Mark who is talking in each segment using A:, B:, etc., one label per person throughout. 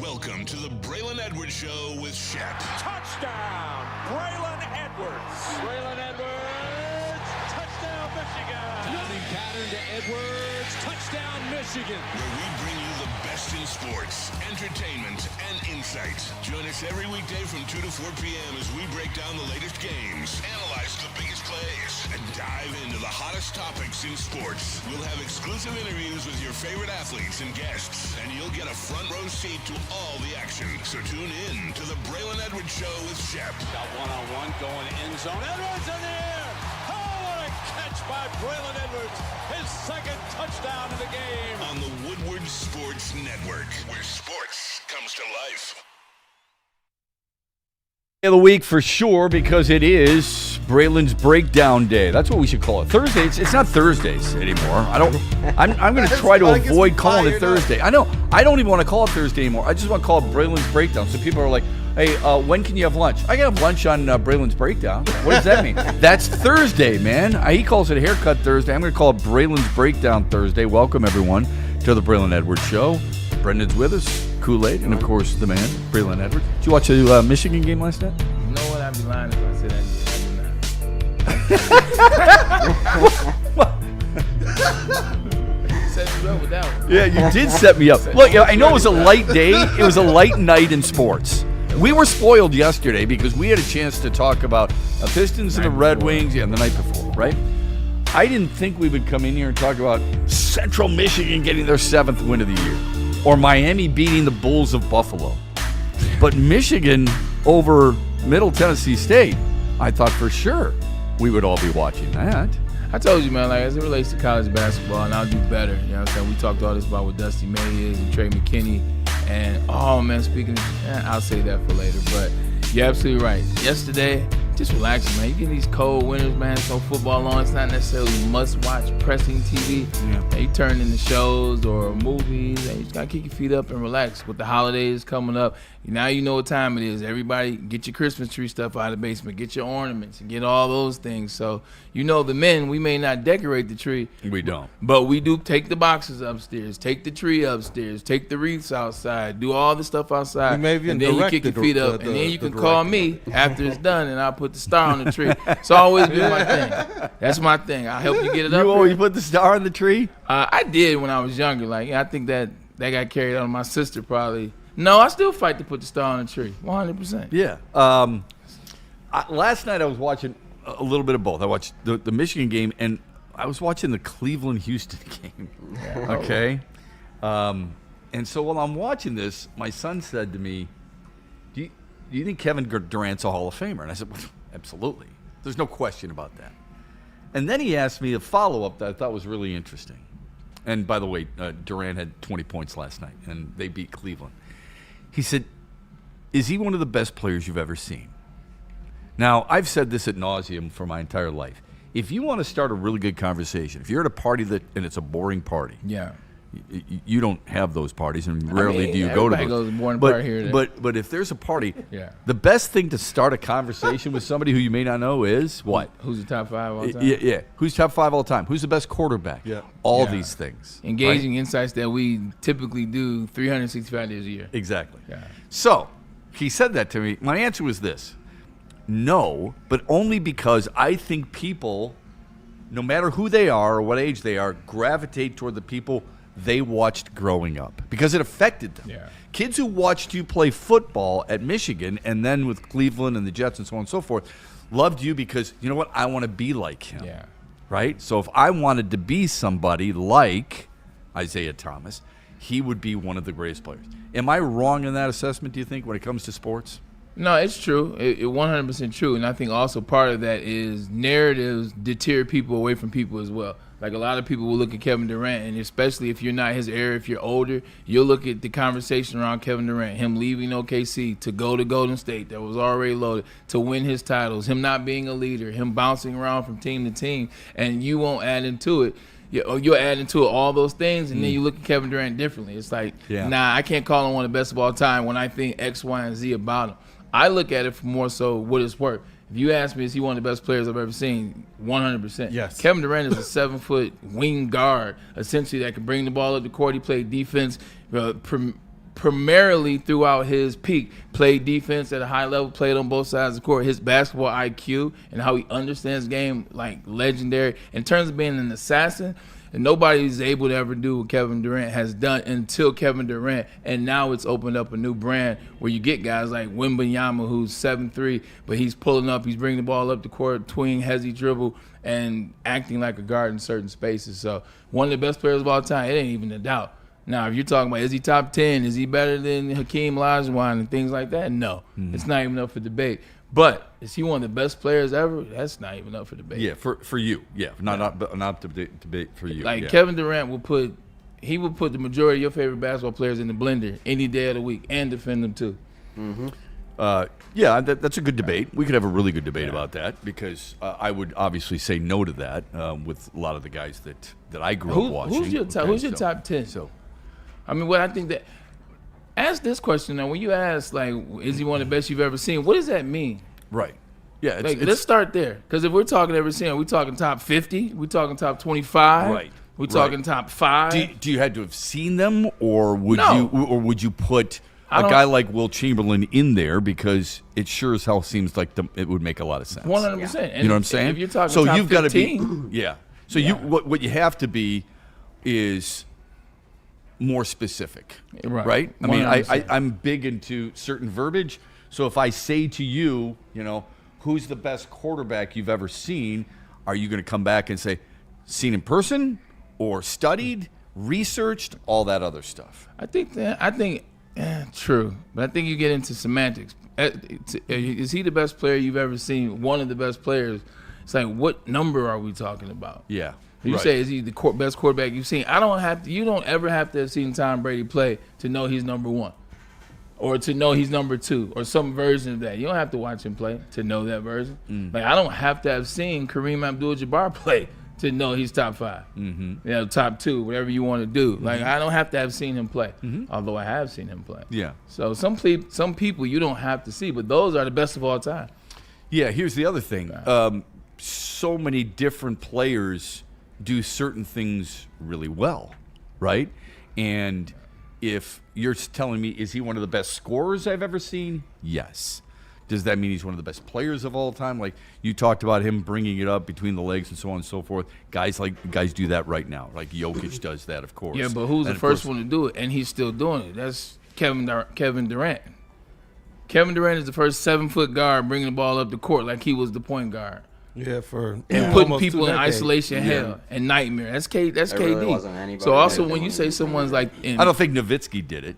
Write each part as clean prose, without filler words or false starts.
A: Welcome to the Braylon Edwards Show with Shep.
B: Touchdown, Braylon Edwards.
C: Braylon Edwards, touchdown, Michigan.
D: Running pattern to Edwards, touchdown, Michigan.
A: Where we bring you the best in sports, entertainment, and insight. Join us every weekday from 2 to 4 p.m. as we break down the latest games, analyze the biggest plays, and dive into the hottest topics in sports. We'll have exclusive interviews with your favorite athletes and guests, and you'll get a front row seat to all the action. So tune in to the Braylon Edwards Show with Shep.
C: Got one-on-one going end zone. Edwards in the air. Oh, what a catch by Braylon Edwards. His second touchdown of the game.
A: On the Woodward Sports Network, where sports comes to life.
E: Of the week for sure, because it is Braylon's Breakdown Day. That's what we should call it. Thursdays. It's not Thursdays anymore. I'm going to try to avoid calling it Thursday. I know. I don't even want to call it Thursday anymore. I just want to call it Braylon's Breakdown. So people are like, "Hey, when can you have lunch?" I can have lunch on Braylon's Breakdown. What does that mean? That's Thursday, man. He calls it Haircut Thursday. I'm going to call it Braylon's Breakdown Thursday. Welcome everyone to the Braylon Edwards Show. Brendan's with us. Kool-Aid, and of course the man, Braylon Edwards. Did you watch the Michigan game last night?
F: You know what? I'd be lying if I said I did. Set you up with that one.
E: Yeah, you did set me up. Look, I know it was a light day. It was a light night in sports. We were spoiled yesterday because we had a chance to talk about the Pistons and the Red Wings, the night before, right? I didn't think we would come in here and talk about Central Michigan getting their 7th win of the year. Or Miami beating the Bulls of Buffalo. But Michigan over Middle Tennessee State, I thought for sure we would all be watching that.
F: I told you, man, like as it relates to college basketball, and I'll do better. You know what I'm saying? We talked all this about what Dusty May is and Trey McKinney. And, oh, man, speaking of, I'll say that for later. But you're absolutely right. Yesterday, just relax, man. You get these cold winters, man. So football on. It's not necessarily must-watch pressing TV. Yeah. You turn into shows or movies, and you just got to keep your feet up and relax. With the holidays coming up, now you know what time it is. Everybody get your Christmas tree stuff out of the basement. Get your ornaments and get all those things. So, you know, the men, we may not decorate the tree.
E: We don't.
F: But we do take the boxes upstairs, take the tree upstairs, take the wreaths outside, do all the stuff outside. And then you kick your feet up, and then you can call me after it's done, and I'll put the star on the tree. It's always been my thing. That's my thing. I'll help you get it up.
E: You always put the star on the tree?
F: I did when I was younger. Like, I think that got carried on my sister probably. No, I still fight to put the star on the tree, 100%.
E: Yeah. Last night I was watching a little bit of both. I watched the Michigan game, and I was watching the Cleveland-Houston game. Okay? And so while I'm watching this, my son said to me, do you think Kevin Durant's a Hall of Famer? And I said, well, absolutely. There's no question about that. And then he asked me a follow-up that I thought was really interesting. And by the way, Durant had 20 points last night, and they beat Cleveland. He said, is he one of the best players you've ever seen? Now, I've said this ad nauseum for my entire life. If you want to start a really good conversation, if you're at a party and it's a boring party,
F: yeah,
E: you don't have those parties, and rarely do you go to those.
F: Goes to boring party here
E: but if there's a party, the best thing to start a conversation with somebody who you may not know is what?
F: Who's the top 5 all time?
E: Yeah. Who's top 5 all time? Who's the best quarterback? Yeah. All these things.
F: Engaging insights that we typically do 365 days a year.
E: Exactly.
F: Yeah.
E: So he said that to me. My answer was this. No, but only because I think people, no matter who they are or what age they are, gravitate toward the people they watched growing up because it affected them.
F: Yeah.
E: Kids who watched you play football at Michigan and then with Cleveland and the Jets and so on and so forth loved you because, you know what, I want to be like him.
F: Yeah.
E: Right? So if I wanted to be somebody like Isaiah Thomas, he would be one of the greatest players. Am I wrong in that assessment, do you think, when it comes to sports?
F: No, it's true. It's 100% true. And I think also part of that is narratives deter people away from people as well. Like a lot of people will look at Kevin Durant, and especially if you're not his era, if you're older, you'll look at the conversation around Kevin Durant, him leaving OKC to go to Golden State that was already loaded, to win his titles, him not being a leader, him bouncing around from team to team, and you won't add into it. You'll add into it all those things, and then you look at Kevin Durant differently. It's like, nah, I can't call him one of the best of all time when I think X, Y, and Z about him. I look at it for more so what it's worth. If you ask me, is he one of the best players I've ever seen? 100%.
D: Yes.
F: Kevin Durant is a 7-foot wing guard, essentially, that can bring the ball up the court. He played defense primarily throughout his peak, played defense at a high level, played on both sides of the court. His basketball IQ and how he understands the game, like legendary. In terms of being an assassin, and nobody's able to ever do what Kevin Durant has done until Kevin Durant. And now it's opened up a new brand where you get guys like Wembanyama, who's 7'3", but he's pulling up, he's bringing the ball up the court, twing, hezzy dribble, and acting like a guard in certain spaces. So one of the best players of all time, it ain't even a doubt. Now, if you're talking about is he top 10, is he better than Hakeem Olajuwon and things like that? No, it's not even up for debate. But is he one of the best players ever? That's not even up for debate.
E: Yeah, for you. Yeah, not debate for you.
F: Like Kevin Durant will put the majority of your favorite basketball players in the blender any day of the week and defend them too.
E: Yeah, that's a good debate. We could have a really good debate about that because I would obviously say no to that with a lot of the guys that I grew up watching.
F: Who's your top 10?
E: So,
F: I mean, what I think that ask this question now. When you ask like, is he one of the best you've ever seen? What does that mean?
E: Right. Yeah.
F: Let's start there because if we're talking ever seen, we talking top 50, we talking top 25,
E: right?
F: We talking top 5.
E: Do you had to have seen them, or would you put a guy like Will Chamberlain in there because it sure as hell seems like it would make a lot of sense.
F: 100%.
E: You know what I'm saying?
F: If you're talking
E: so
F: top
E: you've got to
F: 15,
E: be So what you have to be is more specific, right? I mean, I'm big into certain verbiage. So if I say to you, who's the best quarterback you've ever seen, are you going to come back and say, seen in person or studied, researched, all that other stuff?
F: I think true, but I think you get into semantics. Is he the best player you've ever seen? One of the best players. It's like, what number are we talking about?
E: Yeah.
F: You say, is he the best quarterback you've seen? You don't ever have to have seen Tom Brady play to know he's number 1. Or to know he's number 2, or some version of that. You don't have to watch him play to know that version. Like I don't have to have seen Kareem Abdul-Jabbar play to know he's top 5. Top 2, whatever you want to do. Like I don't have to have seen him play, although I have seen him play.
E: Yeah.
F: So some people you don't have to see, but those are the best of all time.
E: Yeah. Here's the other thing. So many different players do certain things really well, right? And if you're telling me, is he one of the best scorers I've ever seen? Yes. Does that mean he's one of the best players of all time? Like you talked about him bringing it up between the legs and so on and so forth. Guys do that right now. Like Jokic does that, of course.
F: Yeah, but who's the first one to do it? And he's still doing it. That's Kevin Durant. Kevin Durant is the first 7-foot guard bringing the ball up the court like he was the point guard.
G: Yeah,
F: and putting people in isolation hell and nightmare. That's KD.
H: Really wasn't anybody
F: so also when you say someone's like,
E: I don't think Nowitzki did it.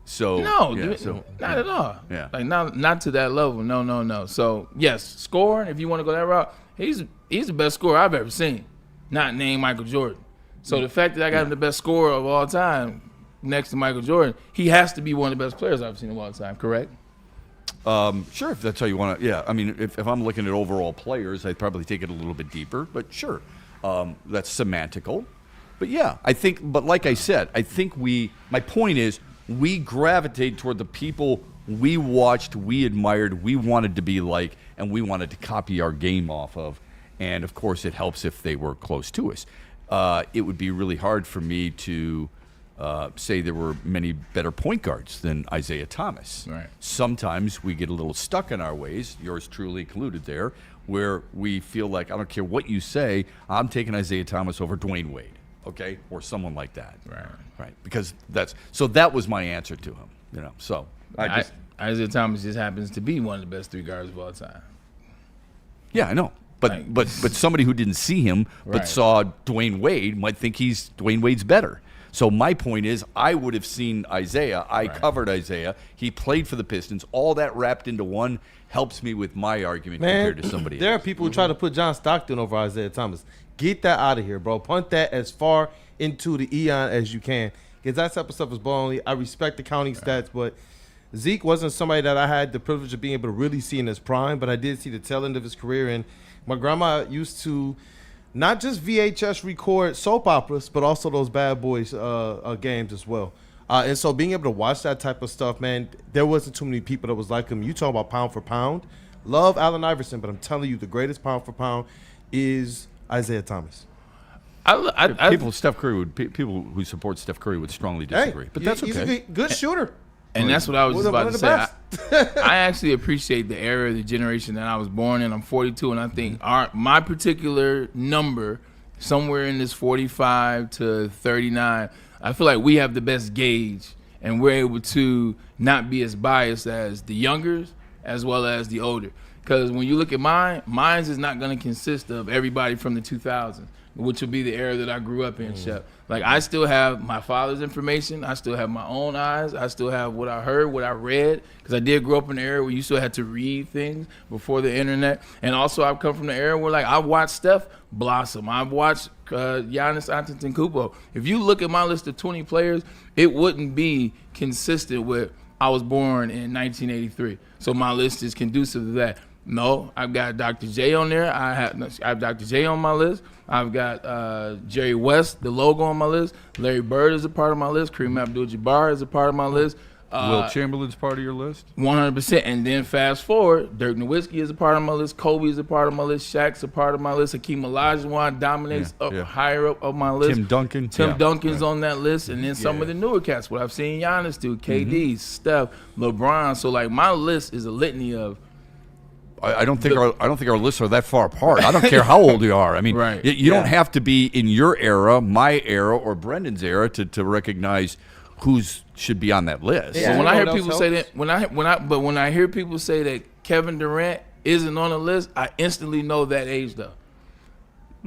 E: So
F: not at all.
E: Yeah,
F: like not to that level. No. So yes, scoring. If you want to go that route, he's the best scorer I've ever seen. Not named Michael Jordan. So the fact that I got him the best scorer of all time next to Michael Jordan, he has to be one of the best players I've seen of all time. Correct?
E: Sure, if that's how you want to. Yeah, I mean, if I'm looking at overall players, I'd probably take it a little bit deeper. But sure, that's semantical. But yeah, but like I said, I think my point is we gravitate toward the people we watched, we admired, we wanted to be like, and we wanted to copy our game off of. And of course, it helps if they were close to us. It would be really hard for me to say there were many better point guards than Isaiah Thomas.
F: Right.
E: Sometimes we get a little stuck in our ways, yours truly included there, where we feel like, I don't care what you say, I'm taking Isaiah Thomas over Dwayne Wade, okay? Or someone like that. Right. Because that was my answer to him, So
F: Isaiah Thomas just happens to be one of the best 3 guards of all time.
E: Yeah, I know. But somebody who didn't see him but saw Dwayne Wade might think Dwayne Wade's better. So my point is, I would have seen Isaiah. I covered Isaiah. He played for the Pistons. All that wrapped into one helps me with my argument compared to somebody else.
G: There are people who try to put John Stockton over Isaiah Thomas. Get that out of here, bro. Punt that as far into the eon as you can. Because that type of stuff is baloney. I respect the counting stats, but Zeke wasn't somebody that I had the privilege of being able to really see in his prime, but I did see the tail end of his career. And my grandma used to not just VHS record soap operas, but also those Bad Boys games as well. And so being able to watch that type of stuff, man, there wasn't too many people that was like him. You talk about pound for pound. Love Allen Iverson, but I'm telling you, the greatest pound for pound is Isaiah Thomas.
E: People who support Steph Curry would strongly disagree, but that's okay.
G: He's a good shooter.
F: And that's what I was just about to say.
G: best.
F: I actually appreciate the era, the generation that I was born in. I'm 42, and I think my particular number, somewhere in this 45 to 39, I feel like we have the best gauge, and we're able to not be as biased as the youngers as well as the older. Because when you look at mine's is not going to consist of everybody from the 2000s, which will be the era that I grew up in, Shep. Like, I still have my father's information. I still have my own eyes. I still have what I heard, what I read, because I did grow up in an era where you still had to read things before the internet. And also, I've come from the era where, like, I've watched Steph blossom. I've watched Giannis Antetokounmpo. If you look at my list of 20 players, it wouldn't be consistent with I was born in 1983. So my list is conducive to that. No, I've got Dr. J on there. I have Dr. J on my list. I've got Jerry West, the logo on my list. Larry Bird is a part of my list. Kareem Abdul-Jabbar is a part of my list.
E: Will Chamberlain's part of your list?
F: 100%. And then fast forward, Dirk Nowitzki is a part of my list. Kobe is a part of my list. Shaq's a part of my list. Hakeem Olajuwon dominates higher up of my list.
E: Tim Duncan.
F: Tim Duncan's on that list. And then some of the newer cats, what I've seen Giannis do, KD, Steph, LeBron. So, like, my list is a litany of
E: I don't think our lists are that far apart. I don't care how old you are. I mean,
F: Right.
E: you don't have to be in your era, my era, or Brendan's era to recognize who's should be on that list.
G: Yeah.
F: So when I
G: You
F: hear
G: know what
F: people
G: else
F: say that, when I hear people say that Kevin Durant isn't on the list, I instantly know that age though.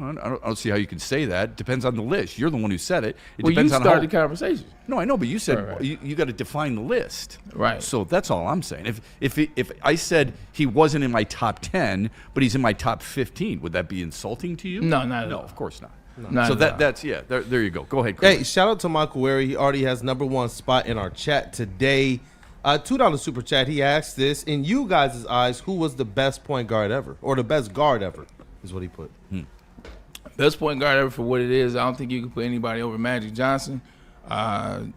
E: I don't see how you can say that. Depends on the list. You're the one who said it. It
F: Well, you
E: depends on
F: started
E: how.
F: the conversation.
E: No, I know, but you said
F: Right.
E: you got to define the list.
F: Right.
E: So that's all I'm saying. If I said he wasn't in my top 10, but he's in my top 15, would that be insulting to you?
F: No, not at
E: No,
F: all.
E: of course not.
F: Not
E: So
F: at all.
E: that's There you go. Go ahead.
G: Hey,
E: Chris.
G: shout out to Michael Wary. He already has #1 spot in our chat today. $2 super chat. He asked this: in you guys' eyes, who was the best point guard ever, or the best guard ever? Is what he put.
F: Best point guard ever for what it is. I don't think you can put anybody over Magic Johnson. And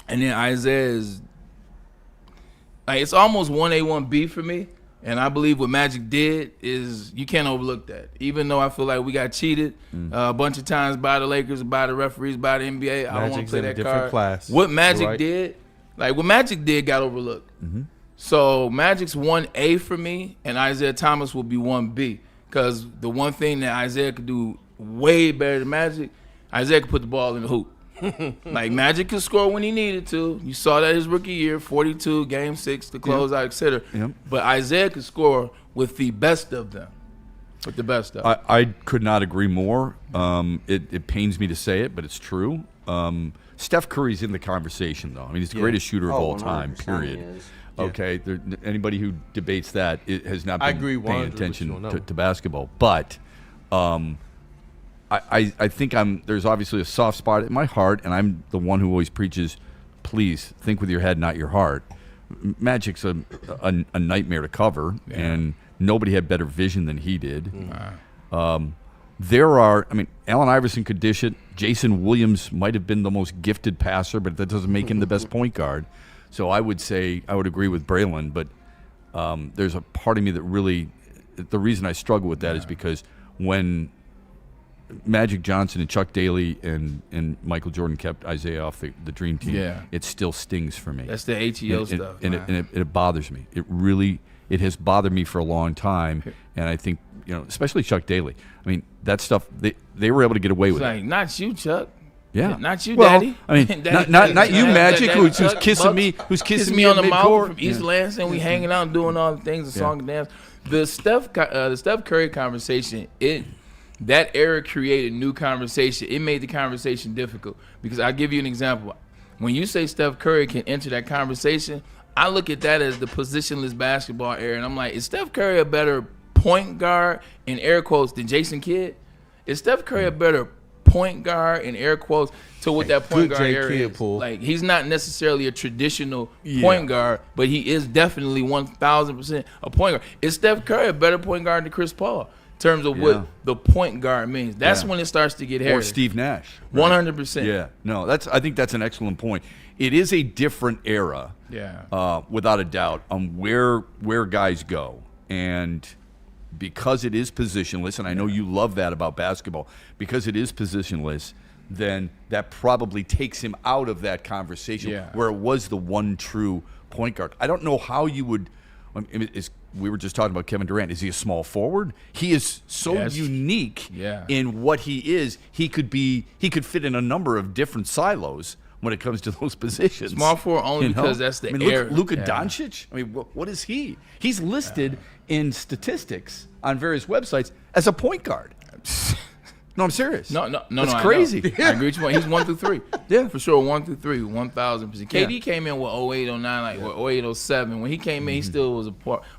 F: then Isaiah is like, it's almost 1A, 1B for me. And I believe what Magic did is you can't overlook that. Even though I feel like we got cheated a bunch of times by the Lakers, by the referees, by the NBA. I don't want to
G: Magic's
F: play
G: in a
F: that
G: different
F: card.
G: class.
F: What Magic
G: Right.
F: did, what Magic did got overlooked. So Magic's 1A for me, and Isaiah Thomas will be 1B. Because the one thing that Isaiah could do way better than Magic, Isaiah could put the ball in the hoop. Like, Magic could score when he needed to. You saw that his rookie year, 42, game 6 to close out, etc.
E: Yep.
F: But Isaiah could score with the best of them. With the best of them.
E: I could not agree more. It pains me to say it, but it's true. Steph Curry's in the conversation, though. I mean, he's the greatest shooter of all time,
H: 100%
E: period.
H: he is.
E: Okay, anybody who debates that has not
G: I
E: been
G: agree
E: paying
G: 100%
E: attention
G: on that
E: to
G: one.
E: basketball. But I think there's obviously a soft spot in my heart, and I'm the one who always preaches, please think with your head, not your heart. Magic's a nightmare to cover, and nobody had better vision than he did. Allen Iverson could dish it. Jason Williams might have been the most gifted passer, but that doesn't make him the best point guard. So I would say I would agree with Braylon, but there's a part of me that really, the reason I struggle with that is because when Magic Johnson and Chuck Daly and Michael Jordan kept Isaiah off the dream team, it still stings for me.
F: That's the HEO stuff.
E: And it bothers me. It has bothered me for a long time, and I think, especially Chuck Daly. I mean, that stuff, they were able to get away with
F: Like, not you, Chuck.
E: Yeah,
F: Not you,
E: well,
F: Daddy.
E: I mean,
F: Daddy-
E: not you, Magic,
F: Daddy
E: who's
F: Chuck,
E: kissing
F: Bucks,
E: me, who's kissing
F: me on the
E: at
F: mouth
E: midcourt.
F: from East Lansing. We hanging out and doing all the things, the song and dance. The Steph Curry conversation, that era created new conversation. It made the conversation difficult because I'll give you an example. When you say Steph Curry can enter that conversation, I look at that as the positionless basketball era, and I'm like, is Steph Curry a better point guard, in air quotes, than Jason Kidd? Is Steph Curry a better point guard, in air quotes, to what that point
G: Good
F: guard
G: J.
F: era
G: Kidd
F: is?
G: pull.
F: Like, he's not necessarily a traditional point guard, but he is definitely 1,000% a point guard. Is Steph Curry a better point guard than Chris Paul in terms of what the point guard means? That's when it starts to get hairy.
E: Or Steve Nash.
F: 100%.
E: Yeah, no, I think that's an excellent point. It is a different era, without a doubt, on where guys go, and because it is positionless, and I know you love that about basketball, because it is positionless, then that probably takes him out of that conversation where it was the one true point guard. I don't know how you would. We were just talking about Kevin Durant. Is he a small forward? He is so unique in what he is. He could fit in a number of different silos when it comes to those positions.
F: Small forward only because that's the era.
E: Luka Doncic. I mean, what is he? He's listed in statistics on various websites as a point guard. No, I'm serious.
F: No,
E: that's crazy.
F: I agree with you. He's 1 through 3.
E: Yeah,
F: for sure. 1 through 3, 1,000%. KD came in with 08, 09, or 08, 07. When he came in, he still was a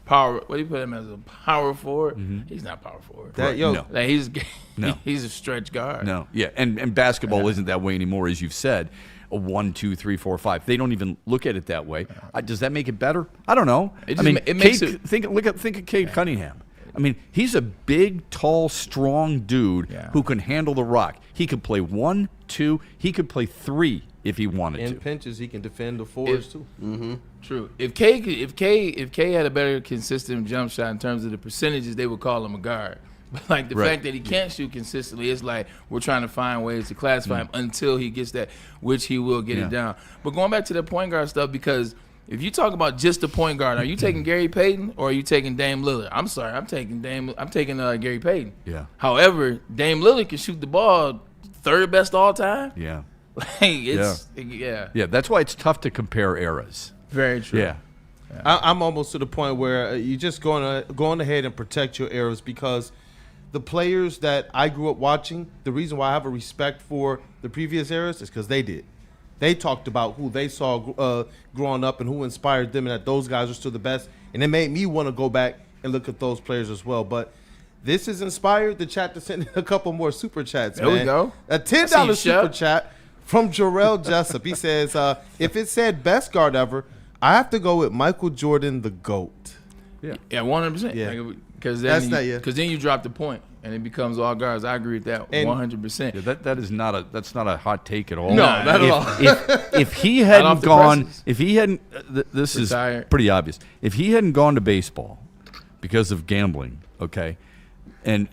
F: power. What do you put him as, a power forward? He's not power forward.
E: No.
F: Like, he's a stretch guard.
E: No, yeah, and basketball isn't that way anymore, as you've said. A 1, 2, 3, 4, 5. They don't even look at it that way. Does that make it better? I don't know.
F: It makes it.
E: Think of Cade Cunningham. I mean, he's a big, tall, strong dude who can handle the rock. He could play 1, 2. He could play 3 if he wanted to.
G: In pinches, he can defend the 4s too.
F: Mm-hmm. True. If K had a better consistent jump shot in terms of the percentages, they would call him a guard. But like the fact that he can't shoot consistently, it's like we're trying to find ways to classify him until he gets that, which he will get it down. But going back to the point guard stuff, because if you talk about just the point guard, are you taking Gary Payton or are you taking Dame Lillard? I'm sorry, I'm taking Gary Payton.
E: Yeah.
F: However, Dame Lillard can shoot the ball 3rd best all time.
E: Yeah.
F: Yeah.
E: That's why it's tough to compare eras.
F: Very true.
E: Yeah.
G: I'm almost to the point where you just going ahead and protect your eras, because the players that I grew up watching, the reason why I have a respect for the previous eras is because they did. They talked about who they saw growing up and who inspired them, and that those guys are still the best. And it made me want to go back and look at those players as well. But this is inspired the chat to send in a couple more super chats.
F: There we go.
G: A $10 super chat from Jarrell Jessup. He says, if it said best guard ever, I have to go with Michael Jordan, the GOAT.
F: Yeah, 100%.
G: Yeah.
F: Because then you drop the point and it becomes all guards. I agree with that 100%.
E: Yeah, that's not a hot take at all.
G: No, not at all.
E: If he hadn't gone, this is pretty obvious. If he hadn't gone to baseball because of gambling, okay, and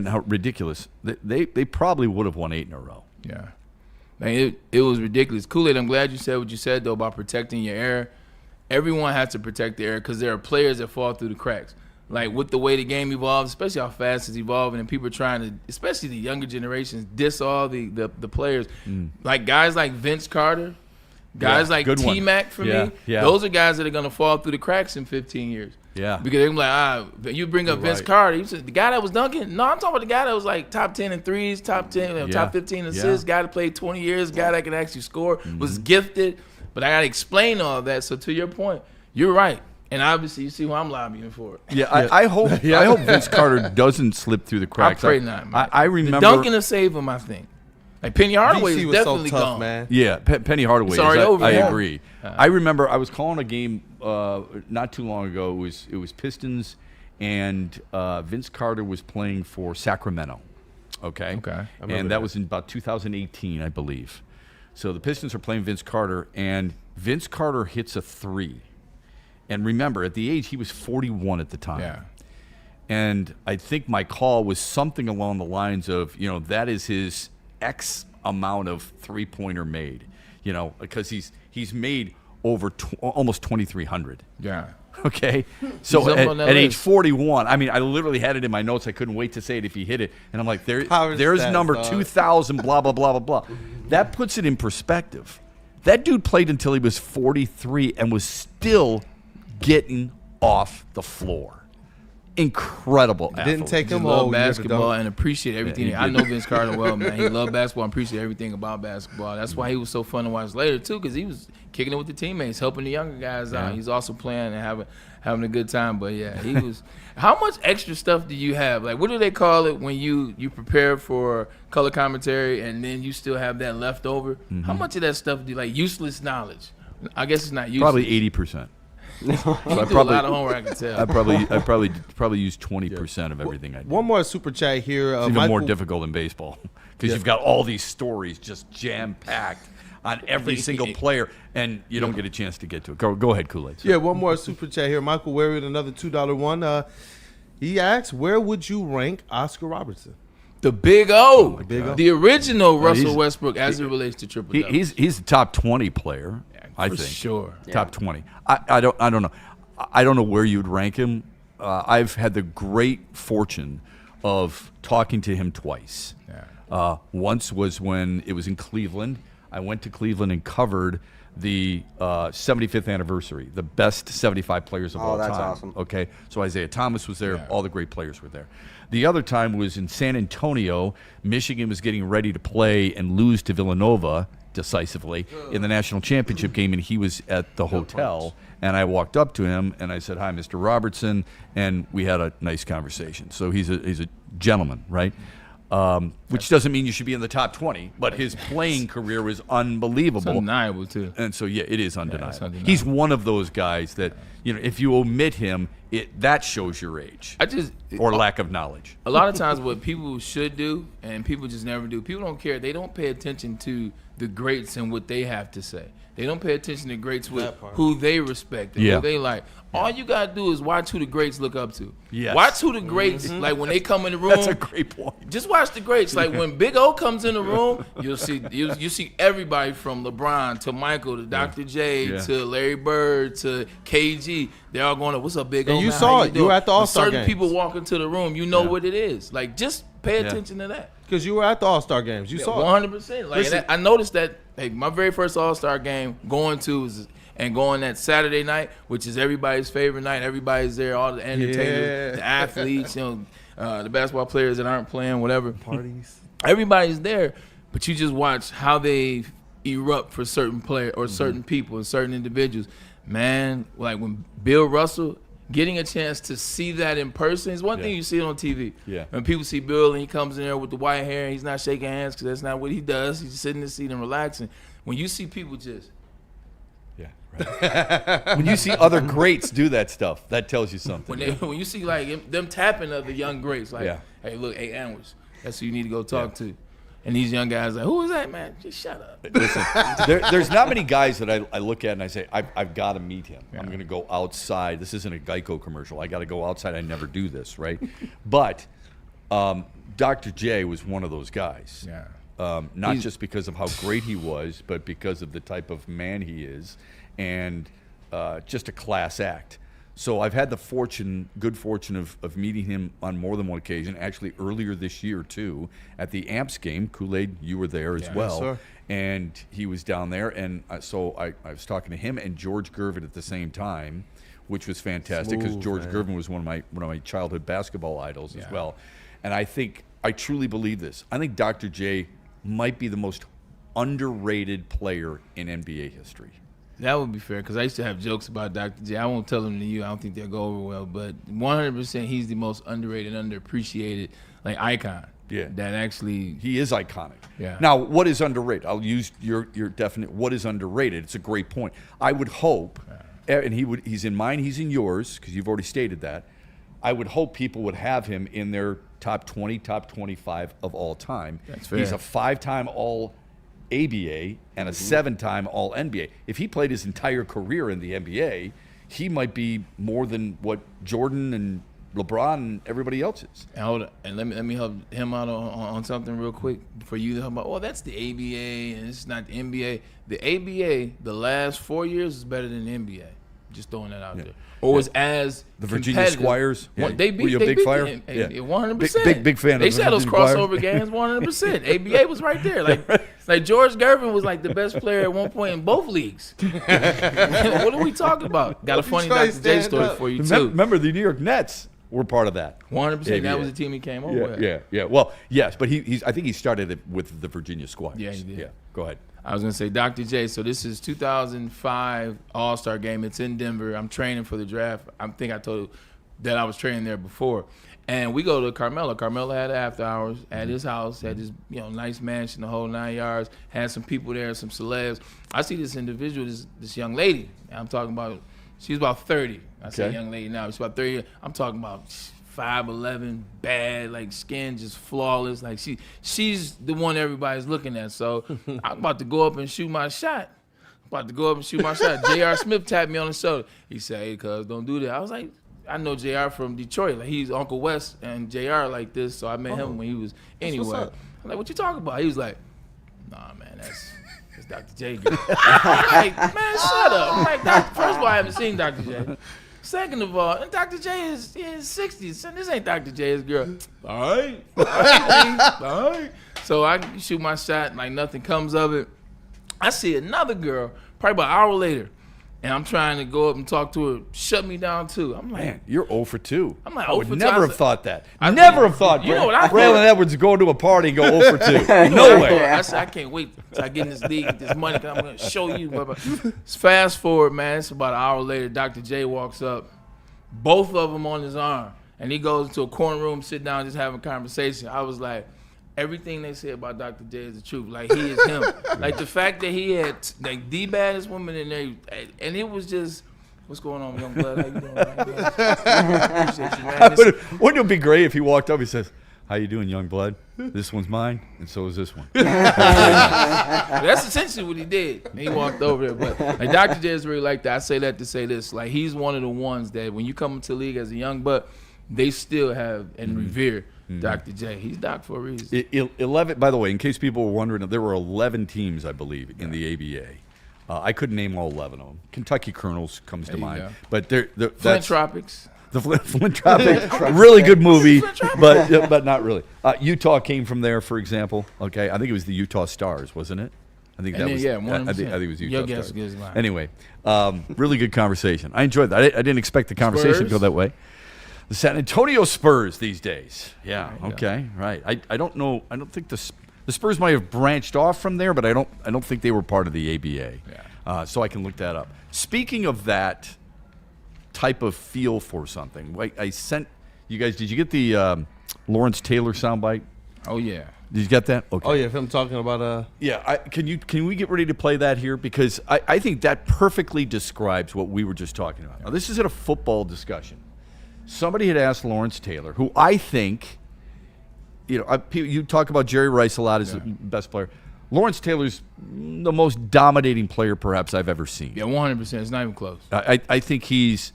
E: how ridiculous, they probably would have won 8 in a row.
F: Yeah, man, it was ridiculous. Kool-Aid, I'm glad you said what you said though about protecting your era. Everyone has to protect their era because there are players that fall through the cracks. Like with the way the game evolves, especially how fast it's evolving, and people are trying to, especially the younger generations, diss all the players. Like guys like Vince Carter, guys like T-Mac for me. Yeah. Those are guys that are going to fall through the cracks in 15 years.
E: Yeah.
F: Because they're like, you bring up Vince Carter. You said the guy that was dunking. No, I'm talking about the guy that was like top 10 in threes, top 10, top 15 assists, guy that played 20 years, guy that could actually score, was gifted. But I got to explain all that. So to your point, you're right. And obviously, you see who I'm lobbying for.
E: I hope Vince Carter doesn't slip through the cracks.
F: I pray not, man.
E: I remember
F: the dunking to save him, I think. Like Penny Hardaway is definitely
G: so tough,
F: gone.
G: Man.
E: Yeah, Penny Hardaway.
F: Over.
E: I agree. I remember I was calling a game not too long ago. It was Pistons, and Vince Carter was playing for Sacramento. Okay. And that was in about 2018, I believe. So the Pistons are playing Vince Carter, and Vince Carter hits a 3. And remember, at the age, he was 41 at the time.
F: Yeah.
E: And I think my call was something along the lines of, that is his X amount of three-pointer made, because he's made over almost 2,300.
F: Yeah.
E: Okay? So at age 41, I mean, I literally had it in my notes. I couldn't wait to say it if he hit it. And I'm like, there's number 2,000, blah, blah, blah, blah, blah. That puts it in perspective. That dude played until he was 43 and was still getting off the floor. Incredible.
G: Didn't take him
F: love basketball and appreciate everything. I know Vince Carter well, man. He loved basketball and appreciate everything about basketball. That's why he was so fun to watch later too, because he was kicking it with the teammates, helping the younger guys out. He's also playing and having a good time. But yeah, he was. How much extra stuff do you have? Like, what do they call it when you prepare for color commentary and then you still have that left over? How much of that stuff do you like useless knowledge? I guess it's not useless.
E: Probably 80%.
F: You do a lot of homework, I can tell.
E: I probably use 20% of everything I do.
G: One more super chat here.
E: It's even more difficult in baseball because you've got all these stories just jam-packed on every single player, and you don't get a chance to get to it. Go ahead, Kool-Aid.
G: Yeah, one more super chat here. Michael Wary with another $2 one. He asks, where would you rank Oscar Robertson?
F: The Big O.
G: Big O.
F: The original Russell
E: he's-
F: Westbrook as it relates to triple doubles.
E: He's a top 20 player, I
F: for
E: think.
F: sure.
E: Top 20. I don't know. I don't know where you'd rank him. I've had the great fortune of talking to him twice. Once was when it was in Cleveland. I went to Cleveland and covered the 75th anniversary, the best 75 players of all time.
H: that's awesome.
E: Okay, so Isaiah Thomas was there. All the great players were there. The other time was in San Antonio. Michigan was getting ready to play and lose to Villanova decisively in the national championship game, and he was at the hotel. And I walked up to him and I said, "Hi, Mr. Robertson," and we had a nice conversation. So he's a gentleman, right? Which doesn't mean you should be in the top 20, but his playing career was unbelievable.
F: It's undeniable, too.
E: And so, yeah, it is undeniable.
F: it's undeniable.
E: He's one of those guys that, if you omit him, that shows your age or lack of knowledge.
F: A lot of times what people should do, and people just never do, people don't care. They don't pay attention to the greats and what they have to say. They don't pay attention to greats with who they respect and who they like. All you got to do is watch who the greats look up to.
E: Yes.
F: Watch who the greats, like when they come in the room.
E: That's a great point.
F: Just watch the greats. Like when Big O comes in the room, you'll see everybody from LeBron to Michael to Dr. J to Larry Bird to KG. They're all going, "What's up, Big O?"
G: And you
F: man?
G: saw
F: How
G: it. You were at the All-Star
F: certain
G: games.
F: people walk into the room, you know what it is. Like, just pay attention to that.
G: Because you were at the All-Star games. You saw it.
F: 100%. Like,
G: Listen.
F: and I noticed that my very first All-Star game going that Saturday night, which is everybody's favorite night. Everybody's there, all the entertainers, the athletes, the basketball players that aren't playing, whatever.
G: Parties.
F: Everybody's there, but you just watch how they erupt for certain players or certain people and certain individuals. Man, like when Bill Russell, getting a chance to see that in person is one thing you see it on TV.
E: Yeah.
F: When people see Bill and he comes in there with the white hair and he's not shaking hands because that's not what he does. He's sitting in the seat and relaxing. When you see people just
E: When you see other greats do that stuff, that tells you something.
F: when you see like them tapping other young greats, like, hey, look, hey, Anwers, that's who you need to go talk to. And these young guys like, who is that, man? Just shut up.
E: Listen, there's not many guys that I look at and I say, I've got to meet him. I'm going to go outside. This isn't a Geico commercial. I got to go outside. I never do this, right? But Dr. J was one of those guys.
F: Yeah.
E: Not just because of how great he was, but because of the type of man he is, and just a class act. So I've had the good fortune of meeting him on more than one occasion. Actually, earlier this year too, at the Amps game. Kool-Aid, you were there as well,
G: Yes, sir.
E: and he was down there. And so I was talking to him and George Gervin at the same time, which was fantastic because George Gervin was one of my childhood basketball idols as well. And I truly believe this. I think Dr. J might be the most underrated player in NBA history.
F: That would be fair because I used to have jokes about Dr. J. I won't tell them to you. I don't think they'll go over well. But 100%, he's the most underrated, underappreciated icon.
E: Yeah.
F: That actually.
E: He is iconic.
F: Yeah.
E: Now, what is underrated? I'll use your definite. What is underrated? It's a great point. I would hope, and he's in mine, he's in yours because you've already stated that. I would hope people would have him in their top 20, top 25 of all time.
F: That's fair.
E: He's a 5-time All-ABA and a 7-time All-NBA. If he played his entire career in the NBA, he might be more than what Jordan and LeBron and everybody else is.
F: And hold on, and let me help him out on something real quick for you to help out. Well, that's the ABA, and it's not the NBA. The ABA, the last 4 years is better than the NBA. Just throwing that out there. Or was as
E: The Virginia
F: competitive.
E: Squires.
F: They beat.
E: Were you a
F: they
E: big
F: beat
E: Flyer?
F: them.
E: Yeah.
F: 100%.
E: Big fan of
F: They
E: the
F: said those
E: Virginia Squires.
F: crossover games. 100%. ABA was right there. Like George Gervin was like the best player at one point in both leagues. What are we talking about? Got a funny Dr. J story for you too.
E: Remember the New York Nets were part of that.
F: 100%. That
E: ABA.
F: was the team he came over with.
E: Yeah. Well, yes, but I think he started it with the Virginia Squires.
F: Yeah, he did.
E: Yeah, go ahead.
F: I was going to say, Dr. J, so this is 2005 All-Star game. It's in Denver. I'm training for the draft. I think I told you that I was training there before. And we go to Carmelo. Carmelo had after hours at his house, had this nice mansion, the whole 9 yards, had some people there, some celebs. I see this individual, this young lady. I'm talking about, she's about 30. I say young lady now. She's about 30. I'm talking about 5'11", bad, like skin just flawless. Like she's the one everybody's looking at. So I'm about to go up and shoot my shot. J.R. Smith tapped me on the shoulder. He said, "Hey, cuz, don't do that." I I know JR from Detroit. Like, he's Uncle Wes and JR like this, so I met him when he was anyway.
G: what's up.
F: I'm like, what you talking about? He was like, nah, man, that's Dr. J. Girl. I'm like, man, shut up. I'm like, first of all, I haven't seen Dr. J. Second of all, Dr. J is in his 60s. And this ain't Dr. J's girl. All right. All right. So I shoot my shot, like nothing comes of it. I see another girl, probably about an hour later, and I'm trying to go up and talk to her. Shut me down too. I'm like,
E: Man, you're 0 for 2.
F: I'm like,
E: I
F: 0
E: would
F: for 2.
E: never
F: I
E: have
F: said-
E: thought that.
F: I
E: Never
F: think-
E: have thought
F: you know what I thought?
E: Braylon Edwards would go into a party and go 0 for 2. No way.
F: I said, I can't wait till I get in this league, get this money, 'cause I'm going to show you. Blah, blah. Fast forward, man, it's about an hour later, Dr. J walks up, both of them on his arm, and he goes into a corner room, sit down, just having a conversation. I was like, everything they say about Dr. J is the truth. Like, he is him. Like, the fact that he had, like, the baddest woman in there, and it was just, what's going on, young blood? How you doing? Appreciate you, man.
E: Wouldn't it be great if he walked up and says, how you doing, young blood? This one's mine, and so is this one.
F: That's essentially what he did. He walked over there. But like Dr. J is really like that. I say that to say this. Like, he's one of the ones that when you come into the league as a young buck, they still have and revere Dr. J. He's Doc for a reason.
E: 11, by the way, in case people were wondering, there were 11 teams, I believe, in the ABA. I couldn't name all 11 of them. Kentucky Colonels comes to
F: There you
E: mind.
F: go.
E: But that's
F: Flint Tropics.
E: the Flint Tropics, really good movie, but not really. Utah came from there, for example. Okay, I think it was the Utah Stars, wasn't it? I think
F: And
E: that
F: then,
E: was.
F: yeah,
E: I think it was
F: 100%.
E: Utah
F: Your guess
E: Stars.
F: is mine.
E: Anyway, really good conversation. I enjoyed that. I didn't expect the conversation to go
F: Spurs?
E: that way. The San Antonio Spurs these days. Yeah. Okay. Right. I don't know. I don't think the Spurs might have branched off from there, but I don't think they were part of the ABA.
F: Yeah.
E: So I can look that up. Speaking of that type of feel for something, I sent you guys. Did you get the Lawrence Taylor soundbite?
F: Oh, yeah.
E: Did you get that? Okay.
G: Oh yeah, him talking about
E: Yeah, can we get ready to play that here? Because I think that perfectly describes what we were just talking about. Now, this is a football discussion. Somebody had asked Lawrence Taylor, who I think, you talk about Jerry Rice a lot as the best player. Lawrence Taylor's the most dominating player perhaps I've ever seen.
F: Yeah, 100%. It's not even close.
E: I think he's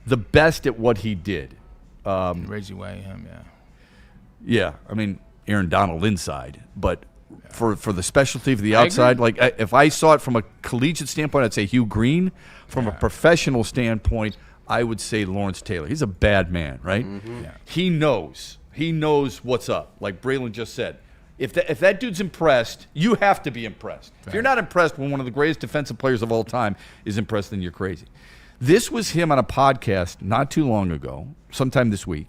E: the best at what he did.
F: Reggie White, him, yeah.
E: Yeah, I mean, Aaron Donald inside, but for the specialty for the outside, like if I saw it from a collegiate standpoint, I'd say Hugh Green. From a professional standpoint, I would say Lawrence Taylor. He's a bad man, right?
F: Yeah.
E: He knows what's up. Like Braylon just said, if that dude's impressed, you have to be impressed. If you're not impressed when one of the greatest defensive players of all time is impressed, then you're crazy. This was him on a podcast not too long ago, sometime this week,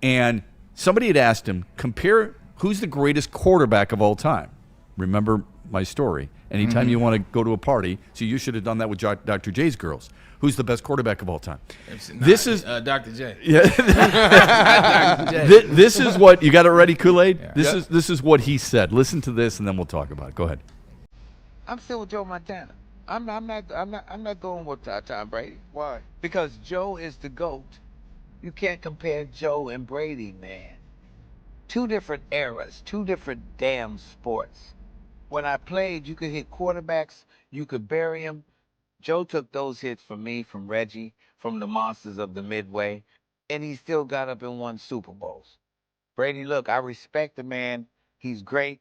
E: and somebody had asked him, compare who's the greatest quarterback of all time. Remember my story. Anytime you want to go to a party, so you should have done that with Dr. J's girls. Who's the best quarterback of all time? This is
F: Dr. J.
E: yeah.
F: Dr. J.
E: This is what you got it ready, Kool-Aid.
F: Yeah.
E: This is what he said. Listen to this, and then we'll talk about it. Go ahead.
H: I'm still with Joe Montana. I'm not going with Tom Brady. Why? Because Joe is the GOAT. You can't compare Joe and Brady, man. Two different eras, two different damn sports. When I played, you could hit quarterbacks, you could bury them. Joe took those hits from me, from Reggie, from the monsters of the Midway, and he still got up and won Super Bowls. Brady, look, I respect the man. He's great.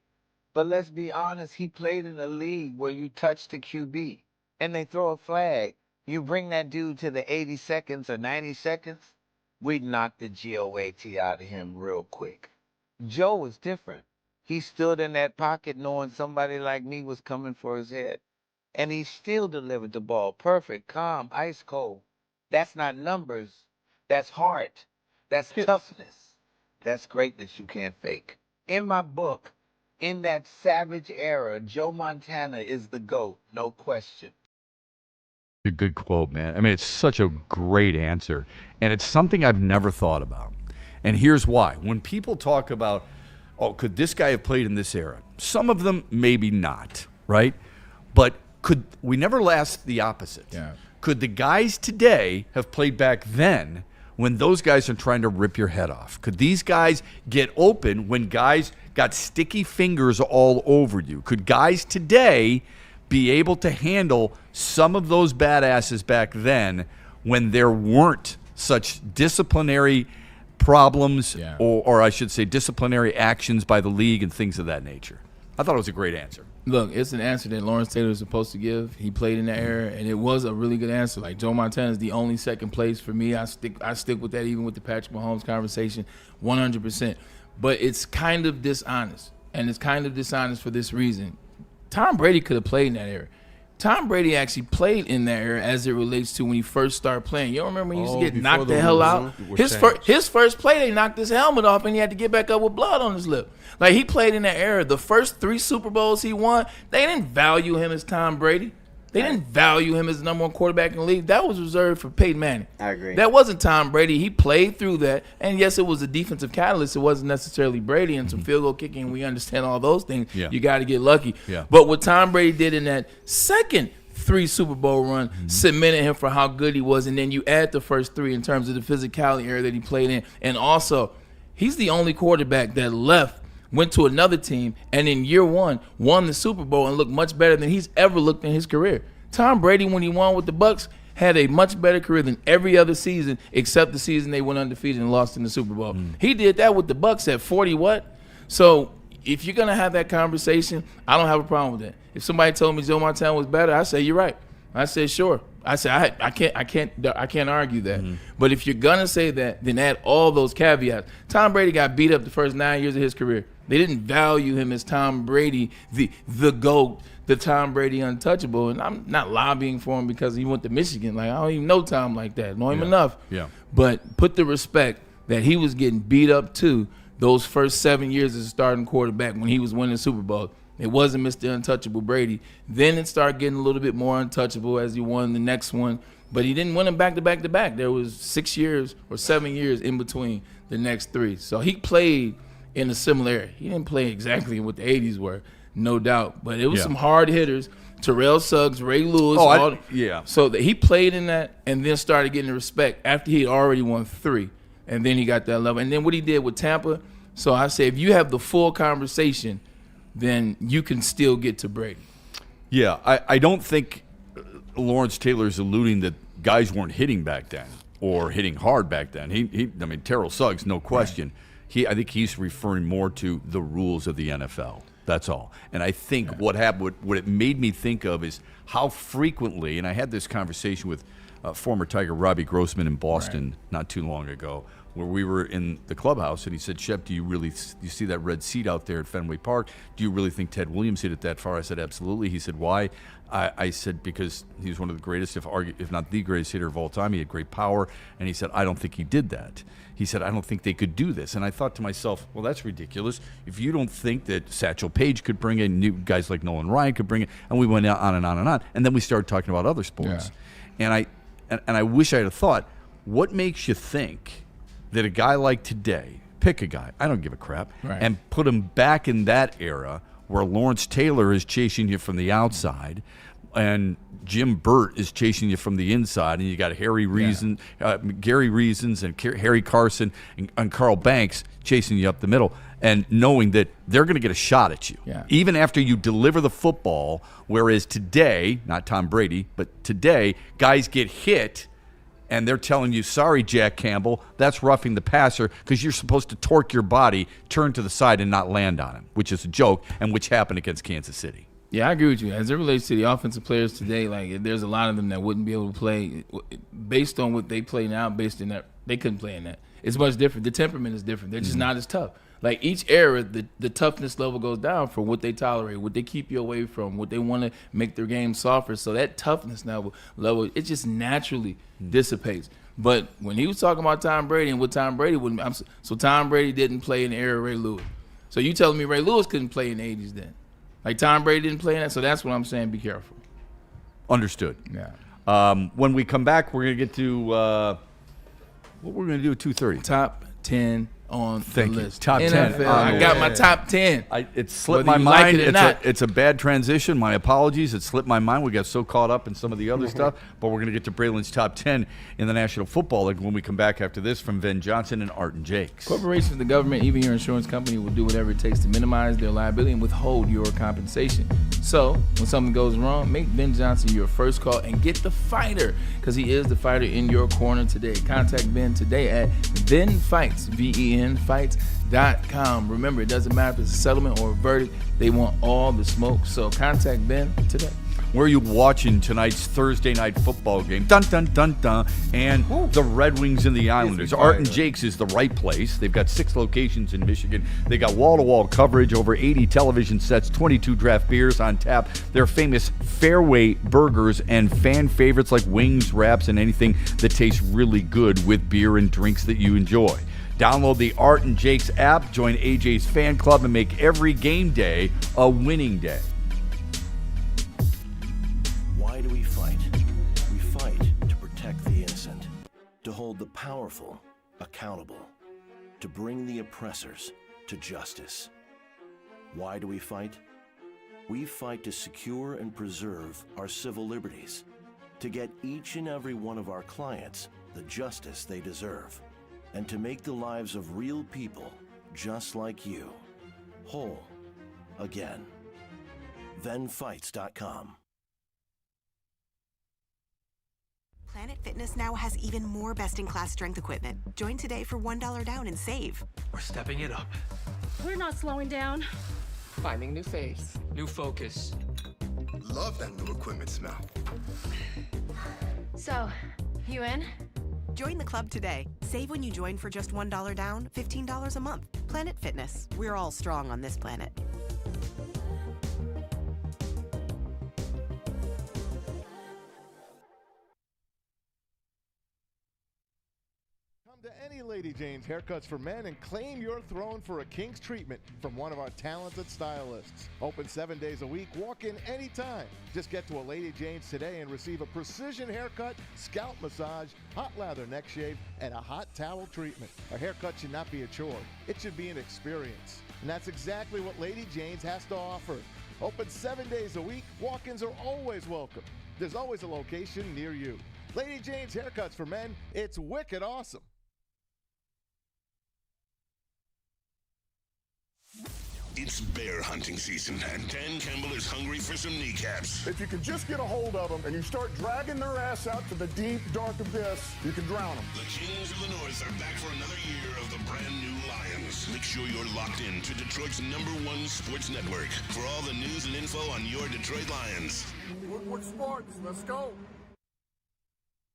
H: But let's be honest, he played in a league where you touch the QB and they throw a flag. You bring that dude to the 80 seconds or 90 seconds, we'd knock the GOAT out of him real quick. Joe was different. He stood in that pocket knowing somebody like me was coming for his head. And he still delivered the ball perfect, calm, ice cold. That's not numbers. That's heart. That's toughness. That's greatness you can't fake. In my book, in that savage era, Joe Montana is the GOAT, no question.
E: A good quote, man. I mean, it's such a great answer. And it's something I've never thought about. And here's why. When people talk about, oh, could this guy have played in this era? Some of them, maybe not, right? But we never asked the opposite.
F: Yeah.
E: Could the guys today have played back then when those guys are trying to rip your head off? Could these guys get open when guys got sticky fingers all over you? Could guys today be able to handle some of those badasses back then when there weren't such disciplinary problems,
F: Yeah.
E: or I should say disciplinary actions by the league and things of that nature. I thought it was a great answer.
F: Look, it's an answer that Lawrence Taylor is supposed to give. He played in that era, and it was a really good answer. Like, Joe Montana is the only second place for me. I stick with that, even with the Patrick Mahomes conversation, 100%. But it's kind of dishonest, and it's kind of dishonest for this reason. Tom Brady could have played in that era. Tom Brady actually played in that era as it relates to when he first started playing. You don't remember when he used to get
G: before
F: knocked
G: the
F: the hell
G: rules
F: out?
G: were
F: His first play, they knocked his helmet off, and he had to get back up with blood on his lip. Like, he played in that era. The first 3 Super Bowls he won, they didn't value him as Tom Brady. They didn't value him as the number 1 quarterback in the league. That was reserved for Peyton Manning.
I: I agree.
F: That wasn't Tom Brady. He played through that. And, yes, it was a defensive catalyst. It wasn't necessarily Brady and some field goal kicking. We understand all those things.
E: Yeah.
F: You got to get lucky.
E: Yeah.
F: But what Tom Brady did in that second 3 Super Bowl run cemented him for how good he was. And then you add the first 3 in terms of the physicality area that he played in. And also, he's the only quarterback that left, went to another team, and in year 1 won the Super Bowl and looked much better than he's ever looked in his career. Tom Brady, when he won with the Bucs, had a much better career than every other season except the season they went undefeated and lost in the Super Bowl. He did that with the Bucs at 40 what? So if you're going to have that conversation, I don't have a problem with that. If somebody told me Joe Montana was better, I say, you're right. I said, sure. I said, I can't argue that. But if you're going to say that, then add all those caveats. Tom Brady got beat up the first 9 years of his career. They didn't value him as Tom Brady, the GOAT, the Tom Brady untouchable. And I'm not lobbying for him because he went to Michigan. Like, I don't even know Tom like that. Know him enough.
E: Yeah.
F: But put the respect that he was getting beat up to those first 7 years as a starting quarterback when he was winning Super Bowl. It wasn't Mr. Untouchable Brady. Then it started getting a little bit more untouchable as he won the next one. But he didn't win them back to back to back. There was 6 years or 7 years in between the next 3. So he played in a similar area. He didn't play exactly what the 80s were, no doubt. But it was some hard hitters. Terrell Suggs, Ray Lewis. So that he played in that and then started getting the respect after he had already won 3. And then he got that level. And then what he did with Tampa. So I say if you have the full conversation, then you can still get to Brady.
E: Yeah, I don't think Lawrence Taylor's alluding that guys weren't hitting back then or hitting hard back then. I mean, Terrell Suggs, no question. I think he's referring more to the rules of the NFL. That's all. And I think what happened, what it made me think of is how frequently, and I had this conversation with former Tiger Robbie Grossman in Boston not too long ago, where we were in the clubhouse, and he said, Shep, do you see that red seat out there at Fenway Park? Do you really think Ted Williams hit it that far? I said, absolutely. He said, why? I said, because he was one of the greatest, if not the greatest hitter of all time. He had great power. And he said, I don't think he did that. He said, I don't think they could do this. And I thought to myself, well, that's ridiculous. If you don't think that Satchel Paige could bring in new guys like Nolan Ryan could bring it, and we went on and on and on. And then we started talking about other sports. Yeah. And I wish I had thought, what makes you think that a guy like today, pick a guy, I don't give a crap, and put him back in that era where Lawrence Taylor is chasing you from the outside and Jim Burt is chasing you from the inside, and you got Gary Reasons and Harry Carson and Carl Banks chasing you up the middle, and knowing that they're going to get a shot at you, even after you deliver the football, whereas today, not Tom Brady, but today, guys get hit, and they're telling you, sorry, Jack Campbell, that's roughing the passer because you're supposed to torque your body, turn to the side, and not land on him, which is a joke, and which happened against Kansas City.
F: Yeah, I agree with you. As it relates to the offensive players today, like there's a lot of them that wouldn't be able to play based on what they play now, based in that they couldn't play in that. It's much different. The temperament is different. They're just not as tough. Like each era, the toughness level goes down for what they tolerate, what they keep you away from, what they want to make their game softer. So that toughness level, it just naturally dissipates. But when he was talking about Tom Brady and what Tom Brady wouldn't, so Tom Brady didn't play in the era of Ray Lewis. So you telling me Ray Lewis couldn't play in the 80s then? Like Tom Brady didn't play in that? So that's what I'm saying. Be careful.
E: Understood.
F: Yeah.
E: When we come back, we're going to get to what we're going to do at 2:30.
F: Top 10 on
E: Thank
F: the
E: you.
F: list.
E: Top 10.
F: NFL. I got my top 10.
E: It slipped
F: Whether
E: my
F: you like
E: mind.
F: it or not.
E: It's a bad transition. My apologies. It slipped my mind. We got so caught up in some of the other stuff. But we're going to get to Braylon's top 10 in the National Football League when we come back after this from Ben Johnson and Art and Jakes.
F: Corporations, the government, even your insurance company will do whatever it takes to minimize their liability and withhold your compensation. So when something goes wrong, make Ben Johnson your first call and get the fighter, because he is the fighter in your corner today. Contact Ben today at VenFights, VEN Fights.com. Remember, it doesn't matter if it's a settlement or a verdict. They want all the smoke. So contact Ben today.
E: Where are you watching tonight's Thursday night football game? Dun, dun, dun, dun. And the Red Wings and the Islanders. Art and Jakes is the right place. They've got 6 locations in Michigan. They got wall-to-wall coverage, over 80 television sets, 22 draft beers on tap. Their famous Fairway burgers and fan favorites like wings, wraps, and anything that tastes really good with beer and drinks that you enjoy. Download the Art and Jakes app, join AJ's fan club, and make every game day a winning day.
I: Why do we fight? We fight to protect the innocent, to hold the powerful accountable, to bring the oppressors to justice. Why do we fight? We fight to secure and preserve our civil liberties, to get each and every one of our clients the justice they deserve, and to make the lives of real people just like you whole again. VenFights.com.
J: Planet Fitness now has even more best-in-class strength equipment. Join today for $1 down and save.
K: We're stepping it up.
L: We're not slowing down.
K: Finding new faith, new focus.
M: Love that new equipment smell.
L: So, you in?
J: Join the club today. Save when you join for just $1 down, $15 a month. Planet Fitness. We're all strong on this planet.
N: To any Lady Jane's Haircuts for Men and claim your throne for a king's treatment from one of our talented stylists. Open 7 days a week, walk in anytime. Just get to a Lady Jane's today and receive a precision haircut, scalp massage, hot lather neck shave, and a hot towel treatment. A haircut should not be a chore. It should be an experience. And that's exactly what Lady Jane's has to offer. Open 7 days a week, walk-ins are always welcome. There's always a location near you. Lady Jane's Haircuts for Men, it's wicked awesome.
A: It's bear hunting season, and Dan Campbell is hungry for some kneecaps.
O: If you can just get a hold of them and you start dragging their ass out to the deep, dark abyss, you can drown them.
A: The Kings of the North are back for another year of the brand new Lions. Make sure you're locked in to Detroit's #1 sports network for all the news and info on your Detroit Lions.
O: Woodward Sports, let's go.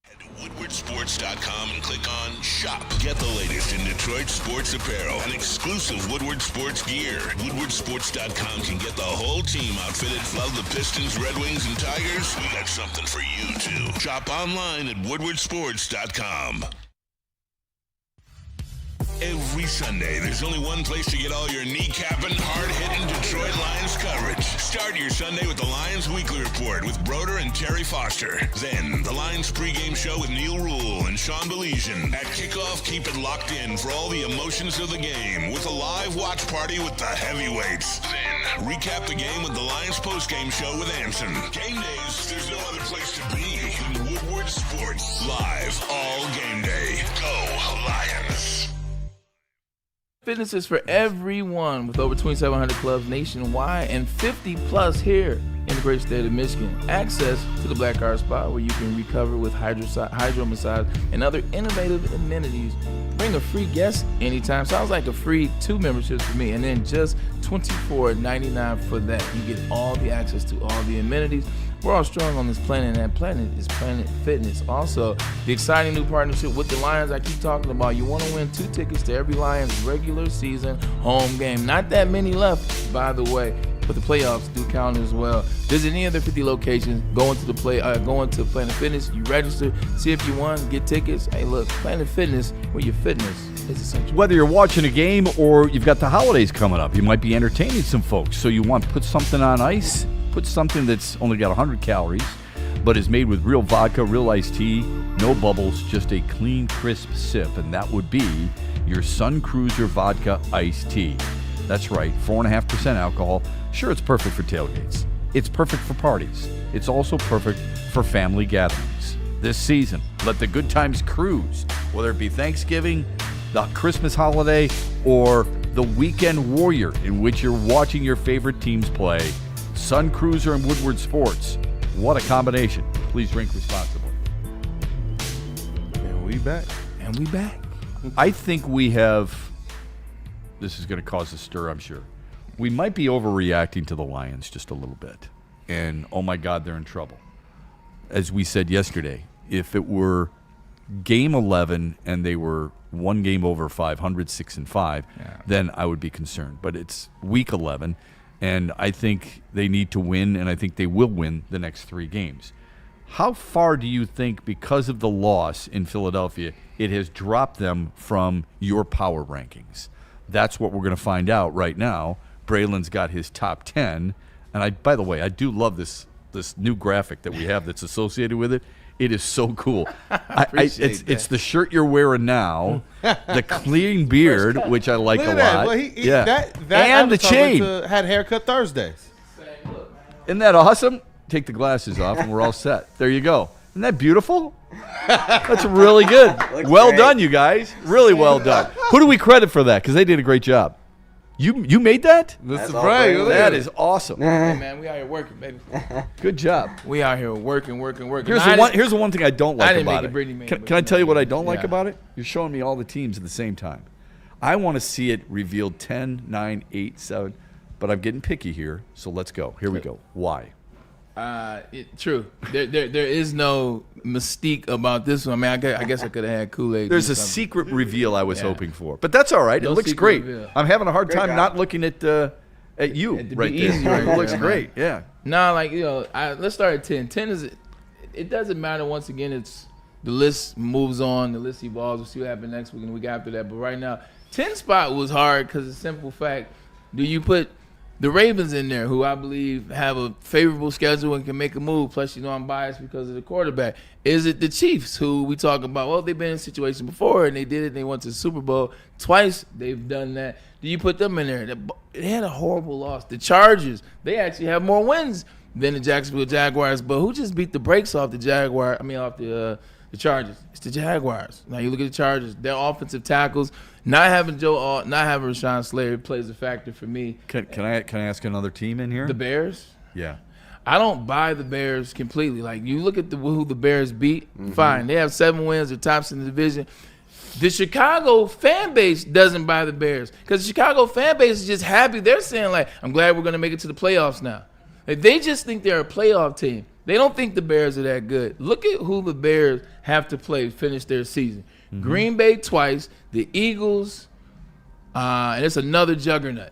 A: Head to woodwardsports.com and click on Shop. Get the latest in Detroit sports apparel and exclusive Woodward Sports gear. Woodwardsports.com can get the whole team outfitted. Love the Pistons, Red Wings, and Tigers? We got something for you, too. Shop online at woodwardsports.com. Every Sunday, there's only one place to get all your kneecapping, hard-hitting Detroit Lions coverage. Start your Sunday with the Lions Weekly Report with Broder and Terry Foster. Then, the Lions pregame show with Neil Rule and Sean Baligian. At kickoff, keep it locked in for all the emotions of the game with a live watch party with the heavyweights. Then, recap the game with the Lions postgame show with Anson. Game days, there's no other place to be than Woodward Sports. Live all game day. Go Lions.
F: Fitness is for everyone with over 2,700 clubs nationwide and 50 plus here in the great state of Michigan. Access to the Black Card Spa where you can recover with hydro massage and other innovative amenities. Bring a free guest anytime. Sounds like a free 2 memberships for me. And then just $24.99 for that. You get all the access to all the amenities. We're all strong on this planet, and that planet is Planet Fitness. Also, the exciting new partnership with the Lions I keep talking about. You want to win 2 tickets to every Lions regular season home game. Not that many left, by the way, but the playoffs do count as well. Visit any of the 50 locations. Go into Planet Fitness. You register, see if you won, get tickets. Hey, look, Planet Fitness, where your fitness is essential.
E: Whether you're watching a game or you've got the holidays coming up, you might be entertaining some folks. So you want to put something on ice? Put something that's only got 100 calories, but is made with real vodka, real iced tea, no bubbles, just a clean, crisp sip. And that would be your Sun Cruiser Vodka Iced Tea. That's right, 4.5% alcohol. Sure, it's perfect for tailgates. It's perfect for parties. It's also perfect for family gatherings. This season, let the good times cruise, whether it be Thanksgiving, the Christmas holiday, or the weekend warrior in which you're watching your favorite teams play. Sun Cruiser and Woodward Sports. What a combination. Please drink responsibly.
G: And we back.
F: And we back.
E: I think we have, this is going to cause a stir, I'm sure. We might be overreacting to the Lions just a little bit. And, oh my God, they're in trouble. As we said yesterday, if it were game 11 and they were one game over 500, 6-5, then I would be concerned. But it's week 11, and I think they need to win, and I think they will win the next 3 games. How far do you think, because of the loss in Philadelphia, it has dropped them from your power rankings? That's what we're going to find out right now. Braylon's got his top 10. And by the way, I do love this new graphic that we have that's associated with it. It is so cool. It's the shirt you're wearing now, the clean beard, which I like a lot.
G: Well, that
E: and the chain.
G: Had haircut Thursdays.
E: Isn't that awesome? Take the glasses off and we're all set. There you go. Isn't that beautiful? That's really good. Well done, you guys. Really well done. Who do we credit for that? Because they did a great job. You made that?
G: Mr. Bray.
E: That is awesome.
F: Hey, man, we out here working, baby.
E: Good job.
F: We out here working.
E: Here's the one thing I don't like about it.
F: Brittany,
E: Can I tell you what I don't like about it? You're showing me all the teams at the same time. I want to see it revealed 10, 9, 8, 7, but I'm getting picky here, so let's go. Here we go. Why?
F: True. There is no mystique about this one. I mean, I guess I could have had Kool-Aid.
E: There's a secret reveal I was hoping for, but that's all right.
F: No
E: it looks great.
F: Reveal.
E: I'm having a hard time not looking at you right there. It looks great. Yeah.
F: No, let's start at 10. 10 is it doesn't matter. Once again, it's the list moves on, the list evolves. We'll see what happens next week and the week after that. But right now, 10 spot was hard because the simple fact: do you put the Ravens in there, who I believe have a favorable schedule and can make a move? Plus, I'm biased because of the quarterback. Is it the Chiefs, who we talk about? Well, they've been in a situation before, and they did it. And they went to the Super Bowl twice. They've done that. Do you put them in there? They had a horrible loss. The Chargers, they actually have more wins than the Jacksonville Jaguars. But who just beat the brakes off the Jaguar? I mean, off the Chargers. It's the Jaguars. Now you look at the Chargers. Their offensive tackles. Not having Rashawn Slater plays a factor for me.
E: Can I ask another team in here?
F: The Bears?
E: Yeah.
F: I don't buy the Bears completely. Like, you look at who the Bears beat, fine. They have 7 wins. They're tops in the division. The Chicago fan base doesn't buy the Bears because the Chicago fan base is just happy. They're saying, I'm glad we're going to make it to the playoffs now. They just think they're a playoff team. They don't think the Bears are that good. Look at who the Bears have to play to finish their season. Green Bay twice, the Eagles, and it's another juggernaut.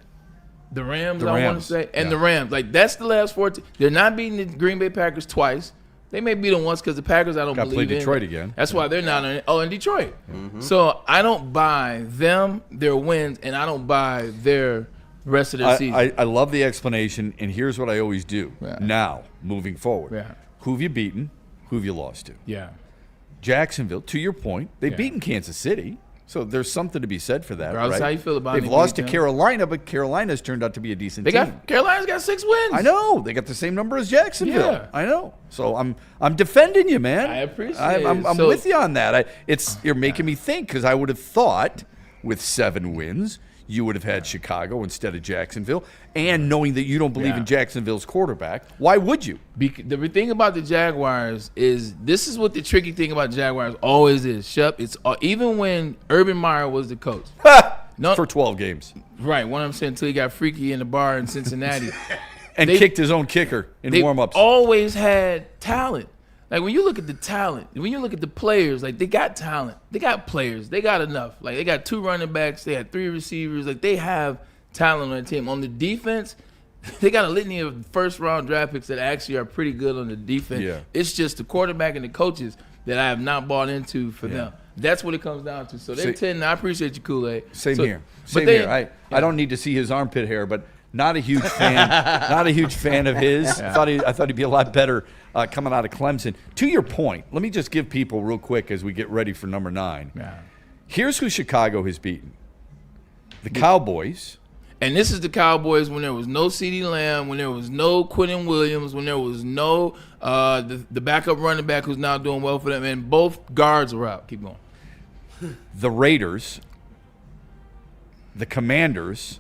F: The Rams, I want to say, and the Rams. That's the last 14. They're not beating the Green Bay Packers twice. They may beat them once because the Packers I don't believe in.
E: Got to play Detroit again.
F: That's why they're not in. Oh, in Detroit. So I don't buy them, their wins, and I don't buy their rest of their season.
E: I love the explanation, and here's what I always do. Now, moving forward. Who have you beaten? Who have you lost to?
F: Yeah.
E: Jacksonville, to your point, they've beaten Kansas City, so there's something to be said for that.
F: Regardless
E: right?
F: how you feel about
E: They've lost to Carolina, but Carolina's turned out to be a decent team.
F: Carolina's got 6 wins.
E: I know. They got the same number as Jacksonville.
F: Yeah.
E: I know. So I'm defending you, man.
F: I appreciate it.
E: I'm with you on that. You're making me think, because I would have thought with 7 wins, you would have had Chicago instead of Jacksonville. And knowing that you don't believe in Jacksonville's quarterback, why would you?
F: The thing about the Jaguars is, this is what the tricky thing about Jaguars always is. Shep, it's even when Urban Meyer was the coach.
E: For 12 games.
F: Right, what I'm saying, until he got freaky in the bar in Cincinnati.
E: And kicked his own kicker in warm-ups.
F: They always had talent. When you look at the talent, when you look at the players, they got talent. They got players. They got enough. They got 2 running backs. They had 3 receivers. They have talent on their team. On the defense, they got a litany of first-round draft picks that actually are pretty good on the defense. Yeah. It's just the quarterback and the coaches that I have not bought into for them. That's what it comes down to. So they're 10. I appreciate you, Kool-Aid.
E: Same here. I don't need to see his armpit hair, but not a huge fan. Not a huge fan of his. I thought he'd be a lot better coming out of Clemson. To your point, let me just give people real quick as we get ready for number 9.
F: Yeah.
E: Here's who Chicago has beaten. The Cowboys.
F: And this is the Cowboys when there was no CeeDee Lamb, when there was no Quentin Williams, when there was no the backup running back who's now doing well for them, and both guards were out. Keep going.
E: The Raiders, the Commanders,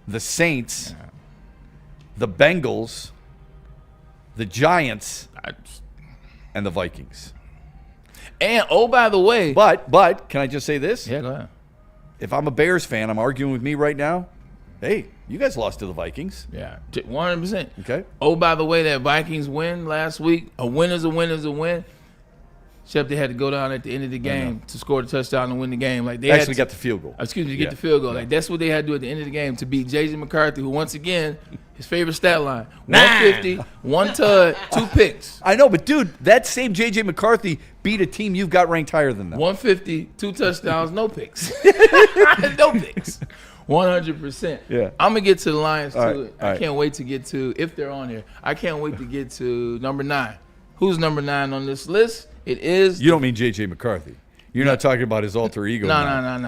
E: the Saints, the Bengals, the Giants, and the Vikings.
F: And, oh, by the way.
E: But can I just say this?
F: Yeah, go ahead.
E: If I'm a Bears fan, I'm arguing with me right now. Hey, you guys lost to the Vikings.
F: Yeah, 100%.
E: Okay.
F: Oh, by the way, that Vikings win last week, a win is a win is a win. Except they had to go down at the end of the game to score the touchdown and win the game. Like they
E: actually got the field goal.
F: Excuse me, to get the field goal. Like that's what they had to do at the end of the game to beat J.J. McCarthy, who once again, his favorite stat line: 150, 1 tud, 2 picks.
E: I know, but dude, that same J.J. McCarthy beat a team you've got ranked higher than them.
F: 150, 2 touchdowns, no picks, no picks. 100%.
E: Yeah.
F: I'm gonna get to the Lions too.
E: All right.
F: Can't wait to get to if they're on here. I can't wait to get to number 9. Who's number 9 on this list? It is.
E: You don't mean J.J. McCarthy. You're not talking about his alter ego.
F: No.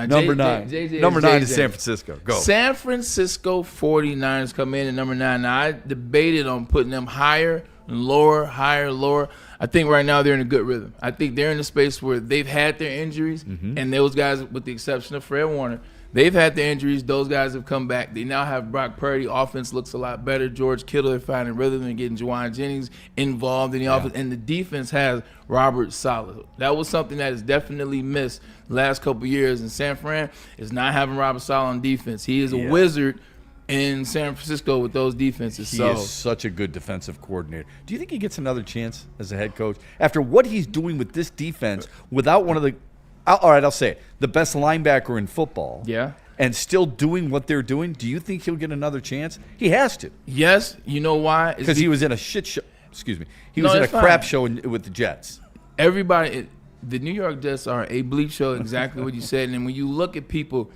E: Number 9. Number 9 is San Francisco. Go.
F: San Francisco 49ers come in at number 9. Now, I debated on putting them higher and lower, higher, lower. I think right now they're in a good rhythm. I think they're in a space where they've had their injuries, and those guys, with the exception of Fred Warner, they've had their injuries. Those guys have come back. They now have Brock Purdy. Offense looks a lot better. George Kittle, they're finding rhythm and getting Juwan Jennings involved in the offense. And the defense has Robert Saleh. That was something that is definitely missed the last couple of years. And San Fran is not having Robert Saleh on defense. He is a wizard in San Francisco with those defenses.
E: He is such a good defensive coordinator. Do you think he gets another chance as a head coach? After what he's doing with this defense without one of the – all right, I'll say it. The best linebacker in football.
F: Yeah.
E: And still doing what they're doing, do you think he'll get another chance? He has to.
F: Yes. You know why?
E: Because he was in a shit show. Excuse me. He was in a crap show with the Jets.
F: Everybody – the New York Jets are a bleep show, exactly what you said. And when you look at people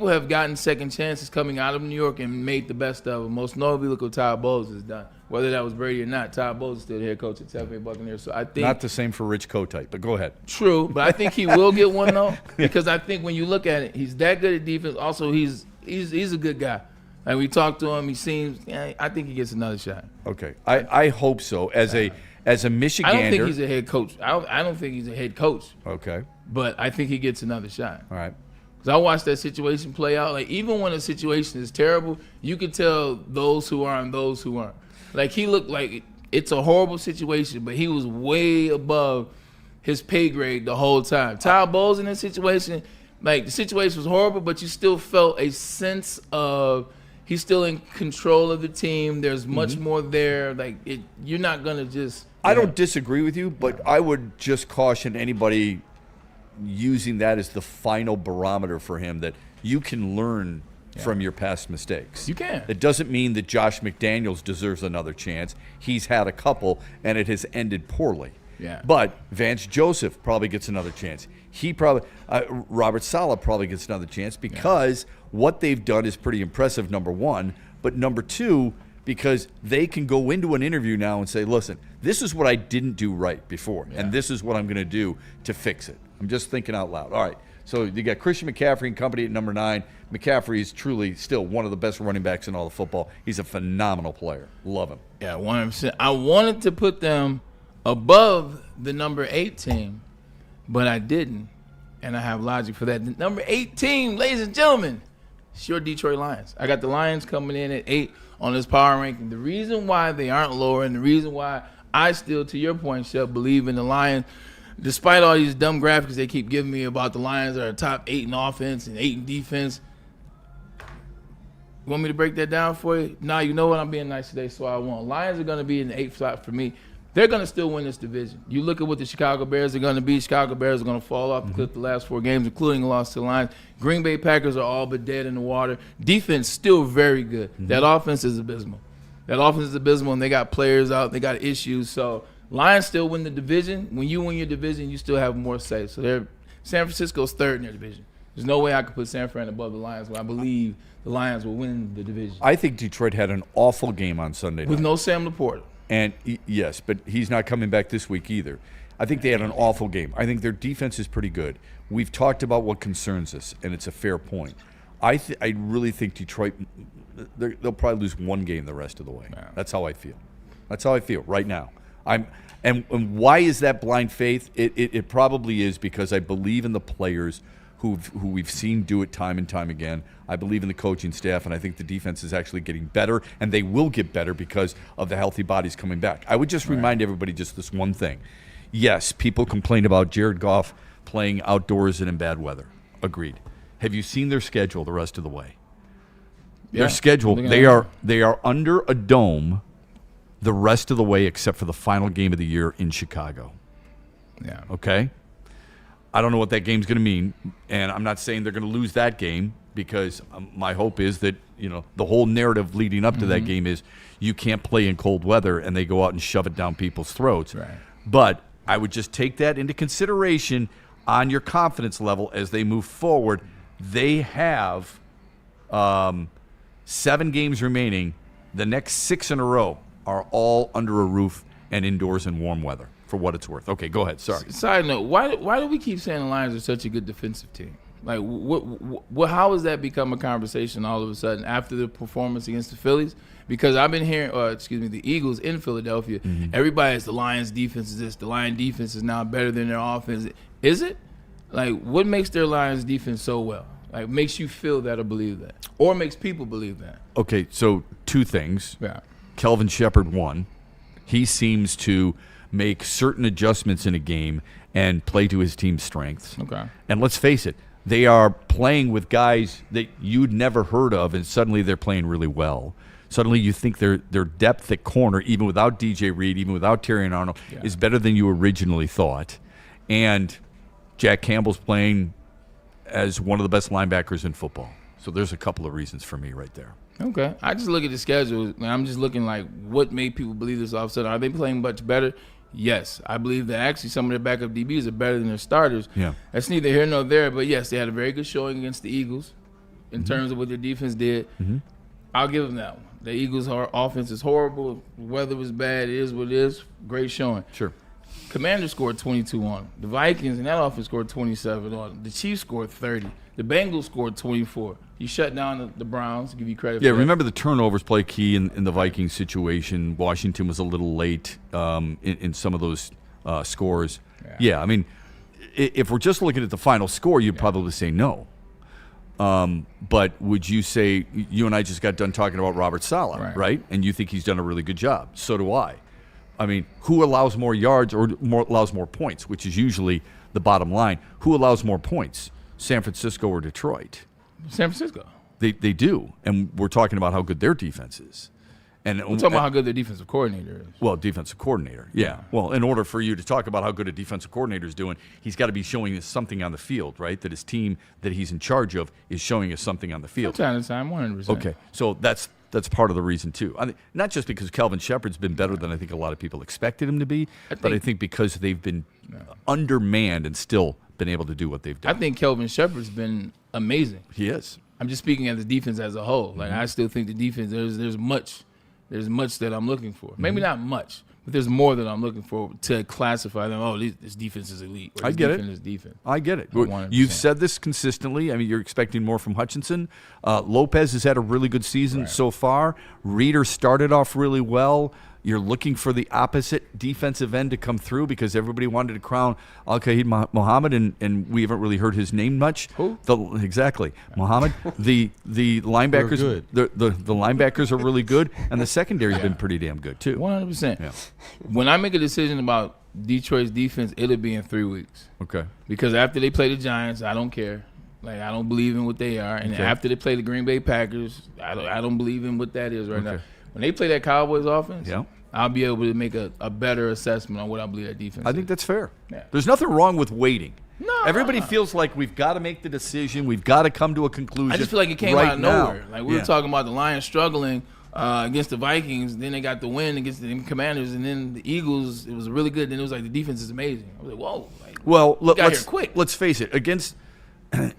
F: have gotten second chances coming out of New York and made the best of them. Most notably, look what Todd Bowles has done. Whether that was Brady or not, Todd Bowles is still the head coach at Tampa Bay Buccaneers. So I think
E: not the same for Rich Kotite, but go ahead.
F: True, but I think he will get one though, because I think when you look at it, he's that good at defense. Also, he's a good guy. Like we talked to him, he seems. I think he gets another shot.
E: Okay, I hope so. As a Michigander,
F: I don't think he's a head coach. I don't think he's a head coach.
E: Okay,
F: but I think he gets another shot.
E: All right.
F: Because I watched that situation play out. Like, even when a situation is terrible, you can tell those who are and those who aren't. Like, he looked like it's a horrible situation, but he was way above his pay grade the whole time. Todd Bowles in this situation, like, the situation was horrible, but you still felt a sense of he's still in control of the team. There's much more there. Like, you're not going to just...
E: I don't disagree with you, but I would just caution anybody using that as the final barometer for him that you can learn from your past mistakes.
F: You can.
E: It doesn't mean that Josh McDaniels deserves another chance. He's had a couple, and it has ended poorly.
F: Yeah.
E: But Vance Joseph probably gets another chance. He probably Robert Saleh probably gets another chance because what they've done is pretty impressive, number one. But number two, because they can go into an interview now and say, listen, this is what I didn't do right before, and this is what I'm going to do to fix it. I'm just thinking out loud. All right, so you got Christian McCaffrey and company at number 9. McCaffrey is truly still one of the best running backs in all of football. He's a phenomenal player. Love him.
F: Yeah, 100%. I wanted to put them above the number 8 team, but I didn't, and I have logic for that. The number 8 team, ladies and gentlemen, it's your Detroit Lions. I got the Lions coming in at 8 on this power ranking. The reason why they aren't lower and the reason why I still, to your point, Shep, believe in the Lions, despite all these dumb graphics they keep giving me about the Lions are top 8 in offense and 8 in defense. You want me to break that down for you? Nah, you know what? I'm being nice today, so I won't. Lions are going to be in the 8th slot for me. They're going to still win this division. You look at what the Chicago Bears are going to be. Chicago Bears are going to fall off the cliff the last 4 games, including a loss to the Lions. Green Bay Packers are all but dead in the water. Defense still very good. That offense is abysmal. And they got players out. They got issues. So Lions still win the division. When you win your division, you still have more say. So San Francisco's 3rd in their division. There's no way I could put San Fran above the Lions when I believe the Lions will win the division.
E: I think Detroit had an awful game on Sunday night.
F: With no Sam Laporta.
E: And yes, but he's not coming back this week either. I think they had an awful game. I think their defense is pretty good. We've talked about what concerns us, and it's a fair point. I really think Detroit, they'll probably lose one game the rest of the way. Yeah. That's how I feel. That's how I feel right now. And why is that blind faith? It probably is because I believe in the players who we've seen do it time and time again. I believe in the coaching staff, and I think the defense is actually getting better, and they will get better because of the healthy bodies coming back. I would just remind everybody just this one thing. Yes, people complain about Jared Goff playing outdoors and in bad weather. Agreed. Have you seen their schedule the rest of the way?
F: Yeah.
E: Their schedule, they are under a dome the rest of the way except for the final game of the year in Chicago.
F: Yeah.
E: Okay? I don't know what that game's going to mean, and I'm not saying they're going to lose that game because my hope is that, the whole narrative leading up to that game is you can't play in cold weather, and they go out and shove it down people's throats.
F: Right.
E: But I would just take that into consideration on your confidence level as they move forward. They have 7 games remaining. The next 6 in a row are all under a roof and indoors in warm weather, for what it's worth. Okay, go ahead. Sorry.
F: Side note, why do we keep saying the Lions are such a good defensive team? Like, how has that become a conversation all of a sudden after the performance against the Phillies? Because I've been hearing, the Eagles in Philadelphia, everybody is the Lions defense is this, the Lions defense is now better than their offense. Is it? Like, what makes their Lions defense so well? Like, makes you feel that or believe that? Or makes people believe that?
E: Okay, so 2 things.
F: Yeah.
E: Kelvin Shepard, 1. He seems to make certain adjustments in a game and play to his team's strengths.
F: Okay.
E: And let's face it, they are playing with guys that you'd never heard of, and suddenly they're playing really well. Suddenly you think their depth at corner, even without DJ Reed, even without Terry and Arnold, is better than you originally thought. And Jack Campbell's playing as one of the best linebackers in football. So there's a couple of reasons for me right there.
F: Okay. I just look at the schedule, and I'm just looking like what made people believe this all of a sudden. Are they playing much better? Yes. I believe that actually some of their backup DBs are better than their starters.
E: Yeah.
F: That's neither here nor there, but yes, they had a very good showing against the Eagles in terms of what their defense did. I'll give them that one. The Eagles' offense is horrible. The weather was bad. It is what it is. Great showing.
E: Sure.
F: Commanders scored 22 on them. The Vikings and that offense scored 27 on them. The Chiefs scored 30. The Bengals scored 24. You shut down the Browns. Give you credit for that.
E: Remember the turnovers play key in the Vikings situation. Washington was a little late in some of those scores. Yeah, I mean, if we're just looking at the final score, you'd probably say no. But would you say, you and I just got done talking about Robert Saleh, right? And you think he's done a really good job. So do I. I mean, who allows more yards or allows more points, which is usually the bottom line. Who allows more points, San Francisco or Detroit?
F: San Francisco.
E: They do, and we're talking about how good their defense is. And
F: we're talking about how good their defensive coordinator is.
E: Well, defensive coordinator, yeah. Well, in order for you to talk about how good a defensive coordinator is doing, he's got to be showing us something on the field, right? That his team that he's in charge of is showing us something on the field.
F: From time to time, 100%.
E: Okay, so that's part of the reason too. I mean, not just because Kelvin Shepard's been better than I think a lot of people expected him to be, but I think because they've been undermanned and still been able to do what they've done.
F: I think Kelvin Shepard's been amazing.
E: He is.
F: I'm just speaking as the defense as a whole. Like I still think the defense there's much that I'm looking for. Maybe not much, but there's more that I'm looking for to classify them. Oh, this defense is elite. Or
E: I get it.
F: Is defense.
E: I get it.
F: 100%.
E: You've said this consistently. I mean, you're expecting more from Hutchinson. Lopez has had a really good season so far. Reeder started off really well. You're looking for the opposite defensive end to come through because everybody wanted to crown Al-Qaid Muhammad, and we haven't really heard his name much.
F: Who?
E: Exactly. Muhammad. The linebackers,
G: good.
E: The linebackers are really good, and the secondary's been pretty damn good too.
F: 100%.
E: Yeah.
F: When I make a decision about Detroit's defense, it'll be in 3 weeks.
E: Okay.
F: Because after they play the Giants, I don't care. Like, I don't believe in what they are. And after they play the Green Bay Packers, I don't believe in what that is right now. When they play that Cowboys offense, I'll be able to make a better assessment on what I believe that defense is.
E: I think that's fair.
F: Yeah.
E: There's nothing wrong with waiting.
F: No.
E: Everybody feels like we've got to make the decision. We've got to come to a conclusion.
F: I just feel like it came out of nowhere. Like, we were talking about the Lions struggling against the Vikings. Then they got the win against the Commanders. And then the Eagles, it was really good. Then it was like the defense is amazing. I was like, whoa. Like, got here quick.
E: Let's face it.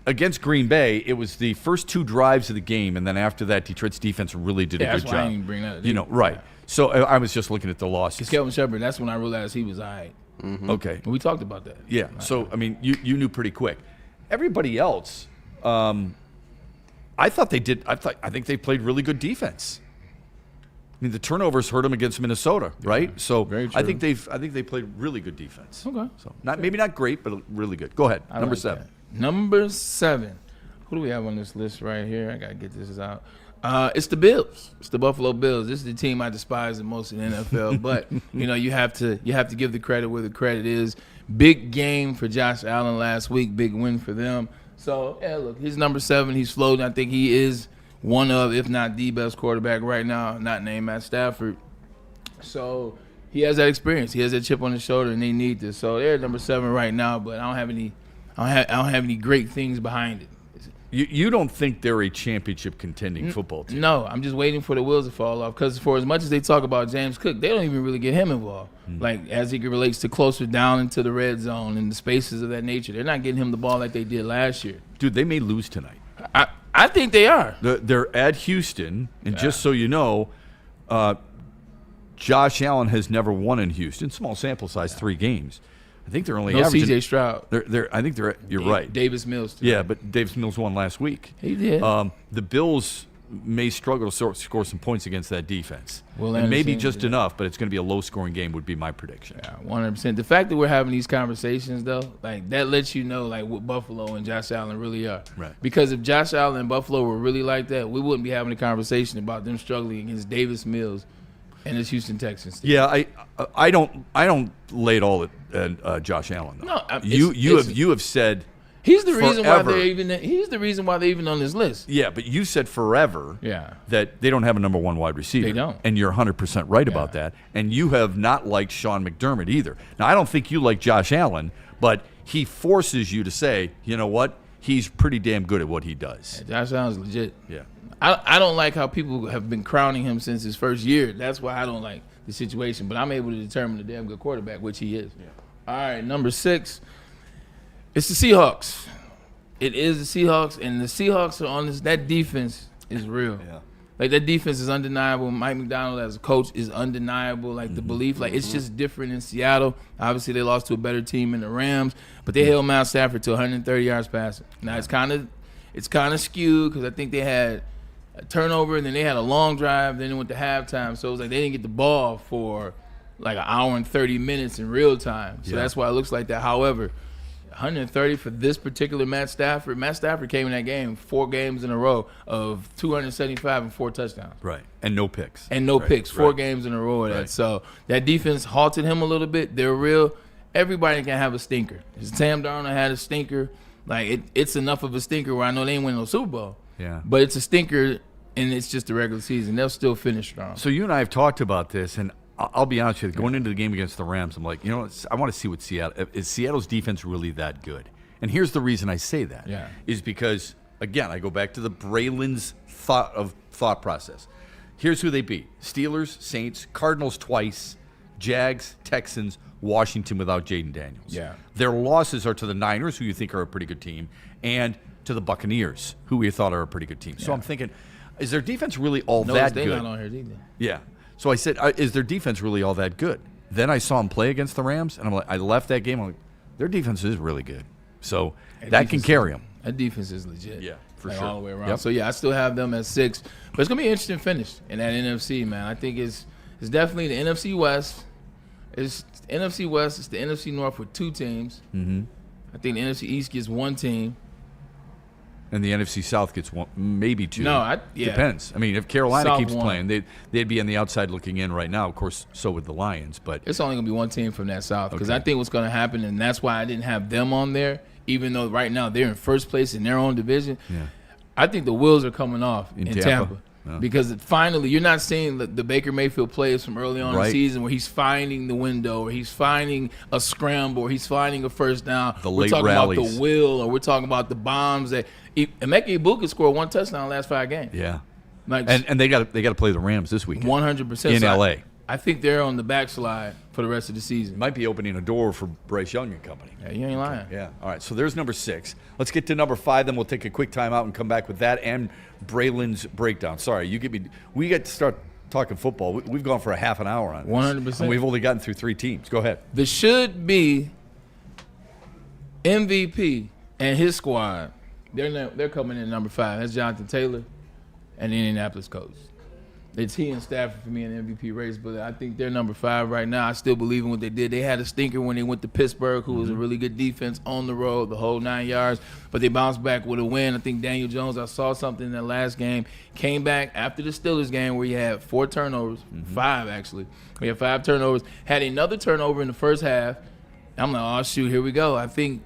E: Against Green Bay, it was the first 2 drives of the game, and then after that, Detroit's defense really did a good job.
F: That's why I didn't bring that up.
E: Right. So I was just looking at the losses.
F: Because Kelvin Shepard, that's when I realized he was all right.
E: Okay.
F: We talked about that.
E: Yeah. So, I mean, you knew pretty quick. Everybody else, I think they played really good defense. I mean, the turnovers hurt them against Minnesota, right? So I think they played really good defense.
F: Okay.
E: So maybe not great, but really good. Go ahead. Number 7.
F: That. Number 7. Who do we have on this list right here? I gotta get this out. It's the Bills. It's the Buffalo Bills. This is the team I despise the most in the NFL. But you have to give the credit where the credit is. Big game for Josh Allen last week. Big win for them. So yeah, look, he's number 7. He's floating. I think he is one of, if not the best quarterback right now, not named Matt Stafford. So he has that experience. He has that chip on his shoulder, and they need this. So they're number 7 right now. But I don't have any great things behind it.
E: You don't think they're a championship contending football team?
F: No, I'm just waiting for the wheels to fall off. Because for as much as they talk about James Cook, they don't even really get him involved. Like as it relates to closer down into the red zone and the spaces of that nature, they're not getting him the ball like they did last year.
E: Dude, they may lose tonight.
F: I think they are.
E: They're at Houston, and just so you know, Josh Allen has never won in Houston. Small sample size, 3 games. I think they're only averaging.
F: C.J. Stroud.
E: I think they're. You're right.
F: Davis Mills. Too.
E: Yeah, but Davis Mills won last week.
F: He did.
E: The Bills may struggle to score some points against that defense.
F: Well,
E: and maybe just enough, but it's going to be a low-scoring game. Would be my prediction.
F: Yeah, 100%. The fact that we're having these conversations, though, like that lets you know, like what Buffalo and Josh Allen really are.
E: Right.
F: Because if Josh Allen and Buffalo were really like that, we wouldn't be having a conversation about them struggling against Davis Mills and his Houston Texans team.
E: Yeah, I don't lay it all at Josh Allen though.
F: No,
E: you have said
F: he's the reason why
E: forever.
F: He's the reason why they're even on this list.
E: Yeah, but you said forever.
F: Yeah.
E: That they don't have a number 1 wide receiver.
F: They don't,
E: and you're 100% right about that. And you have not liked Sean McDermott either. Now I don't think you like Josh Allen, but he forces you to say, you know what, he's pretty damn good at what he does.
F: Yeah, Josh Allen's legit.
E: Yeah.
F: I don't like how people have been crowning him since his first year. That's why I don't like the situation. But I'm able to determine a damn good quarterback, which he is. Yeah. All right, number 6. It's the Seahawks. It is the Seahawks, and the Seahawks are on this. That defense is real.
E: Yeah.
F: Like, that defense is undeniable. Mike McDonald as a coach is undeniable. Like, the belief, like, it's just different in Seattle. Obviously, they lost to a better team in the Rams, but they held Matt Stafford to 130 yards passing. Now, it's kind of skewed because I think they had a turnover, and then they had a long drive, then they went to halftime. So it was like they didn't get the ball for like an hour and 30 minutes in real time. So that's why it looks like that. However, 130 for this particular Matt Stafford. Matt Stafford came in that game 4 games in a row of 275 and 4 touchdowns.
E: Right. And no picks.
F: Picks. 4 games in a row of that. So that defense halted him a little bit. They're real. Everybody can have a stinker. Sam Darnold had a stinker. Like, it's enough of a stinker where I know they ain't winning no Super Bowl.
E: Yeah.
F: But it's a stinker, and it's just the regular season. They'll still finish strong.
E: So you and I have talked about this, and I'll be honest with you. Going into the game against the Rams, I'm like, I want to see what is Seattle's defense really that good? And here's the reason I say that.
F: Yeah.
E: Is because, again, I go back to the Braylon's thought process. Here's who they beat. Steelers, Saints, Cardinals twice, Jags, Texans, Washington without Jaden Daniels.
F: Yeah.
E: Their losses are to the Niners, who you think are a pretty good team, and to the Buccaneers, who we thought are a pretty good team. So I'm thinking, is their defense really all that good?
F: They're not on here either.
E: Yeah. So I said, is their defense really all that good? Then I saw them play against the Rams, and I left that game. I'm like, their defense is really good. So that can carry them.
F: That defense is legit.
E: Yeah, for
F: like
E: sure.
F: All the way around.
E: Yep.
F: So, yeah, I still have them at 6. But it's going to be an interesting finish in that NFC, man. I think it's definitely the NFC West. It's the NFC West. It's the NFC North with 2 teams.
E: Mm-hmm.
F: I think the NFC East gets 1 team.
E: And the NFC South gets 1, maybe 2.
F: No,
E: depends. I mean, if Carolina
F: South
E: keeps
F: 1.
E: playing, they'd be on the outside looking in right now. Of course, so would the Lions. But
F: it's only going to be 1 team from that South because
E: Okay.
F: I think what's going to happen, and that's why I didn't have them on there, even though right now they're in first place in their own division.
E: Yeah.
F: I think the wheels are coming off in Tampa.
E: Yeah.
F: Because finally, you're not seeing the Baker Mayfield plays from early on in the season where he's finding the window, or he's finding a scramble, or he's finding a first down. We're talking about the will, or we're talking about the bombs that Emeka Ibuka scored 1 touchdown in the last 5 games.
E: Yeah,
F: like,
E: and they got to play the Rams this weekend.
F: 100%
E: in LA.
F: I think they're on the backslide for the rest of the season.
E: Might be opening a door for Bryce Young and company.
F: Yeah, you ain't lying.
E: Yeah. All right. So there's number 6. Let's get to number 5. Then we'll take a quick timeout and come back with that and Braylon's breakdown. Sorry, you get me. We got to start talking football. We've gone for a half an hour on this.
F: 100%.
E: And we've only gotten through 3 teams. Go ahead.
F: The should-be MVP and his squad, they're coming in number 5. That's Jonathan Taylor and the Indianapolis Colts. It's he and Stafford for me in the MVP race, but I think they're number 5 right now. I still believe in what they did. They had a stinker when they went to Pittsburgh, who was a really good defense on the road, the whole 9 yards, but they bounced back with a win. I think Daniel Jones, I saw something in that last game, came back after the Steelers game where he had 4 turnovers, 5 actually. We had 5 turnovers, had another turnover in the first half. I'm like, oh, shoot, here we go. I think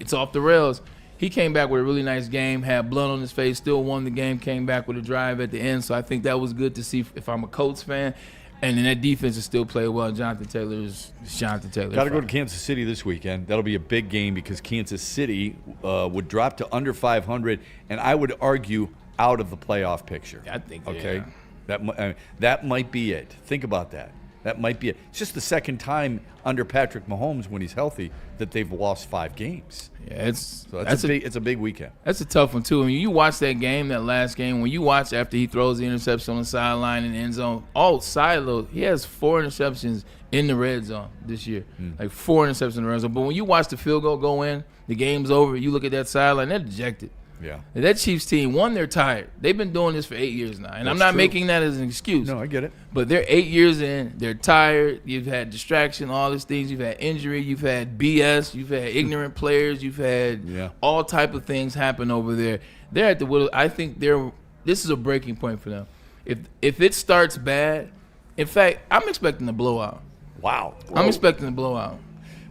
F: it's off the rails. He came back with a really nice game, had blood on his face, still won the game, came back with a drive at the end. So I think that was good to see if I'm a Colts fan. And then that defense is still playing well. Jonathan Taylor is Jonathan Taylor.
E: Got to go to Kansas City this weekend. That'll be a big game because Kansas City would drop to under 500, and I would argue out of the playoff picture.
F: I think,
E: okay,
F: yeah.
E: That might be it. Think about that. That might be it. It's just the second time under Patrick Mahomes when he's healthy that they've lost 5 games.
F: Yeah,
E: it's a big weekend.
F: That's a tough one too. When you watch that game, that last game, when you watch after he throws the interception on the sideline in the end zone, side load, he has 4 interceptions in the red zone this year. Like 4 interceptions in the red zone. But when you watch the field goal go in, the game's over, you look at that sideline, they're dejected.
E: Yeah.
F: That Chiefs team, they're tired. They've been doing this for 8 years now. And I'm not making that as an excuse.
E: No, I get it.
F: But they're 8 years in. They're tired. You've had distraction, all these things. You've had injury. You've had BS. You've had ignorant players. You've had all type of things happen over there. They're at the – I think this is a breaking point for them. If it starts bad – in fact, I'm expecting a blowout.
E: Wow.
F: I'm expecting a blowout.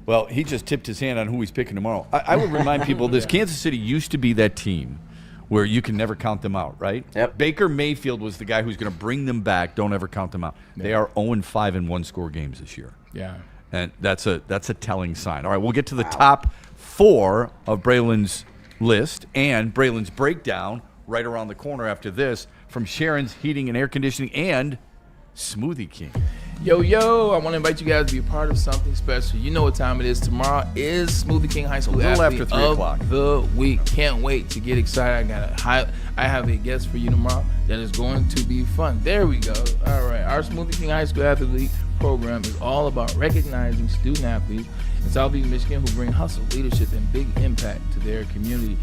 E: Well, he just tipped his hand on who he's picking tomorrow. I would remind people of this. Kansas City used to be that team where you can never count them out, right?
P: Yep.
E: Baker Mayfield was the guy who's going to bring them back. Don't ever count them out. Yeah. They are 0-5 in one-score games this year.
F: Yeah.
E: And that's a telling sign. All right, we'll get to the top 4 of Braylon's list and Braylon's breakdown right around the corner after this from Sharon's Heating and Air Conditioning and Smoothie King.
F: Yo, I want to invite you guys to be a part of something special. You know what time it is. Tomorrow is Smoothie King High School Athlete
E: after 3 o'clock.
F: The week. Can't wait to get excited. I have a guest for you tomorrow that is going to be fun. There we go. All right. Our Smoothie King High School Athlete program is all about recognizing student athletes in Southeast Michigan who bring hustle, leadership, and big impact to their community.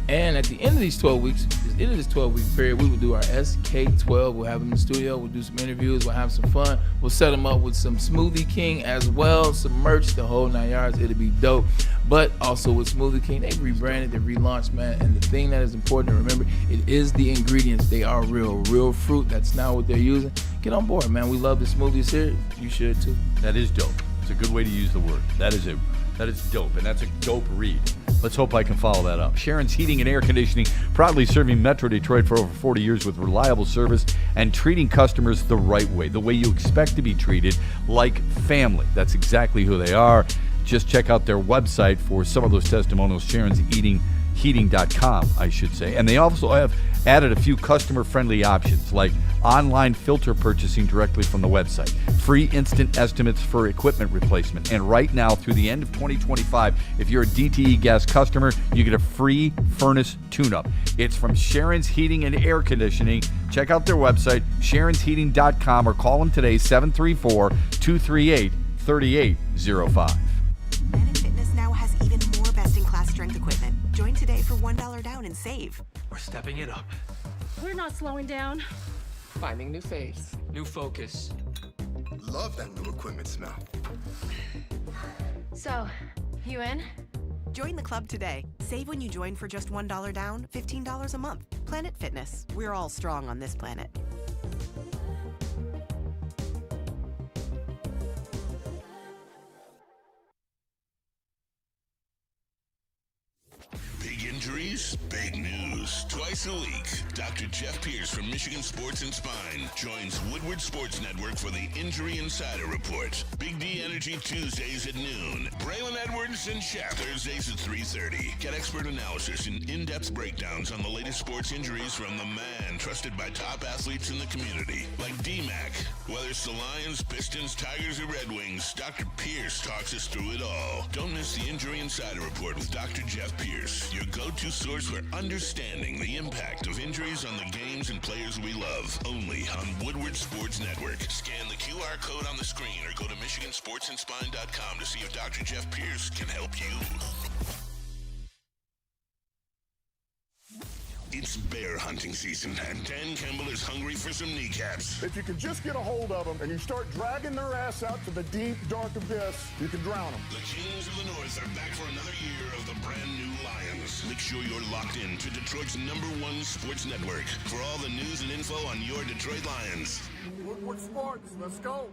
F: And at the end of these 12 weeks, end of this 12-week period, we will do our SK12. We'll have them in the studio. We'll do some interviews. We'll have some fun. We'll set them up with some Smoothie King as well, some merch, the whole 9 yards. It'll be dope. But also with Smoothie King, they rebranded, they relaunched, man. And the thing that is important to remember, it is the ingredients. They are real fruit. That's not what they're using. Get on board, man. We love the smoothies here. You should too.
E: That is dope. It's a good way to use the word. That is dope, and that's a dope read. Let's hope I can follow that up. Sharon's Heating and Air Conditioning, proudly serving Metro Detroit for over 40 years with reliable service and treating customers the right way, the way you expect to be treated, like family. That's exactly who they are. Just check out their website for some of those testimonials, Sharon'sHeating.com, I should say. And they also have added a few customer-friendly options, like online filter purchasing directly from the website, free instant estimates for equipment replacement, and right now through the end of 2025, if you're a DTE Gas customer, you get a free furnace tune-up. It's from Sharon's Heating and Air Conditioning. Check out their website, Sharon'sHeating.com, or call them today, 734-238-3805.
J: Planet Fitness now has even more best-in-class strength equipment. Join today for $1 down and save.
K: We're stepping it up.
L: We're not slowing down.
K: Finding new faith, new focus.
M: Love that new equipment smell.
L: So, you in?
J: Join the club today. Save when you join for just $1 down, $15 a month. Planet Fitness. We're all strong on this planet.
A: Big injuries, big news. Twice a week, Dr. Jeff Pierce from Michigan Sports and Spine joins Woodward Sports Network for the Injury Insider Report. Big D Energy Tuesdays at noon. Braylon Edwards and Shaq Thursdays at 3:30. Get expert analysis and in-depth breakdowns on the latest sports injuries from the man trusted by top athletes in the community, like D-Mac. Whether it's the Lions, Pistons, Tigers, or Red Wings, Dr. Pierce talks us through it all. Don't miss the Injury Insider Report with Dr. Jeff Pierce, your go-to source for understanding the impact of injuries on the game teams and players we love. Only on Woodward Sports Network. Scan the QR code on the screen or go to MichiganSportsAndSpine.com to see if Dr. Jeff Pierce can help you. It's bear hunting season, and Dan Campbell is hungry for some kneecaps.
O: If you can just get a hold of them and you start dragging their ass out to the deep, dark abyss, you can drown them.
A: The Kings of the North are back for another year of the brand new Lions. Make sure you're locked in to Detroit's #1 sports network for all the news and info on your Detroit Lions.
O: Woodward Sports, let's go.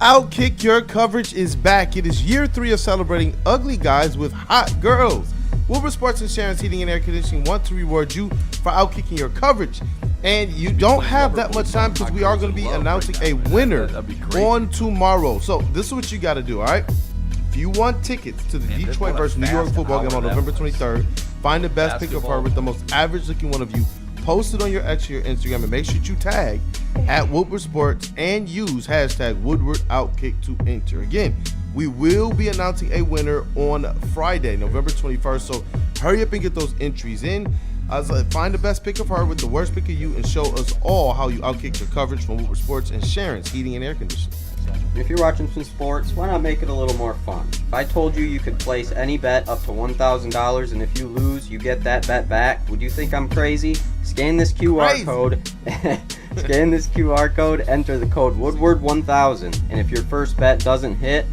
G: Outkick Your Coverage is back. It is year 3 of celebrating ugly guys with hot girls. Woodward Sports and Sharon's Heating and Air Conditioning want to reward you for outkicking your coverage. And you don't have that much time because we are going to be announcing a winner on tomorrow. So this is what you got to do, all right? If you want tickets to the Detroit versus New York football game on November 23rd, find the best pick of her with the most average-looking one of you. Post it on your X or your Instagram and make sure you tag at Woodward Sports and use hashtag Woodward Outkick to enter. Again, we will be announcing a winner on Friday, November 21st. So hurry up and get those entries in. Find the best pick of her with the worst pick of you and show us all how you outkick your coverage from Woodward Sports and Sharon's Heating and Air Conditioning.
P: If you're watching some sports, why not make it a little more fun? If I told you you could place any bet up to $1,000 and if you lose, you get that bet back, would you think I'm crazy? Scan this QR code. Scan this QR code, enter the code Woodward1000, and if your first bet doesn't hit,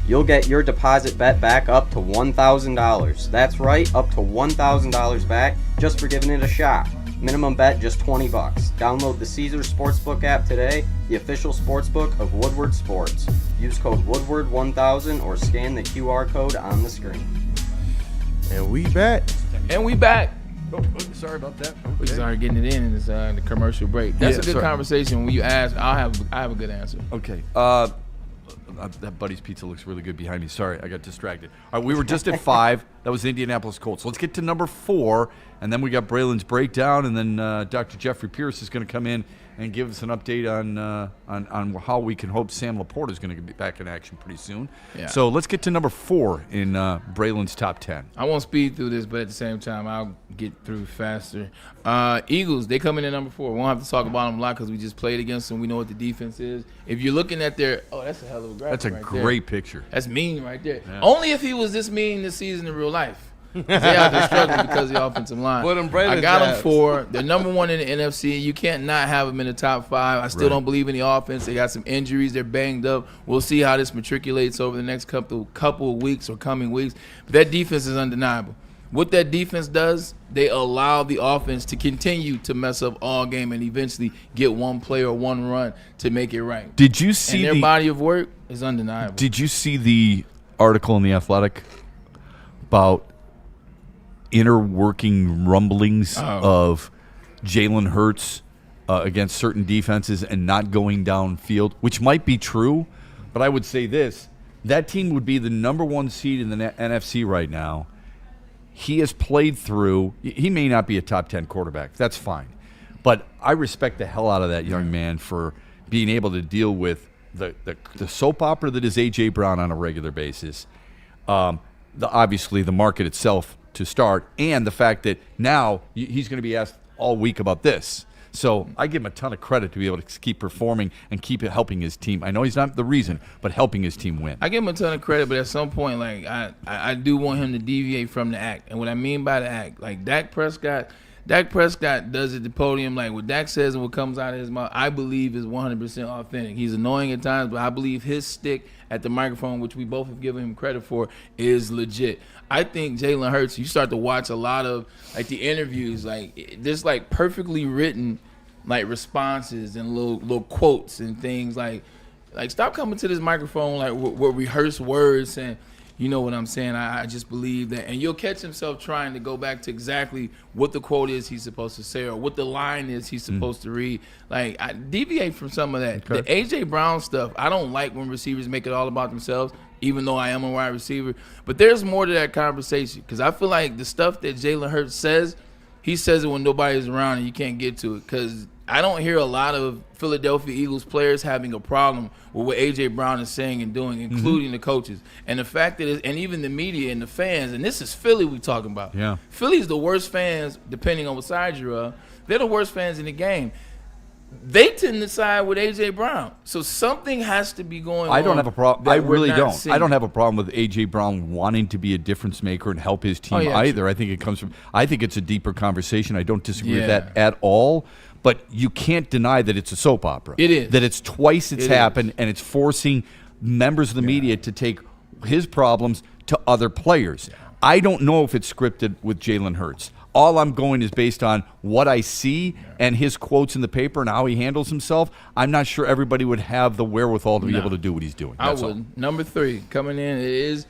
P: you'll get your deposit bet back up to $1,000. That's right, up to $1,000 back just for giving it a shot. Minimum bet just $20. Download the Caesars Sportsbook app today, the official sportsbook of Woodward Sports. Use code Woodward1000 or scan the QR code on the screen.
G: And we back.
E: Oh, sorry about that.
F: We started getting it in this the commercial break. That's a good conversation. When you ask, I have a good answer.
E: Okay. That Buddy's Pizza looks really good behind me. Sorry, I got distracted. All right, we were just at 5. That was the Indianapolis Colts. Let's get to number 4, and then we got Braylon's breakdown, and then Dr. Jeffrey Pierce is going to come in and give us an update on how we can hope Sam Laporta is going to be back in action pretty soon.
F: Yeah.
E: So let's get to number 4 in Braylon's top 10.
F: I won't speed through this, but at the same time, I'll get through faster. Eagles, they come in at number 4. We won't have to talk about them a lot because we just played against them. We know what the defense is. If you're looking at their – that's a hell of a graphic.
E: That's a great picture.
F: That's mean right there.
E: Yeah.
F: Only if he was this mean this season in real life. They out there struggling because of the offensive line. I got them 4. They're number 1 in the NFC. You can't not have them in the top 5. I still don't believe in the offense. They got some injuries. They're banged up. We'll see how this matriculates over the next couple of weeks or coming weeks. But that defense is undeniable. What that defense does, they allow the offense to continue to mess up all game and eventually get one play or one run to make it right.
E: Did you see
F: and their body of work is undeniable.
E: Did you see the article in The Athletic about inner working rumblings of Jalen Hurts against certain defenses and not going downfield, which might be true, but I would say this. That team would be the number 1 seed in the NFC right now. He has played through – he may not be a top 10 quarterback. That's fine. But I respect the hell out of that young man for being able to deal with the soap opera that is A.J. Brown on a regular basis, obviously the market itself – to start, and the fact that now he's going to be asked all week about this. So I give him a ton of credit to be able to keep performing and keep helping his team. I know he's not the reason, but helping his team win.
F: I give him a ton of credit, but at some point, like I do want him to deviate from the act. And what I mean by the act, like Dak Prescott does at the podium, like what Dak says and what comes out of his mouth, I believe is 100% authentic. He's annoying at times, but I believe his stick at the microphone, which we both have given him credit for, is legit. I think Jalen Hurts, you start to watch a lot of like the interviews, like there's like perfectly written like responses and little quotes and things like stop coming to this microphone like with rehearsed words and you know what I'm saying. I just believe that, and you'll catch himself trying to go back to exactly what the quote is he's supposed to say or what the line is he's supposed to read. Like I deviate from some of that. Okay. The A.J. Brown stuff, I don't like when receivers make it all about themselves, even though I am a wide receiver. But there's more to that conversation because I feel like the stuff that Jalen Hurts says, he says it when nobody's around and you can't get to it because I don't hear a lot of Philadelphia Eagles players having a problem with what A.J. Brown is saying and doing, including the coaches. And the fact that and even the media and the fans, and this is Philly we talking about.
E: Yeah.
F: Philly's the worst fans, depending on what side you're of. They're the worst fans in the game. They tend to side with A.J. Brown. So something has to be going on.
E: I don't have a problem. I really don't.
F: Seeing.
E: I don't have a problem with A.J. Brown wanting to be a difference maker and help his team either. I think it comes from. I think it's a deeper conversation. I don't disagree with that at all. But you can't deny that it's a soap opera.
F: It is.
E: That it's twice it's happened, and it's forcing members of the media to take his problems to other players. Yeah. I don't know if it's scripted with Jalen Hurts. All I'm going is based on what I see and his quotes in the paper and how he handles himself. I'm not sure everybody would have the wherewithal to be able to do what he's doing.
F: I wouldn't. Number 3 coming in is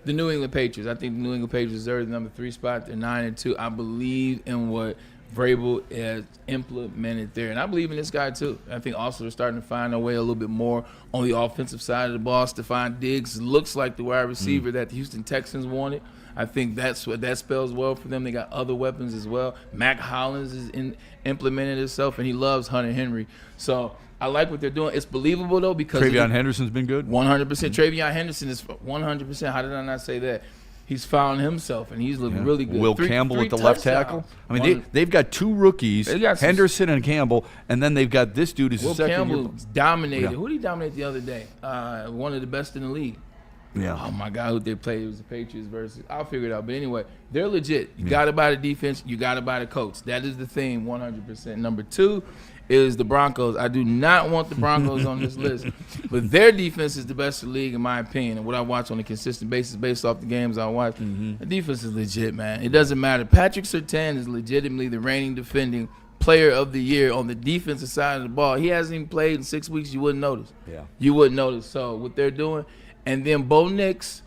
F: the New England Patriots. I think the New England Patriots deserve the number 3 spot. They're 9-2. I believe in what Vrabel has implemented there. And I believe in this guy, too. I think also they're starting to find their way a little bit more on the offensive side of the ball. Stephon Diggs looks like the wide receiver that the Houston Texans wanted. I think that's what that spells well for them. They got other weapons as well. Mac Hollins is implemented himself, and he loves Hunter Henry. So I like what they're doing. It's believable, though, because
E: Travion Henderson's been good.
F: 100%. Travion Henderson is 100%. How did I not say that? He's found himself, and he's looking really good.
E: Will Campbell at the left tackle. I mean, they've got 2 rookies, Henderson and Campbell, and then they've got this dude who's
F: Will
E: the second
F: Campbell
E: year.
F: dominated. Who did he dominate the other day? One of the best in the league.
E: Yeah.
F: Oh, my God, who they played? It was the Patriots versus. I'll figure it out. But anyway, they're legit. You got to buy the defense. You got to buy the coach. That is the thing, 100%. Number 2 is the Broncos. I do not want the Broncos on this list. But their defense is the best in the league, in my opinion, and what I watch on a consistent basis based off the games I watch. The defense is legit, man. It doesn't matter. Patrick Surtain is legitimately the reigning defending player of the year on the defensive side of the ball. He hasn't even played in 6 weeks. You wouldn't notice.
E: Yeah.
F: You wouldn't notice. So what they're doing. And then Bo Nix,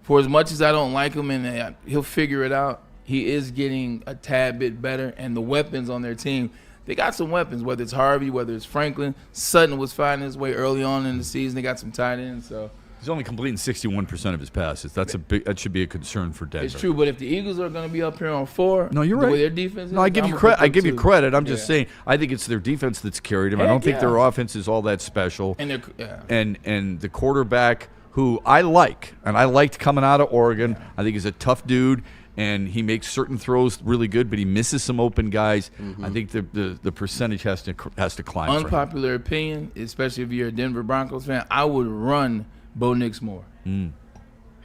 F: for as much as I don't like him and he'll figure it out, he is getting a tad bit better. And the weapons on their team, they got some weapons, whether it's Harvey, whether it's Franklin. Sutton was finding his way early on in the season. They got some tight ends. So
E: he's only completing 61% of his passes. That should be a concern for Denver.
F: It's true, but if the Eagles are going to be up here on 4,
E: no, you're
F: the
E: right.
F: way their defense is,
E: no, I give you credit. I give you credit. I'm just saying. I think it's their defense that's carried him. I don't think their offense is all that special. And the quarterback, who I like, and I liked coming out of Oregon. I think he's a tough dude, and he makes certain throws really good, but he misses some open guys. I think the percentage has to climb.
F: Unpopular opinion, especially if you're a Denver Broncos fan, I would run Bo Nix more.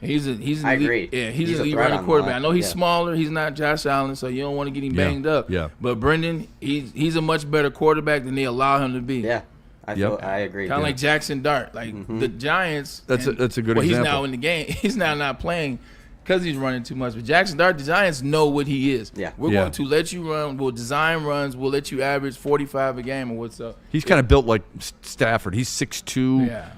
F: He's an elite, he's an elite running quarterback. I know he's smaller. He's not Josh Allen, so you don't want to get him banged up.
E: Yeah.
F: But Brendan, he's a much better quarterback than they allow him to be.
P: Yeah. I agree.
F: Kind of like Jackson Dart. Like the Giants.
E: That's a good example.
F: He's now in the game. He's now not playing because he's running too much. But Jackson Dart, the Giants know what he is.
P: Yeah.
F: We're going to let you run. We'll design runs. We'll let you average 45 a game or what's up.
E: He's kind of built like Stafford. He's 6'2",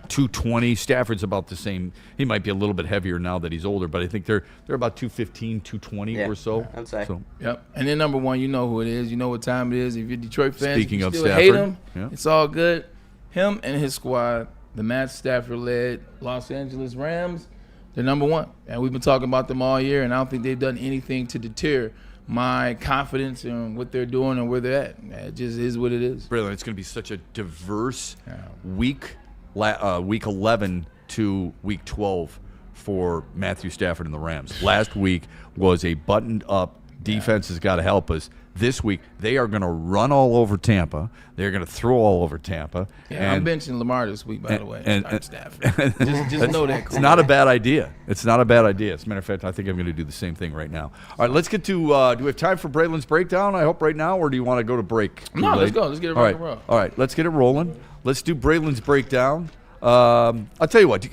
E: 220. Stafford's about the same. He might be a little bit heavier now that he's older, but I think they're about 215, 220 or so.
P: I'd say.
E: So.
F: Yep. And then number 1, you know who it is. You know what time it is. If you're Detroit fans,
E: Speaking
F: you
E: of
F: still
E: Stafford,
F: hate him.
E: yeah.
F: It's all good. Him and his squad, the Matt Stafford-led Los Angeles Rams, they're number 1. And we've been talking about them all year, and I don't think they've done anything to deter my confidence in what they're doing and where they're at. It just is what it is.
E: Braylon, it's going to be such a diverse week 11 to week 12 for Matthew Stafford and the Rams. Last week was a buttoned-up defense has got to help us. This week, they are going to run all over Tampa. They're going to throw all over Tampa.
F: Yeah, I'm benching Lamar this week, by the way.
E: And
F: Stafford. just know that.
E: It's not a bad idea. It's not a bad idea. As a matter of fact, I think I'm going to do the same thing right now. All right, let's get to do we have time for Braylon's breakdown, I hope, right now, or do you want to go to break?
F: No, let's go. Let's get it rolling.
E: All right, let's get it rolling. Let's do Braylon's breakdown. I'll tell you what.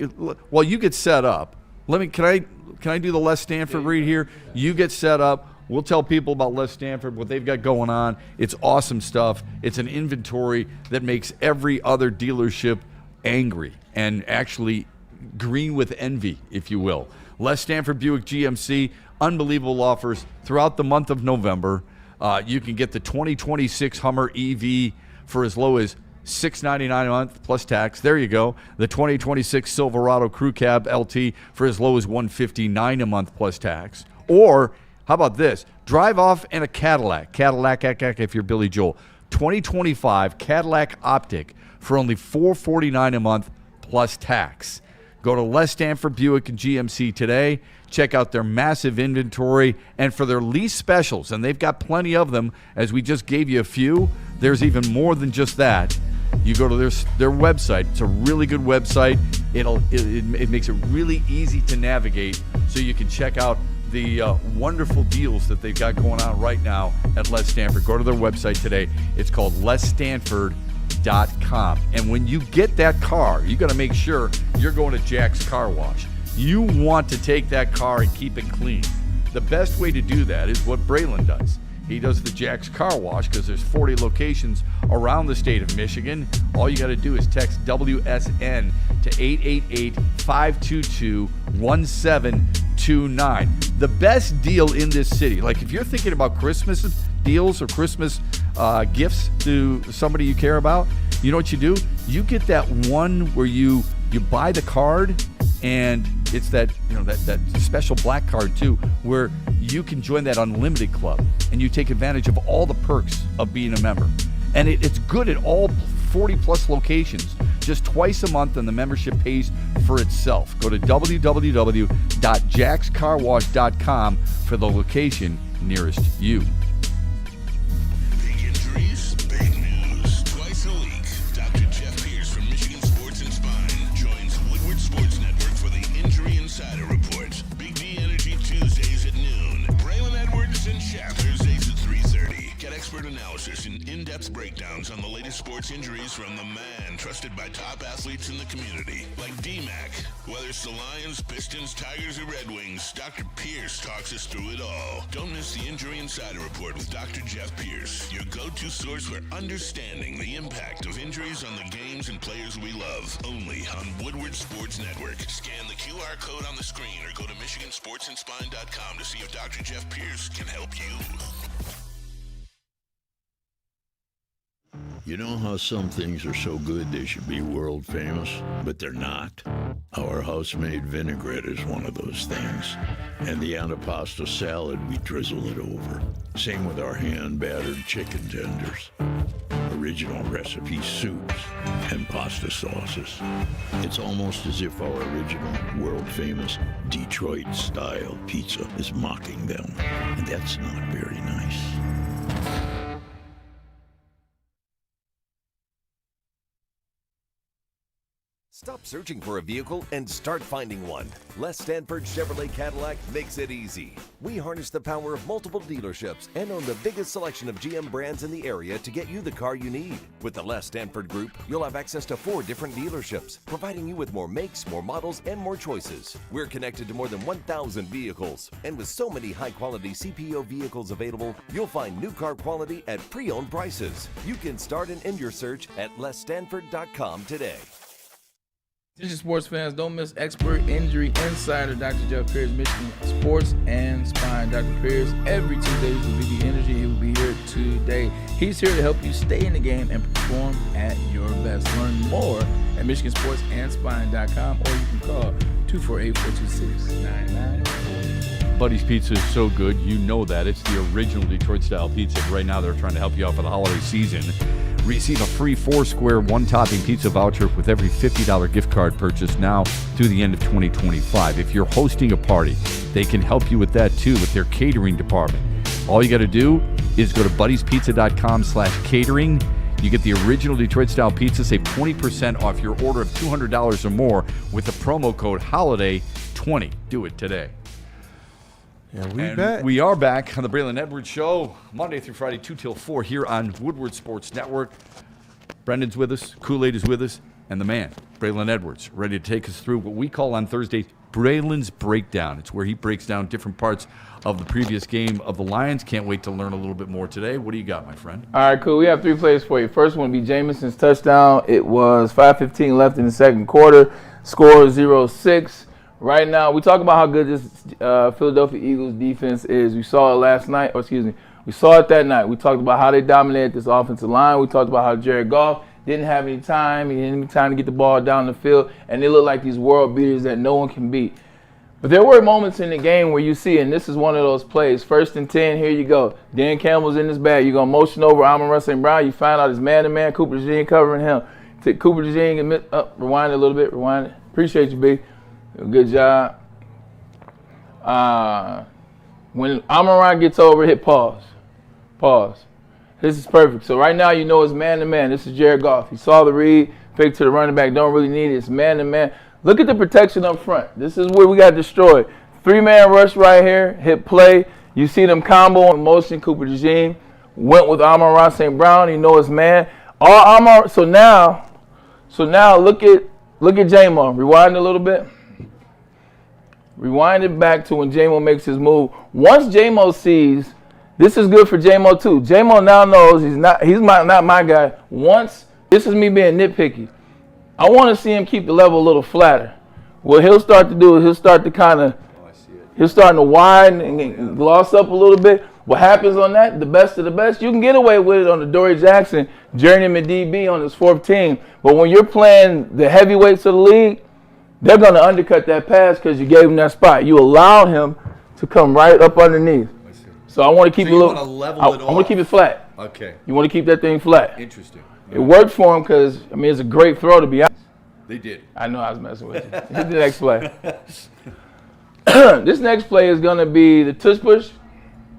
E: While you get set up, can I do the Les Stanford read here? You get set up. We'll tell people about Les Stanford, what they've got going on. It's awesome stuff. It's an inventory that makes every other dealership angry and actually green with envy, if you will. Les Stanford Buick GMC, unbelievable offers throughout the month of November. You can get the 2026 Hummer EV for as low as $699 a month plus tax. There you go. The 2026 Silverado Crew Cab LT for as low as $159 a month plus tax. Or how about this? Drive off in a Cadillac if you're Billy Joel. 2025 Cadillac Optic for only $449 a month plus tax. Go to Les Stanford Buick and GMC today. Check out their massive inventory and for their lease specials, and they've got plenty of them. As we just gave you a few, there's even more than just that. You go to their website. It's a really good website. It makes it really easy to navigate, so you can check out the wonderful deals that they've got going on right now at Les Stanford. Go to their website today. It's called lesstanford.com. And when you get that car, you got to make sure you're going to Jack's Car Wash. You want to take that car and keep it clean. The best way to do that is what Braylon does. He does the Jack's Car Wash because there's 40 locations around the state of Michigan. All you got to do is text WSN to 888-522-1729. The best deal in this city, like if you're thinking about Christmas deals or Christmas gifts to somebody you care about, you know what you do? You get that one where you buy the card, and it's that that special black card too, where you can join that unlimited club and you take advantage of all the perks of being a member. And it's good at all 40 plus locations, just twice a month, and the membership pays for itself. Go to www.jackscarwash.com for the location nearest you.
A: Big injuries, big news. Twice a week, Dr. Jeff Pierce from Michigan Sports and Spine joins Woodward Sports Network for the Injury Insider Report. Big D Energy Tuesdays at noon. Braylon Edwards and Shaq Thursdays at 3:30. Get expert analysis and in-depth breakdowns on the latest sports injuries from the man trusted by top athletes in the community, like D-Mac. Whether it's the Lions, Pistons, Tigers, or Red Wings, Dr. Pierce talks us through it all. Don't miss the Injury Insider Report with Dr. Jeff Pierce, your go-to source for understanding the impact of injuries on the games and players we love. Only on Woodward Sports Network. Scan the QR code on the screen or go to MichiganSportsandSpine.com to see if Dr. Jeff Pierce can help you.
Q: You know how some things are so good they should be world famous, but they're not? Our house-made vinaigrette is one of those things. And the antipasto salad, we drizzle it over. Same with our hand-battered chicken tenders. Original recipe soups and pasta sauces. It's almost as if our original world-famous Detroit-style pizza is mocking them. And that's not very nice.
R: Stop searching for a vehicle and start finding one. Les Stanford Chevrolet Cadillac makes it easy. We harness the power of multiple dealerships and own the biggest selection of GM brands in the area to get you the car you need. With the Les Stanford Group, you'll have access to 4 different dealerships, providing you with more makes, more models, and more choices. We're connected to more than 1,000 vehicles. And with so many high-quality CPO vehicles available, you'll find new car quality at pre-owned prices. You can start and end your search at lesstanford.com today.
F: Attention sports fans, don't miss expert injury insider Dr. Jeff Pierce, Michigan Sports and Spine. Dr. Pierce, every Tuesday will be the energy. He will be here today. He's here to help you stay in the game and perform at your best. Learn more at MichiganSportsAndSpine.com, or you can call 248-426-9940.
E: Buddy's Pizza is so good, you know that. It's the original Detroit-style pizza. Right now, they're trying to help you out for the holiday season. Receive a free 4-square, one-topping pizza voucher with every $50 gift card purchase now through the end of 2025. If you're hosting a party, they can help you with that too with their catering department. All you got to do is go to buddiespizza.com/catering. You get the original Detroit-style pizza. Save 20% off your order of $200 or more with the promo code HOLIDAY20. Do it today.
G: And
E: we are back on the Braylon Edwards Show, Monday through Friday, 2 till 4 here on Woodward Sports Network. Brendan's with us, Kool-Aid is with us, and the man, Braylon Edwards, ready to take us through what we call on Thursdays Braylon's Breakdown. It's where he breaks down different parts of the previous game of the Lions. Can't wait to learn a little bit more today. What do you got, my friend?
F: All right, cool. We have 3 plays for you. First one will be Jamison's touchdown. It was 5:15 left in the second quarter. Score 0-6. Right now, we talk about how good this Philadelphia Eagles defense is. We saw it last night, we saw it that night. We talked about how they dominated this offensive line. We talked about how Jared Goff didn't have any time. He didn't have any time to get the ball down the field, and they look like these world beaters that no one can beat. But there were moments in the game where you see, and this is one of those plays, 1st and 10, here you go. Dan Campbell's in his bag. You're going to motion over Amon-Ra St. Brown. You find out it's man-to-man. Cooper DeJean covering him. Take Cooper DeJean and rewind it a little bit. Rewind it. Appreciate you, B. Good job. When Amon-Ra gets over, hit pause. Pause. This is perfect. So right now you know it's man-to-man. This is Jared Goff. He saw the read, fake to the running back. Don't really need it. It's man-to-man. Look at the protection up front. This is where we got destroyed. 3-man rush right here. Hit play. You see them combo in motion. Cooper DeJean went with Amon-Ra St. Brown. You know it's man. All Amon. So now look at J-Mo. Rewind a little bit. Rewind it back to when J-Mo makes his move. Once J-Mo sees, this is good for J-Mo too. J-Mo now knows he's not my guy. Once, this is me being nitpicky. I want to see him keep the level a little flatter. What he'll start to do is he'll start to he'll start to widen and gloss up a little bit. What happens on that, the best of the best, you can get away with it on the Dory Jackson, journeyman DB on his 4th team. But when you're playing the heavyweights of the league, they're going to undercut that pass because you gave him that spot. You allowed him to come right up underneath. So I want to keep it a little. I want to keep it flat.
E: Okay.
F: You want to keep that thing flat.
E: Interesting.
F: It worked for him because, I mean, it's a great throw to be honest.
E: They did.
F: I know I was messing with you. Hit the next play. This next play is going to be the tush push.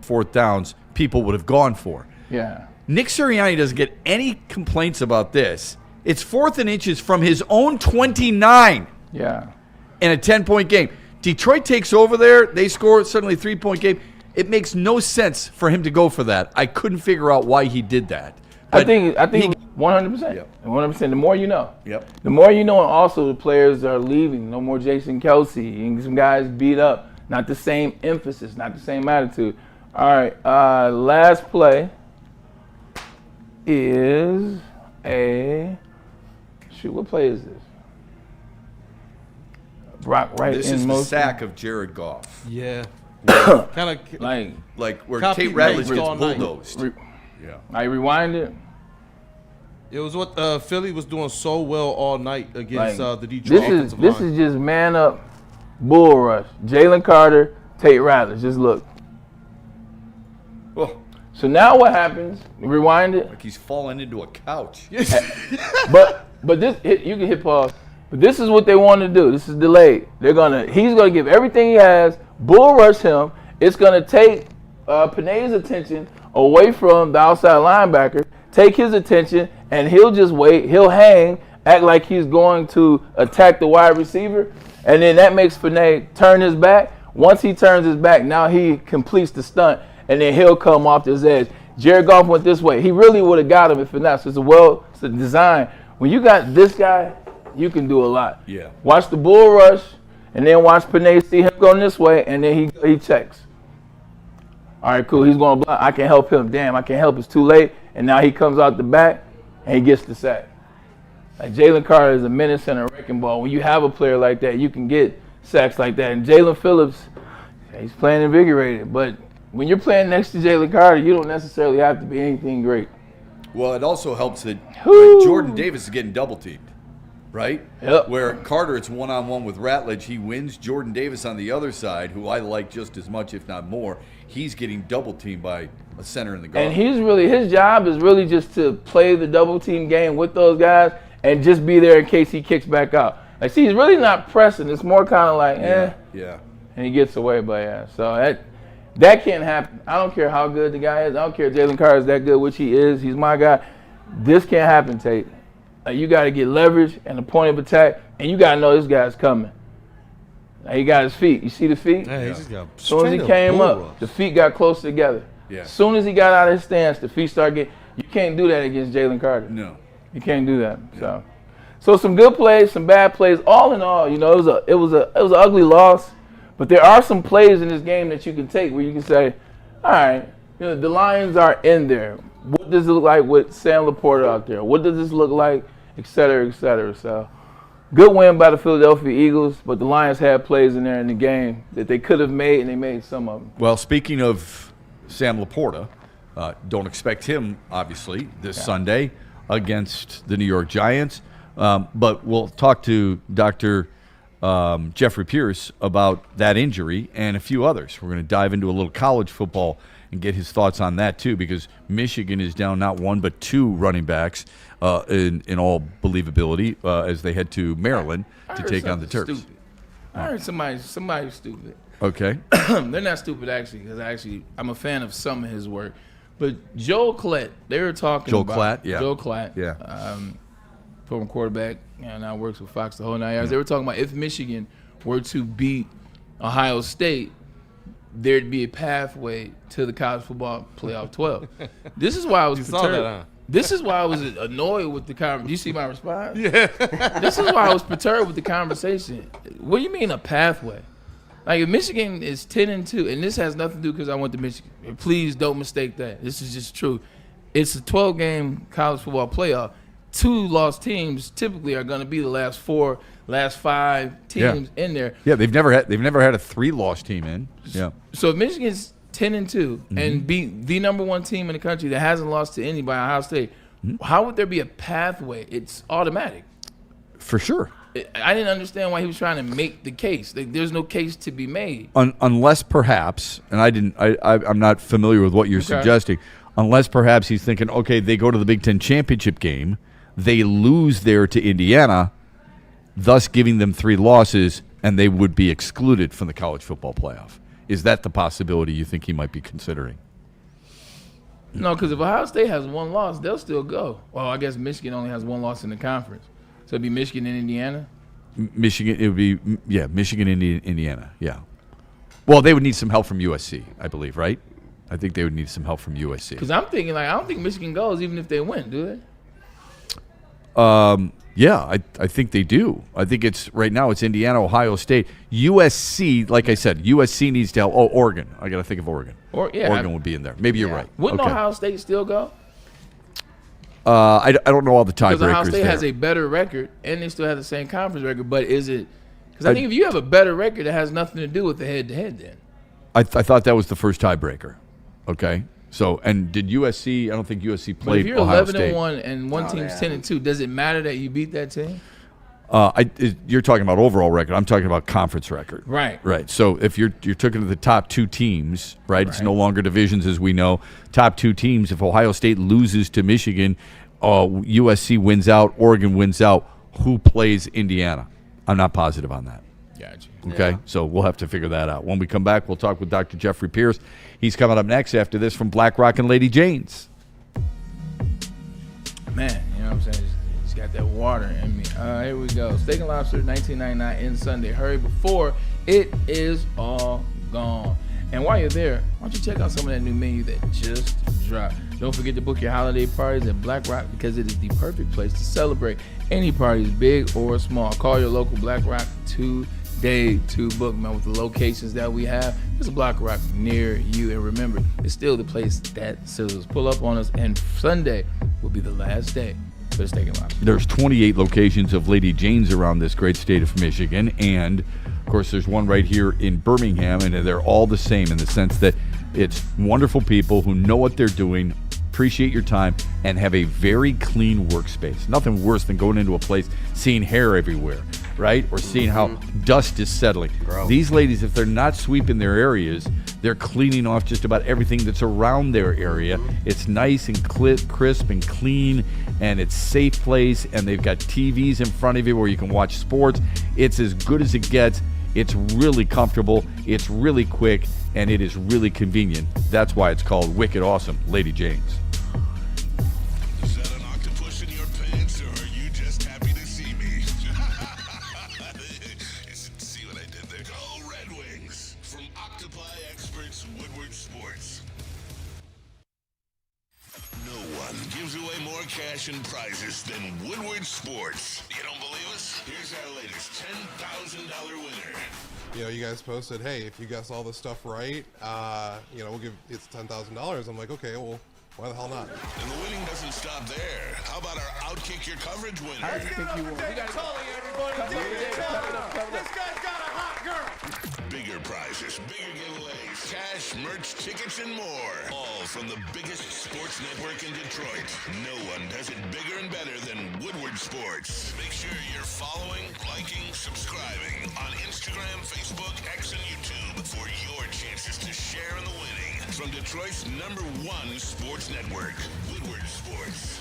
E: 4th downs, people would have gone for.
F: Yeah.
E: Nick Sirianni doesn't get any complaints about this. It's 4th and inches from his own 29.
F: Yeah.
E: In a 10-point game. Detroit takes over there. They score suddenly 3-point game. It makes no sense for him to go for that. I couldn't figure out why he did that.
F: But I think 100%.
E: Yep.
F: 100%. The more you know.
E: Yep.
F: The more you know, and also the players are leaving. No more Jason Kelsey. And some guys beat up. Not the same emphasis. Not the same attitude. All right. Last play is what play is this?
E: This is the sack of Jared Goff.
G: Yeah. Kind of
E: like where Tate Ratledge gets bulldozed.
F: Yeah. I rewind it.
G: It was what Philly was doing so well all night against the Detroit offensive line.
F: This is just man up, bull rush. Jalen Carter, Tate Ratledge. Just look.
E: Oh.
F: So now what happens? Rewind it.
E: Like he's falling into a couch.
F: but this you can hit pause. But this is what they want to do. This is delayed. He's gonna give everything he has, bull rush him. It's gonna take Panay's attention away from the outside linebacker, take his attention, and he'll just wait. He'll hang, act like he's going to attack the wide receiver, and then that makes Panay turn his back. Once he turns his back, now he completes the stunt, and then he'll come off his edge. Jared Goff went this way. He really would have got him if not. So it's a design. When you got this guy, you can do a lot.
E: Yeah.
F: Watch the bull rush, and then watch Panay see him going this way, and then he checks. All right, cool. He's going to block. I can help him. Damn, I can't help. It's too late. And now he comes out the back, and he gets the sack. Like Jalen Carter is a menace and a wrecking ball. When you have a player like that, you can get sacks like that. And Jalen Phillips, he's playing invigorated. But when you're playing next to Jalen Carter, you don't necessarily have to be anything great.
E: Well, it also helps that Jordan Davis is getting double teamed, right?
F: Yep.
E: Where Carter, it's one-on-one with Ratledge. He wins. Jordan Davis on the other side, who I like just as much, if not more, he's getting double teamed by a center in the guard.
F: And his job is really just to play the double team game with those guys and just be there in case he kicks back out. Like, see, he's really not pressing. It's more kind of like,
E: Yeah.
F: And he gets away, but yeah. So that can't happen. I don't care how good the guy is. I don't care if Jalen Carter is that good, which he is. He's my guy. This can't happen, Tate. Like, you got to get leverage and a point of attack, and you got to know this guy's coming. Like, he got his feet. You see the feet?
G: Yeah, he just got
F: as soon as he came up, the feet got close together.
E: Yeah.
F: As soon as he got out of his stance, the feet started getting. You can't do that against Jalen Carter.
E: No.
F: You can't do that. So some good plays, some bad plays. All in all, it was an ugly loss. But there are some plays in this game that you can take where you can say, all right, the Lions are in there. What does it look like with Sam Laporta out there? What does this look like, et cetera, et cetera. So good win by the Philadelphia Eagles, but the Lions had plays in there in the game that they could have made, and they made some of them.
E: Well, speaking of Sam Laporta, don't expect him, obviously, this Sunday against the New York Giants. But we'll talk to Dr. Jeffrey Pierce about that injury and a few others. We're going to dive into a little college football and get his thoughts on that too, because Michigan is down not one but two running backs in all believability as they head to Maryland to take on the Terps.
F: Stupid. I heard somebody stupid.
E: Okay.
F: They're not stupid actually, because I'm a fan of some of his work. But Joel Klatt, they were talking about Joel Klatt, former quarterback, and now works with Fox the whole 9 yards. They were talking about if Michigan were to beat Ohio State, there'd be a pathway to the college football playoff 12. This is why I was perturbed. This is why I was annoyed with the conversation. Do you see my response?
G: Yeah.
F: This is why I was perturbed with the conversation. What do you mean a pathway? Like, if Michigan is 10-2, and this has nothing to do because I went to Michigan. Please don't mistake that. This is just true. It's a 12-game college football playoff. 2 lost teams typically are going to be the last 5 teams in there.
E: Yeah, they've never had a 3-loss team in. Yeah.
F: So if Michigan's 10-2 and beat the number 1 team in the country that hasn't lost to anybody, Ohio State, how would there be a pathway? It's automatic.
E: For sure.
F: I didn't understand why he was trying to make the case. Like, there's no case to be made.
E: Unless perhaps, and I'm not familiar with what you're suggesting, unless perhaps he's thinking, okay, they go to the Big Ten championship game, they lose there to Indiana, thus giving them 3 losses, and they would be excluded from the college football playoff. Is that the possibility you think he might be considering?
F: No, because if Ohio State has 1 loss, they'll still go. Well, I guess Michigan only has 1 loss in the conference. So it'd be Michigan and Indiana?
E: Michigan, it would be, Michigan and Indiana, yeah. Well, they would need some help from USC, I believe, right? I think they would need some help from USC.
F: Because I'm thinking, I don't think Michigan goes even if they win, do they?
E: Yeah, I think they do. I think right now it's Indiana, Ohio State. USC, like I said, USC needs to help. Oh, Oregon. I got to think of Oregon. Oregon would be in there. Maybe you're right.
F: Wouldn't Ohio State still go?
E: I don't know all the tiebreakers there.
F: Because Ohio State has a better record, and they still have the same conference record. But is it – because I think if you have a better record, it has nothing to do with the head-to-head then.
E: I thought that was the first tiebreaker. Okay. So, and did USC – I don't think USC played Ohio State.
F: If you're 11-1 and one team's 10-2, does it matter that you beat that team?
E: You're talking about overall record. I'm talking about conference record.
F: Right.
E: Right. So if you're talking to the top 2 teams, right? It's no longer divisions as we know. Top 2 teams. If Ohio State loses to Michigan, USC wins out, Oregon wins out. Who plays Indiana? I'm not positive on that.
F: Gotcha.
E: Okay.
F: Yeah.
E: So we'll have to figure that out. When we come back, we'll talk with Dr. Jeffrey Pierce. He's coming up next after this from Black Rock and Lady Jane's.
F: Man, you know what I'm saying? It's got that water in me. Here we go. Steak and Lobster, $19.99 in Sunday. Hurry before it is all gone. And while you're there, why don't you check out some of that new menu that just dropped. Don't forget to book your holiday parties at Black Rock because it is the perfect place to celebrate any parties, big or small. Call your local Black Rock today to book, man. With the locations that we have, there's a Black Rock near you. And remember, it's still the place that sizzles. Pull up on us, and Sunday will be the last day for the Steak and Lobster.
E: There's 28 locations of Lady Jane's around this great state of Michigan, and of course there's one right here in Birmingham, and they're all the same in the sense that it's wonderful people who know what they're doing, appreciate your time, and have a very clean workspace. Nothing worse than going into a place, seeing hair everywhere, right? Or seeing how dust is settling.
P: Gross.
E: These ladies, if they're not sweeping their areas, they're cleaning off just about everything that's around their area. It's nice and crisp and clean, and it's a safe place, and they've got TVs in front of you where you can watch sports. It's as good as it gets. It's really comfortable, it's really quick, and it is really convenient. That's why it's called Wicked Awesome Lady Jane's.
A: Is that an octopus in your pants, or are you just happy to see me? See what I did there? Go Red Wings! From Octopi experts, Woodward Sports. No one gives away more cash and prizes than Woodward Sports. You don't believe us? Here's our latest $10,000 winner.
S: You know, you guys posted, hey, if you guess all this stuff right, we'll give it's $10,000. I'm like, okay, well, why the hell not?
A: And the winning doesn't stop there. How about our Outkick Your Coverage winner?
F: I think you will. We got to call everybody.
N: This guy's got a hot
A: Bigger prizes, bigger giveaways, cash, merch, tickets, and more. All from the biggest sports network in Detroit. No one does it bigger and better than Woodward Sports. Make sure you're following, liking, subscribing on Instagram, Facebook, X, and YouTube for your chances to share in the winning. From Detroit's #1 sports network, Woodward Sports.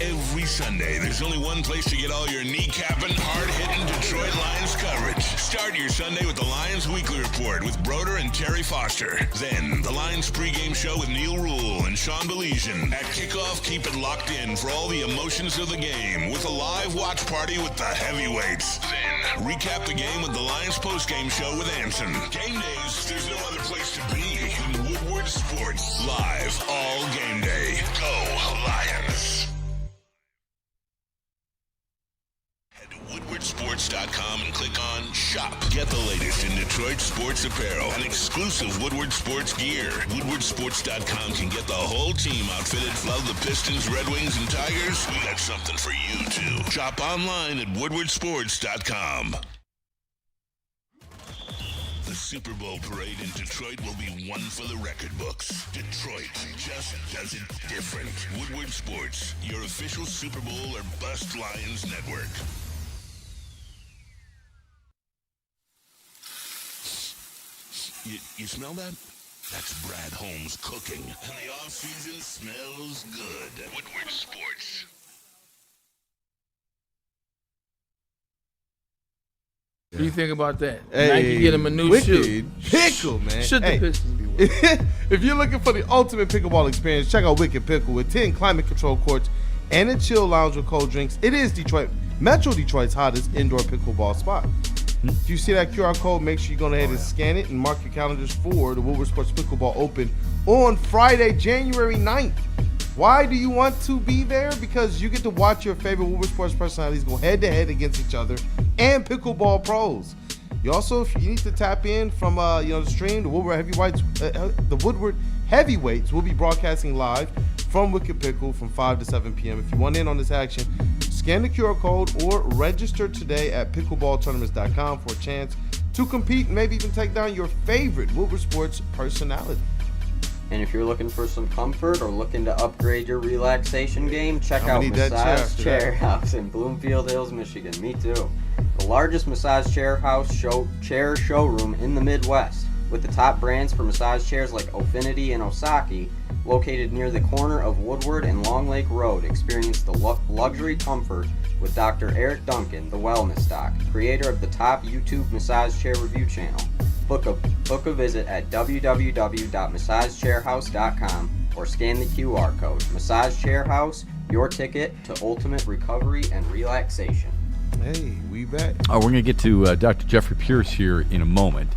A: Every Sunday, there's only one place to get all your kneecapping, hard-hitting Detroit Lions coverage. Start your Sunday with the Lions Weekly Report with Broder and Terry Foster. Then, the Lions pregame show with Neil Rule and Sean Baligian. At kickoff, keep it locked in for all the emotions of the game with a live watch party with the heavyweights. Then, recap the game with the Lions postgame show with Anson. Game days, there's no other place to be than Woodward Sports. Live all game day. Go Lions! WoodwardSports.com and click on Shop. Get the latest in Detroit sports apparel and exclusive Woodward Sports gear. WoodwardSports.com can get the whole team outfitted. Love the Pistons, Red Wings, and Tigers? We got something for you, too. Shop online at WoodwardSports.com. The Super Bowl parade in Detroit will be one for the record books. Detroit just does it different. Woodward Sports, your official Super Bowl or Bust Lions network. You smell that? That's Brad Holmes cooking. And the off-season smells good. Woodward Sports.
F: What do you think about that?
G: Hey,
F: Nike get him a new shoe.
G: Pickle, man.
F: Should the Pistons be working?
G: If you're looking for the ultimate pickleball experience, check out Wicked Pickle with 10 climate-controlled courts and a chill lounge with cold drinks. It is Metro Detroit's hottest indoor pickleball spot. If you see that QR code, make sure you go ahead and scan it and mark your calendars for the Woodward Sports Pickleball Open on Friday, January 9th. Why do you want to be there? Because you get to watch your favorite Woodward Sports personalities go head-to-head against each other and pickleball pros. You also, if you need to tap in from the stream, the Woodward Heavyweights will be broadcasting live from Wicked Pickle from 5 to 7 p.m. If you want in on this action, scan the QR code or register today at pickleballtournaments.com for a chance to compete and maybe even take down your favorite Woodward Sports personality.
P: And if you're looking for some comfort or looking to upgrade your relaxation game, check out Massage Chair House in Bloomfield Hills, Michigan. Me too. The largest massage chair house chair showroom in the Midwest, with the top brands for massage chairs like Ofinity and Osaki. Located near the corner of Woodward and Long Lake Road, experience the luxury comfort with Dr. Eric Duncan, the Wellness Doc, creator of the top YouTube massage chair review channel. Book a visit at www.massagechairhouse.com or scan the QR code. Massage Chair House, your ticket to ultimate recovery and relaxation.
G: Hey, we back.
E: We're going to get to Dr. Jeffrey Pierce here in a moment.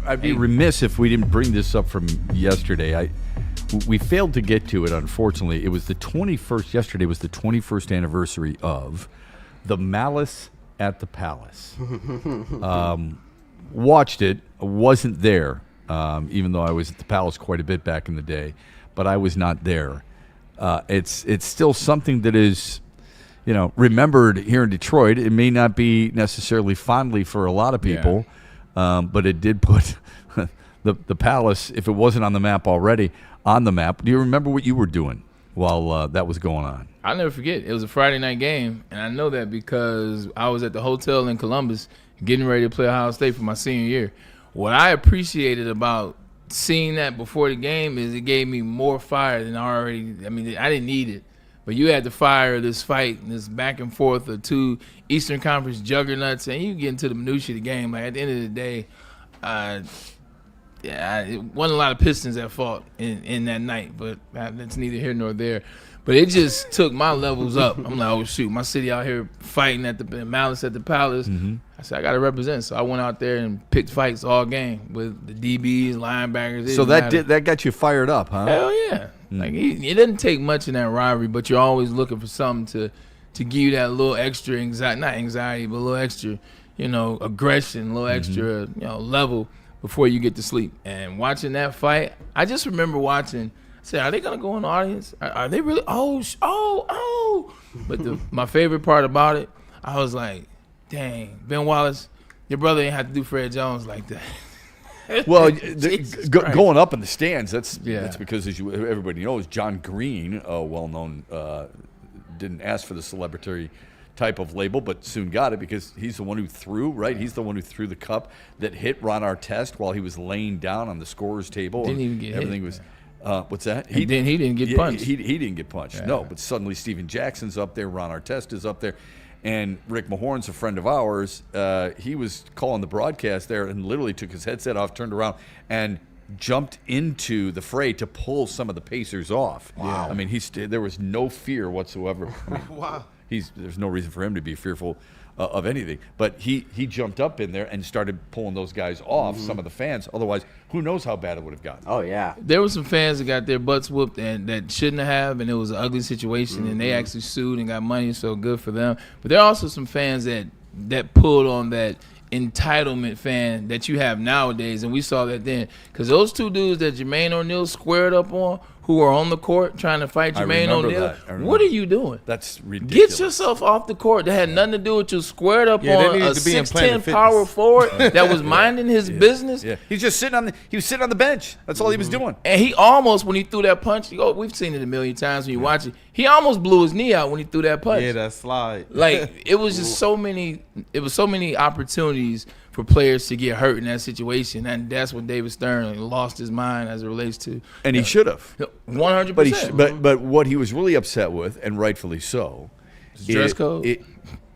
E: I'd be remiss if we didn't bring this up from yesterday. We failed to get to it, unfortunately. It was the 21st. Yesterday was the 21st anniversary of the Malice at the Palace. Watched it, wasn't there, even though I was at the Palace quite a bit back in the day, but I was not there. It's still something that is, remembered here in Detroit. It may not be necessarily fondly for a lot of people. But it did put the Palace, if it wasn't on the map already, on the map. Do you remember what you were doing while that was going on?
F: I'll never forget. It was a Friday night game, and I know that because I was at the hotel in Columbus getting ready to play Ohio State for my senior year. What I appreciated about seeing that before the game is it gave me more fire than I didn't need it. But you had the fire of this fight and this back and forth of two Eastern Conference juggernauts, and you get into the minutiae of the game. Like at the end of the day, it wasn't a lot of Pistons at fault in that night, but that's neither here nor there. But it just took my levels up. I'm like, oh shoot, my city out here fighting at the Malice at the Palace. Mm-hmm. I said I got to represent, so I went out there and picked fights all game with the DBs, linebackers.
E: So that got you fired up, huh?
F: Hell yeah. Like it doesn't take much in that rivalry, but you're always looking for something to give you that little extra not anxiety, but a little extra, aggression, a little extra, level before you get to sleep. And watching that fight, I just remember watching. I said, are they gonna go in the audience? Are they really? Oh! But my favorite part about it, I was like, dang, Ben Wallace, your brother ain't have to do Fred Jones like that.
E: Well,
F: Christ.
E: going up in the stands, that's because, as everybody knows, John Green, a well-known, didn't ask for the celebratory type of label, but soon got it because he's the one who threw, right? He's the one who threw the cup that hit Ron Artest while he was laying down on the scorer's table.
F: Didn't even get
E: everything
F: hit.
E: Was. What's that?
F: He didn't get punched.
E: He didn't get punched. No, but suddenly Steven Jackson's up there, Ron Artest is up there, and Rick Mahorn's a friend of ours. He was calling the broadcast there and literally took his headset off, turned around, and jumped into the fray to pull some of the Pacers off.
F: Wow.
E: I mean, there was no fear whatsoever. I mean,
G: Wow.
E: There's no reason for him to be fearful of anything. But he jumped up in there and started pulling those guys off, some of the fans. Otherwise, who knows how bad it would have gotten.
P: Oh, yeah.
F: There were some fans that got their butts whooped and that shouldn't have, and it was an ugly situation, and they actually sued and got money, so good for them. But there are also some fans that pulled on that entitlement fan that you have nowadays, and we saw that then. Because those two dudes that Jermaine O'Neal squared up on, who were on the court trying to fight Jermaine O'Neal, what are you doing?
E: That's ridiculous.
F: Get yourself off the court. That had nothing to do with you. Squared up on a 6'10" power
G: Fitness.
F: forward that was minding his business.
E: Yeah, he's just sitting on the bench. That's all he was doing.
F: And he almost, when he threw that punch, we've seen it a million times when you watch it. He almost blew his knee out when he threw that punch.
G: Yeah, that slide.
F: Like, it was just so many opportunities for players to get hurt in that situation, and that's when David Stern lost his mind as it relates to.
E: And he should have.
F: 100%.
E: But what he was really upset with, and rightfully so,
F: dress code?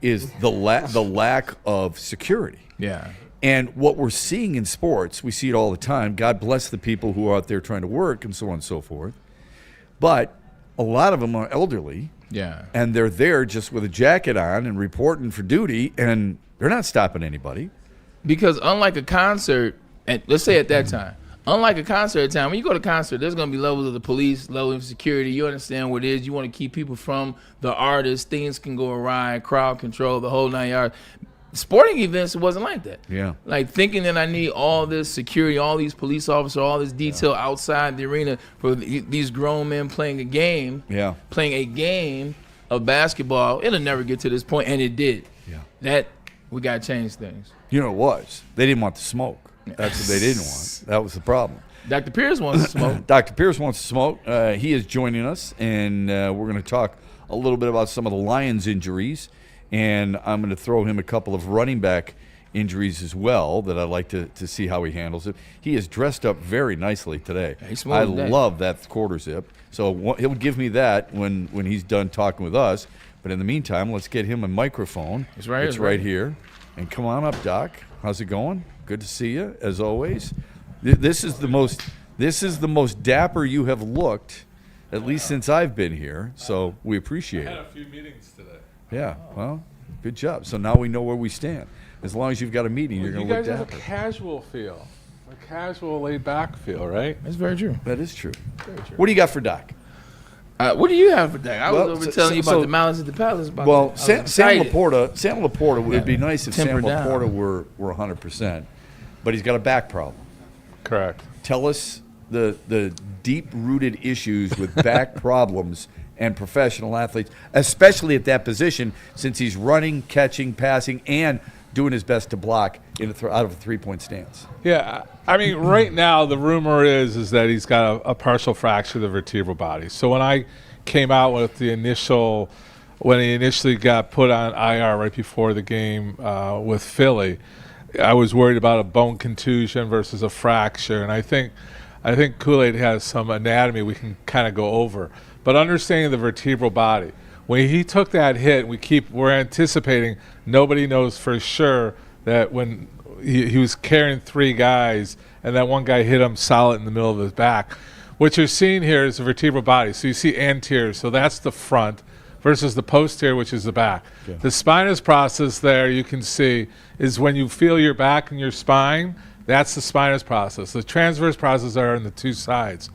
E: Is the lack of security.
F: Yeah.
E: And what we're seeing in sports, we see it all the time. God bless the people who are out there trying to work and so on and so forth. But a lot of them are elderly.
F: Yeah.
E: And they're there just with a jacket on and reporting for duty, and they're not stopping anybody.
F: Because unlike a concert, and let's say at that time, unlike a concert time, when you go to a concert, there's going to be levels of the police, level of security. You understand what it is. You want to keep people from the artist. Things can go awry, crowd control, the whole 9 yards. Sporting events, it wasn't like that.
E: Yeah.
F: Like thinking that I need all this security, all these police officers, all this detail outside the arena for these grown men playing a game.
E: Yeah.
F: Playing a game of basketball. It'll never get to this point, and it did.
E: Yeah.
F: We got to change things.
E: You know what it was? They didn't want the smoke. That's what they didn't want. That was the problem.
F: Dr. Pierce wants to smoke.
E: Dr. Pierce wants to smoke. He is joining us, and we're going to talk a little bit about some of the Lions injuries, and I'm going to throw him a couple of running back injuries as well that I'd like to see how he handles it. He is dressed up very nicely today. I love that quarter zip. So he'll give me that when he's done talking with us. But in the meantime, let's get him a microphone.
F: It's right
E: here. And come on up, Doc. How's it going? Good to see you, as always. This is the most dapper you have looked, at least since I've been here. So we appreciate it.
T: I had a few meetings today.
E: Yeah, well, good job. So now we know where we stand. As long as you've got a meeting, you're going to look dapper.
T: You guys have a casual feel, a casual, laid-back feel, right?
F: That's very true.
E: That is true. Very true. What do you got for Doc?
F: What do you have for that? I was over telling you about the Malice at the Palace.
E: Sam Laporta, would be nice if Sam Laporta were 100%, but he's got a back problem.
T: Correct.
E: Tell us the deep-rooted issues with back problems and professional athletes, especially at that position, since he's running, catching, passing, and doing his best to block out of a three-point stance.
T: Yeah, I mean, right now the rumor is that he's got a partial fracture of the vertebral body. So when I came out with when he initially got put on IR right before the game with Philly, I was worried about a bone contusion versus a fracture, and I think Kool-Aid has some anatomy we can kind of go over. But understanding the vertebral body, when he took that hit, we're anticipating, nobody knows for sure that when he was carrying three guys and that one guy hit him solid in the middle of his back. What you're seeing here is the vertebral body. So you see anterior, so that's the front, versus the posterior, which is the back. Yeah. The spinous process there, you can see, is when you feel your back and your spine, that's the spinous process. The transverse processes are on the two sides.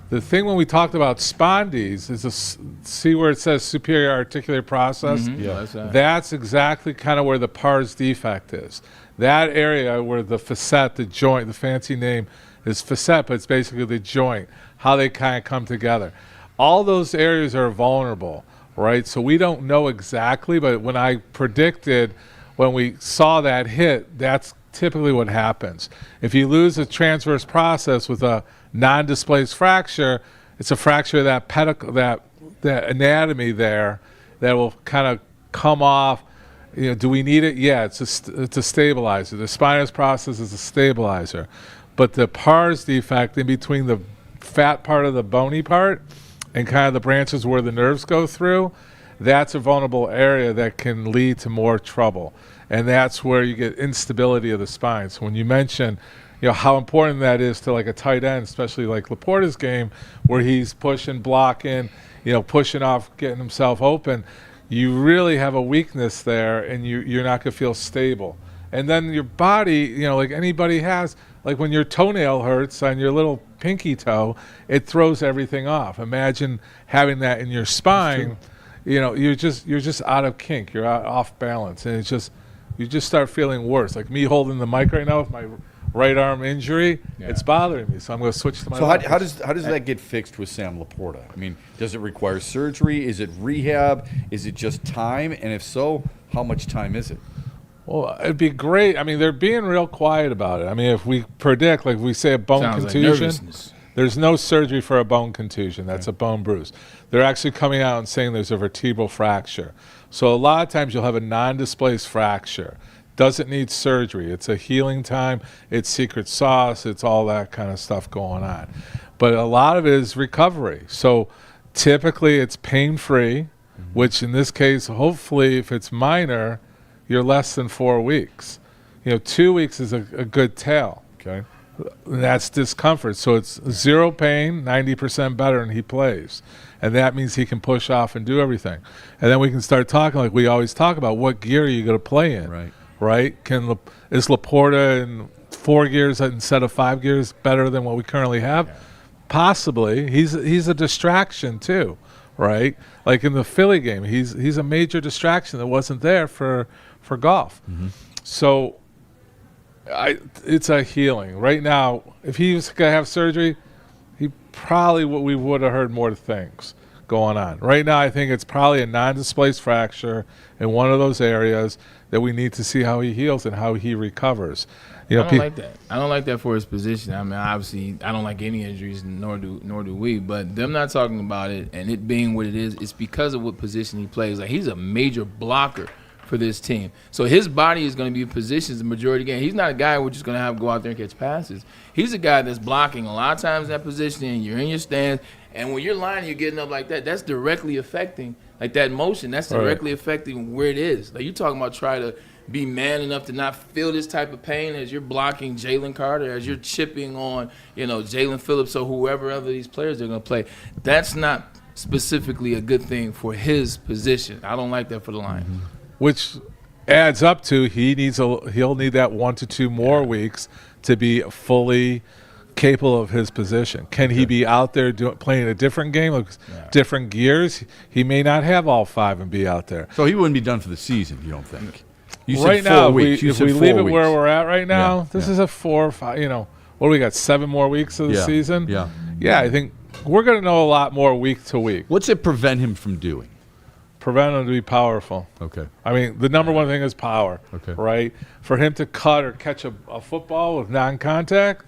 T: The thing when we talked about spondies is see where it says superior articular process?
F: Mm-hmm. Yeah,
T: that's exactly kind of where the pars defect is. That area where the facet, the joint, the fancy name is facet, but it's basically the joint, how they kind of come together. All those areas are vulnerable. right? So we don't know exactly, but when I predicted, when we saw that hit, that's typically what happens. If you lose a transverse process with a non-displaced fracture, it's a fracture of that pedicle, that anatomy there, that will kind of come off. Do we need it? Yeah, it's a stabilizer. The spinous process is a stabilizer. But the pars defect in between the fat part of the bony part and kind of the branches where the nerves go through, that's a vulnerable area that can lead to more trouble. And that's where you get instability of the spine. So when you mention, how important that is to like a tight end, especially like Laporta's game, where he's pushing, blocking, pushing off, getting himself open, you really have a weakness there, and you're not going to feel stable. And then your body, like anybody has, like when your toenail hurts on your little pinky toe, it throws everything off. Imagine having that in your spine. You're just out of kink. You're off balance, and you just start feeling worse. Like me holding the mic right now with my right arm injury, it's bothering me. So I'm going to switch to my.
E: So how does that get fixed with Sam Laporta? I mean, does it require surgery? Is it rehab? Is it just time? And if so, how much time is it?
T: Well, it'd be great. I mean, they're being real quiet about it. I mean, if we predict, like we say, a bone contusion, there's no surgery for a bone contusion. That's a bone bruise. They're actually coming out and saying there's a vertebral fracture. So a lot of times you'll have a non-displaced fracture. Doesn't need surgery. It's a healing time. It's secret sauce. It's all that kind of stuff going on. But a lot of it is recovery. So typically it's pain-free, which in this case, hopefully, if it's minor, you're less than 4 weeks. 2 weeks is a good tail.
E: Okay.
T: That's discomfort. So it's 0 pain, 90% better, and he plays. And that means he can push off and do everything. And then we can start talking like we always talk about, what gear are you going to play in? Right? Is Laporta in 4 gears instead of 5 gears better than what we currently have? Yeah. Possibly. He's a distraction too, right? Like in the Philly game, he's a major distraction that wasn't there for golf. So it's a healing. Right now, if he was going to have surgery, we would have heard more things going on. Right now, I think it's probably a non-displaced fracture in one of those areas that we need to see how he heals and how he recovers.
F: I don't like that. I don't like that for his position. I mean, obviously, I don't like any injuries, nor do we. But them not talking about it and it being what it is, it's because of what position he plays. Like, he's a major blocker for this team. So his body is going to be in positions the majority of the game. He's not a guy we're just going to have go out there and catch passes. He's a guy that's blocking a lot of times that position, and you're in your stance. And when you're lying, you're getting up like that, that's directly affecting, like that motion, that's directly affecting where it is. Like, you're talking about trying to be man enough to not feel this type of pain as you're blocking Jalen Carter, as you're chipping on, Jalen Phillips or whoever other these players are going to play. That's not specifically a good thing for his position. I don't like that for the Lions.
T: Which adds up to he'll need that 1 to 2 more weeks to be fully capable of his position. Can he be out there playing a different game, different gears? He may not have all 5 and be out there.
E: So he wouldn't be done for the season, you don't think? You
T: right now, if we leave it where we're at right now, this is a 4 or 5. What do we got? 7 more weeks of the season. Yeah. I think we're going to know a lot more week to week.
E: What's it prevent him from doing?
T: Prevent him to be powerful.
E: Okay.
T: I mean, the number one thing is power.
E: Okay.
T: Right. For him to cut or catch a football with non-contact,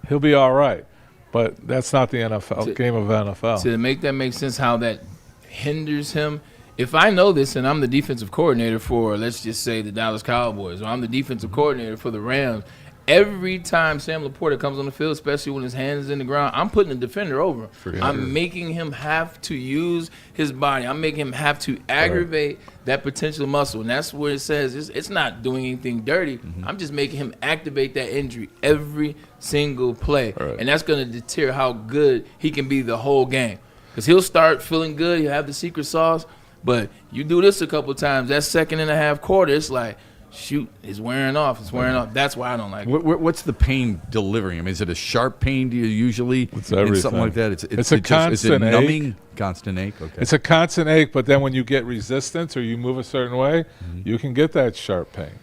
T: he'll be all right. But that's not the NFL game of NFL.
F: To make that make sense, how that hinders him. If I know this and I'm the defensive coordinator for, let's just say, the Dallas Cowboys, or I'm the defensive coordinator for the Rams, every time Sam Laporta comes on the field, especially when his hand is in the ground, I'm putting a defender over him. I'm making him have to use his body. I'm making him have to aggravate that potential muscle. And that's where it says it's not doing anything dirty. I'm just making him activate that injury every single play. And that's going to deter how good he can be the whole game. Because he'll start feeling good. He'll have the secret sauce. But you do this a couple times, that second and a half quarter, it's like, shoot, it's wearing off. It's wearing off. That's why I don't like it.
E: What's the pain delivering? I mean, is it a sharp pain? Do you usually something like that?
T: It's a constant ache.
E: Numbing, constant ache. Okay.
T: It's a constant ache, but then when you get resistance or you move a certain way, you can get that sharp pain.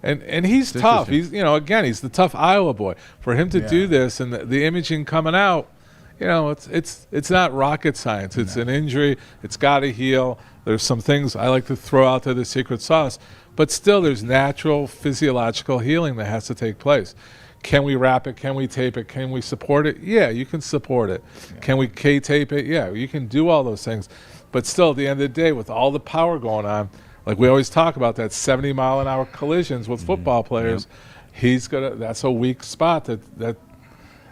T: And he's tough. He's he's the tough Iowa boy. For him to do this and the imaging coming out, it's not rocket science. It's an injury. It's got to heal. There's some things I like to throw out there, the secret sauce, but still there's natural physiological healing that has to take place. Can we wrap it? Can we tape it? Can we support it? Yeah, you can support it. Yeah. Can we K-tape it? Yeah, you can do all those things. But still, at the end of the day, with all the power going on, like we always talk about that 70-mile-an-hour collisions with football players, that's a weak spot that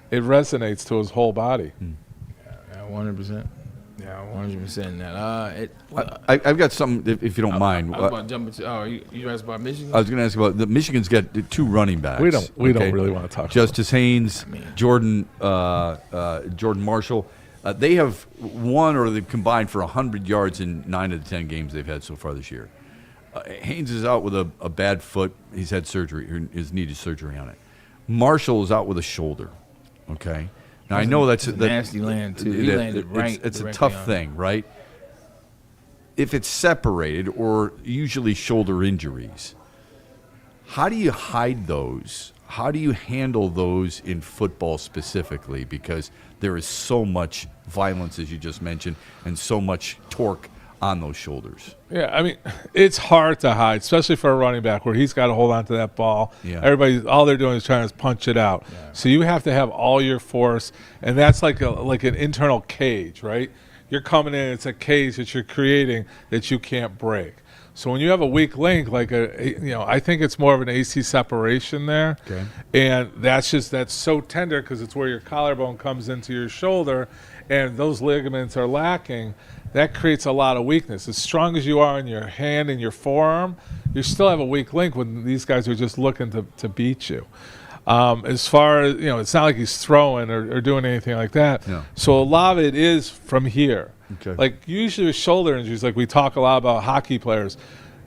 T: it resonates to his whole body.
F: Yeah, 100%. Yeah, 100% that.
E: I've got something, if you don't mind.
F: I was about to jump into. You asked about Michigan?
E: I was going to ask about Michigan's got 2 running backs.
T: We don't really want to talk.
E: Justice Haynes, Jordan Marshall. They have won or they've combined for 100 yards in 9 of the 10 games they've had so far this year. Haynes is out with a bad foot. He's had surgery. He's needed surgery on it. Marshall is out with a shoulder. Okay. Now I know that's
F: a nasty land too. He landed right.
E: It's a tough thing, right? If it's separated or usually shoulder injuries, how do you hide those? How do you handle those in football specifically? Because there is so much violence, as you just mentioned, and so much torque on those shoulders.
T: Yeah, I mean, it's hard to hide, especially for a running back where he's got to hold on to that ball.
E: Yeah.
T: All they're doing is trying to punch it out. Yeah. So you have to have all your force, and that's like an internal cage, right? You're coming in, it's a cage that you're creating that you can't break. So when you have a weak link, I think it's more of an AC separation there.
E: Okay.
T: And that's so tender because it's where your collarbone comes into your shoulder, and those ligaments are lacking. That creates a lot of weakness. As strong as you are in your hand and your forearm, you still have a weak link when these guys are just looking to beat you. As far as, it's not like he's throwing or doing anything like that.
E: Yeah.
T: So a lot of it is from here.
E: Okay.
T: Like usually with shoulder injuries, like we talk a lot about hockey players,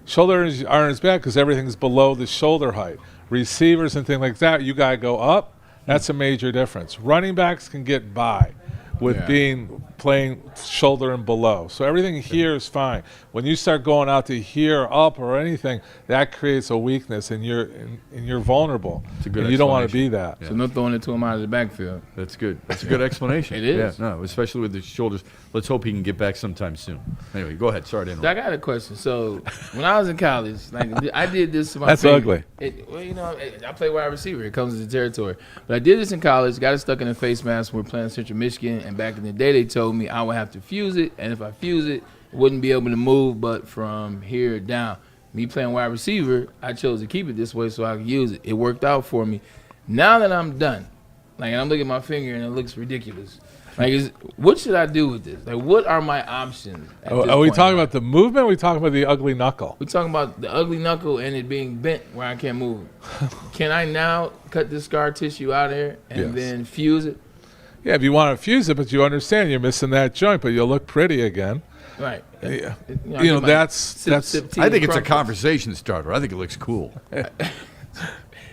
T: shoulder injuries aren't as bad because everything's below the shoulder height. Receivers and things like that, you got to go up. That's a major difference. Running backs can get by with playing shoulder and below. So everything here is fine. When you start going out to here, up, or anything, that creates a weakness, and you're vulnerable.
E: It's a good
T: and you don't want to be that.
F: Yeah. So no throwing it to him out of the backfield.
E: That's good. That's a good explanation.
F: It is.
E: Yeah, no, especially with the shoulders. Let's hope he can get back sometime soon. Anyway, go ahead. Sorry to interrupt.
F: I got a question. So when I was in college, I did this to my
T: That's
F: finger.
T: ugly.
F: I play wide receiver. It comes with the territory. But I did this in college, got it stuck in a face mask when we were playing Central Michigan, and back in the day they told me I would have to fuse it, and if I fuse it, wouldn't be able to move but from here down. Me playing wide receiver, I chose to keep it this way so I could use it. It worked out for me. Now that I'm done, I'm looking at my finger and it looks ridiculous. What should I do with this? What are my options?
T: Are we talking about the movement, or are we talking about the ugly knuckle?
F: We're talking about the ugly knuckle and it being bent where I can't move it. Can I now cut this scar tissue out of here and then fuse it?
T: Yeah, if you want to fuse it, but you understand you're missing that joint, but you'll look pretty again.
F: Right.
T: Yeah.
E: That's. I think it's a conversation starter. I think it looks cool.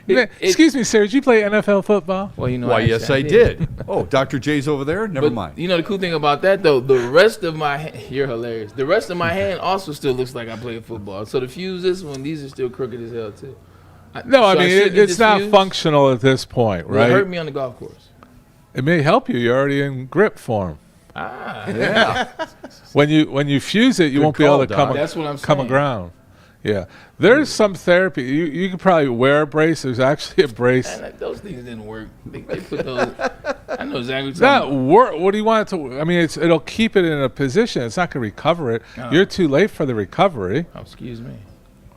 T: Excuse me, sir. Did you play NFL football?
F: Well,
E: Why, yes, I did. Oh, Dr. J's over there? Never mind.
F: The cool thing about that, though, the rest of my hand, you're hilarious. The rest of my hand also still looks like I played football. So to fuse this one, these are still crooked as hell, too.
T: It's not functional at this point, right?
F: It hurt me on the golf course.
T: It may help you. You're already in grip form.
E: Yeah.
T: When you fuse it, you won't be able to come around. Yeah, there's some therapy. You could probably wear a brace. There's actually a brace.
F: Man, those things didn't work. They put those. I know exactly.
T: What do you want it to? I mean, it'll keep it in a position. It's not going to recover it. You're too late for the recovery.
F: Oh, excuse me.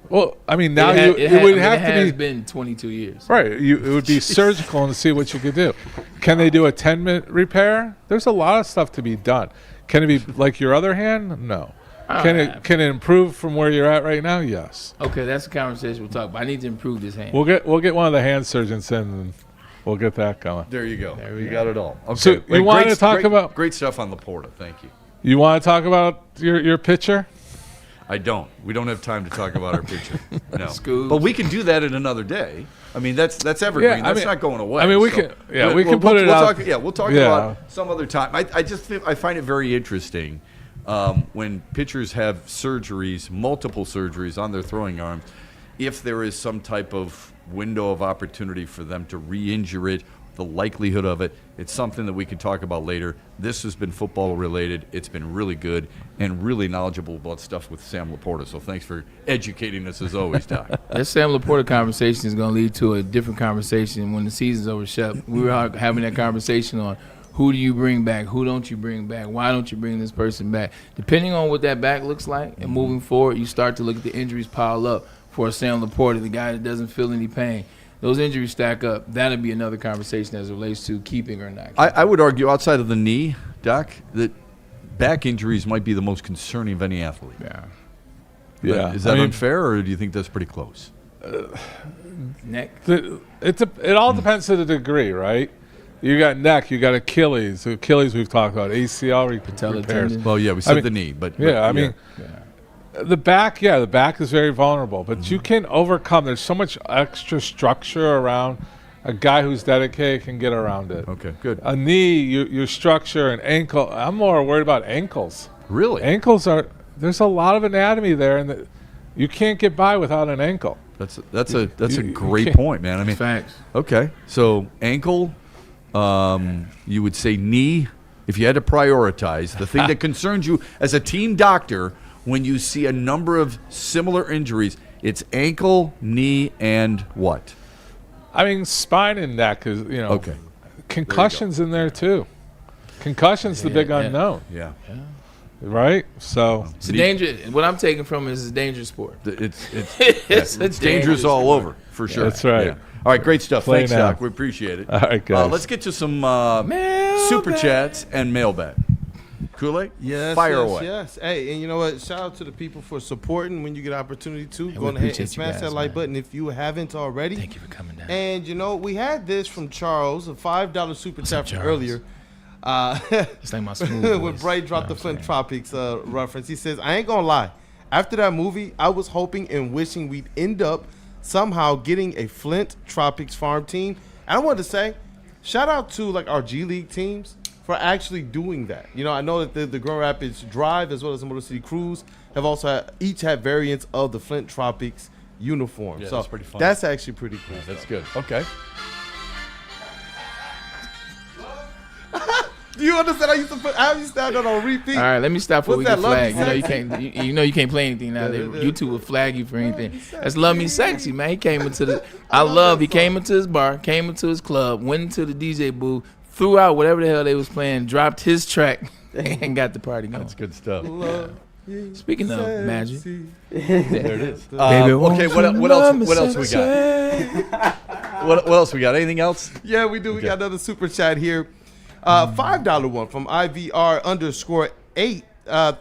T: Well, I mean, now it would have to be.
F: It has been 22 years.
T: Right. It would be surgical and see what you could do. Can they do a 10-minute repair? There's a lot of stuff to be done. Can it be like your other hand? No. Can it improve from where you're at right now? Yes.
F: Okay, that's a conversation we'll talk about. I need to improve this hand.
T: We'll get one of the hand surgeons in, and we'll get that going.
E: There you go. There we got it all. Okay.
T: So you want to talk about
E: great stuff on Laporta. Thank you.
T: You want to talk about your pitcher?
E: I don't. We don't have time to talk about our pitcher. No. But we can do that in another day. I mean, that's evergreen.
T: Yeah,
E: that's not going away.
T: I mean, we can put it out.
E: We'll talk about some other time. I find it very interesting. When pitchers have surgeries, multiple surgeries on their throwing arms, if there is some type of window of opportunity for them to re-injure it the likelihood of it. It's something that we can talk about later. This has been football related. It's been really good and really knowledgeable about stuff with Sam Laporta. So thanks for educating us as always, Doc.
F: That Sam Laporta conversation is going to lead to a different conversation when the season's over, Shep. We were having that conversation on who do you bring back, who don't you bring back, why don't you bring this person back. Depending on what that back looks like and moving forward, you start to look at the injuries pile up for Sam Laporta, the guy that doesn't feel any pain. Those injuries stack up. That'll be another conversation as it relates to keeping or not keeping.
E: I would argue outside of the knee, Doc, that back injuries might be the most concerning of any athlete.
T: Yeah.
E: Is that unfair, or do you think that's pretty close?
F: Neck.
T: It all depends to the degree, right? You got neck, you got Achilles. Achilles we've talked about, ACL repairs.
E: Well, yeah, we said the knee, but
T: I mean, the back is very vulnerable, but you can overcome. There's so much extra structure around. A guy who's dedicated can get around it.
E: Okay, good.
T: A knee, your structure, an ankle. I'm more worried about ankles.
E: Really?
T: Ankles there's a lot of anatomy there, and you can't get by without an ankle.
E: That's a great point, man. I mean,
F: facts.
E: Okay, so ankle. You would say knee. If you had to prioritize the thing that concerns you as a team doctor when you see a number of similar injuries, it's ankle, knee, and what?
T: I mean, spine and neck is,
E: okay.
T: Concussions in there too. Concussion's the big unknown.
E: Yeah.
T: Right? So
F: it's a danger. What I'm taking from it is a dangerous sport.
E: It's dangerous all over, for sure.
T: That's right.
E: Yeah. All right, great stuff.
T: Play
E: Thanks,
T: now.
E: Doc. We appreciate it.
T: All right, guys.
E: Let's get to some super chats and mailbag. Kool-Aid?
G: Yes,
E: Fire
G: yes,
E: away.
G: yes. Hey, and you know what? Shout out to the people for supporting when you get opportunity to.
F: Hey,
G: Go
F: we
G: ahead and
F: appreciate
G: smash
F: you
G: that
F: guys,
G: like
F: man.
G: button if you haven't already.
F: Thank you for coming down.
G: And, we had this from Charles, a $5 super chat from earlier.
F: It's like my smooth
G: when
F: voice.
G: Bray dropped the Flint Tropics reference, he says, I ain't gonna lie. After that movie, I was hoping and wishing we'd end up somehow getting a Flint Tropics farm team. And I wanted to say, shout out to our G League teams for actually doing that. I know that the Grand Rapids Drive as well as the Motor City Cruise have also each had variants of the Flint Tropics uniform.
E: Yeah,
G: so
E: that's pretty fun.
G: That's actually pretty cool.
E: Yeah, that's good. Okay.
G: Do you understand? I used to have that on repeat.
F: All right, let me stop before we
G: What's
F: get
G: that, Love Me
F: flagged.
G: Sexy?
F: You can't play anything now. YouTube will flag you for anything. That's Love Me Sexy, man. He came into he came into his bar, came into his club, went into the DJ booth, threw out whatever the hell they was playing, dropped his track, and got the party going.
E: That's good stuff.
F: Speaking of magic,
E: there it is.
F: Baby,
E: Okay, what else we got? What else we got? Anything else?
G: Yeah, we do. We got another super chat here. $5 one from IVR_8.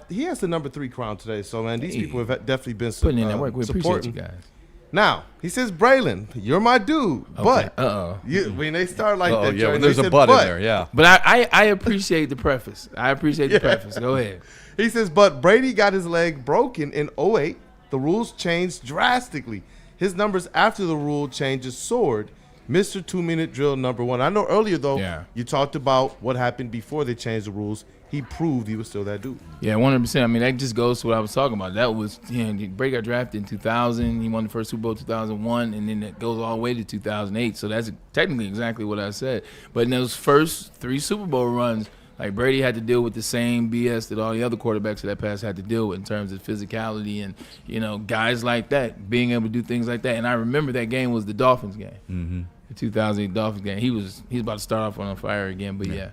G: He has the number 3 crown today. So, man, these people have definitely been
F: putting in that work. We appreciate
G: supporting
F: you guys.
G: Now, he says, Braylon, you're my dude.
F: Okay.
G: But when they start like that,
E: yeah, when
G: they
E: there's a
G: said,
E: but in there, yeah.
F: But I appreciate the preface. Preface. Go ahead.
G: He says, but Brady got his leg broken in 08. The rules changed drastically. His numbers after the rule changes soared. Mr. 2-minute drill number 1. I know earlier, though, you talked about what happened before they changed the rules. He proved he was still that dude.
F: Yeah, 100%. I mean, that just goes to what I was talking about. That was, Brady got drafted in 2000. He won the first Super Bowl in 2001, and then it goes all the way to 2008. So that's technically exactly what I said. But in those first 3 Super Bowl runs, Brady had to deal with the same BS that all the other quarterbacks of that past had to deal with in terms of physicality and, guys like that, being able to do things like that. And I remember that game was the Dolphins game.
E: Mm-hmm.
F: The 2008 Dolphins game. He's about to start off on fire again. But, yeah.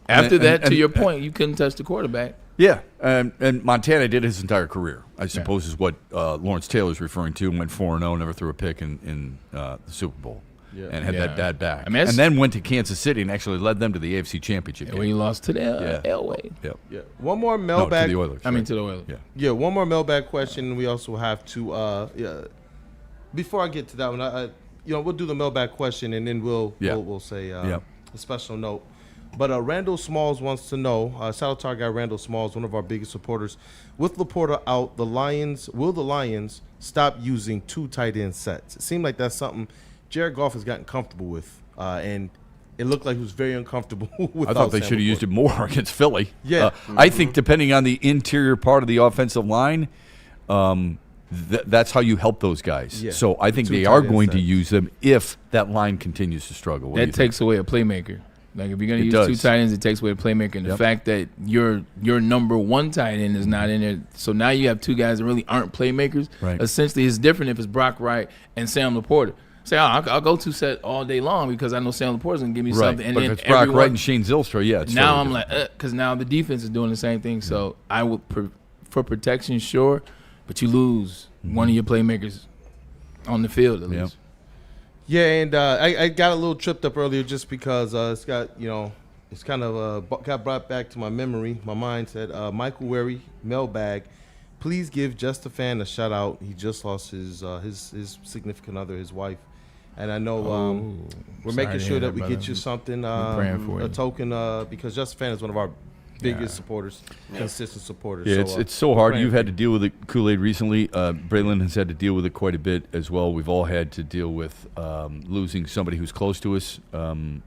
F: After that, to your point, you couldn't touch the quarterback.
E: Yeah, and Montana did his entire career, I suppose, is what Lawrence Taylor's referring to. Went 4-0, never threw a pick in the Super Bowl, and had that bad back. I mean, and then went to Kansas City and actually led them to the AFC Championship game.
F: Where he lost to the Elway.
E: Yep.
G: Yeah. One more mailbag.
E: To the Oilers.
F: To the Oilers.
G: Yeah. One more mailbag question. We also have to. Before I get to that one, we'll do the mailbag question and then we'll say a special note. But Randall Smalls wants to know, shout out to our guy Randall Smalls, one of our biggest supporters. With Laporta out, will the Lions stop using 2 tight end sets? It seemed like that's something Jared Goff has gotten comfortable with, and it looked like he was very uncomfortable with.
E: I thought they should have used it more against Philly.
G: Yeah,
E: I think depending on the interior part of the offensive line, that's how you help those guys.
G: Yeah.
E: So I think
G: Two
E: they
G: tight
E: are
G: end
E: going to
G: sets.
E: use them if that line continues to struggle. What do you
F: That
E: think?
F: takes away a playmaker. Like if you're gonna
E: It
F: use
E: does.
F: two tight ends, it takes away a playmaker. And the fact that your number one tight end is not in there, so now you have two guys that really aren't playmakers.
E: Right.
F: Essentially, it's different if it's Brock Wright and Sam Laporta. Say, I'll go two set all day long because I know Sam Laporta's gonna give me
E: Right.
F: something. And
E: But
F: then
E: if it's Brock
F: everyone-
E: Wright and Shane Zylstra, yeah. It's
F: now
E: totally
F: I'm
E: different.
F: like, because now the defense is doing the same thing. So I would, for protection, sure, but you lose one of your playmakers on the field at least.
G: Yeah, and I got a little tripped up earlier just because it's got, it's kind of got brought back to my memory. My mind said, Michael Wary, mailbag, please give Just a Fan a shout out. He just lost his significant other, his wife. And I know we're
F: sorry
G: making
F: to
G: sure
F: hear
G: that
F: that,
G: we
F: brother.
G: get you something,
F: We're praying for
G: a
F: you.
G: token, because Just a Fan is one of our biggest supporters, consistent supporters.
E: Yeah,
G: So,
E: it's so hard.
G: praying
E: You've
G: for
E: had to deal with it, Kool-Aid, recently. Braylon has had to deal with it quite a bit as well. We've all had to deal with losing somebody who's close to us.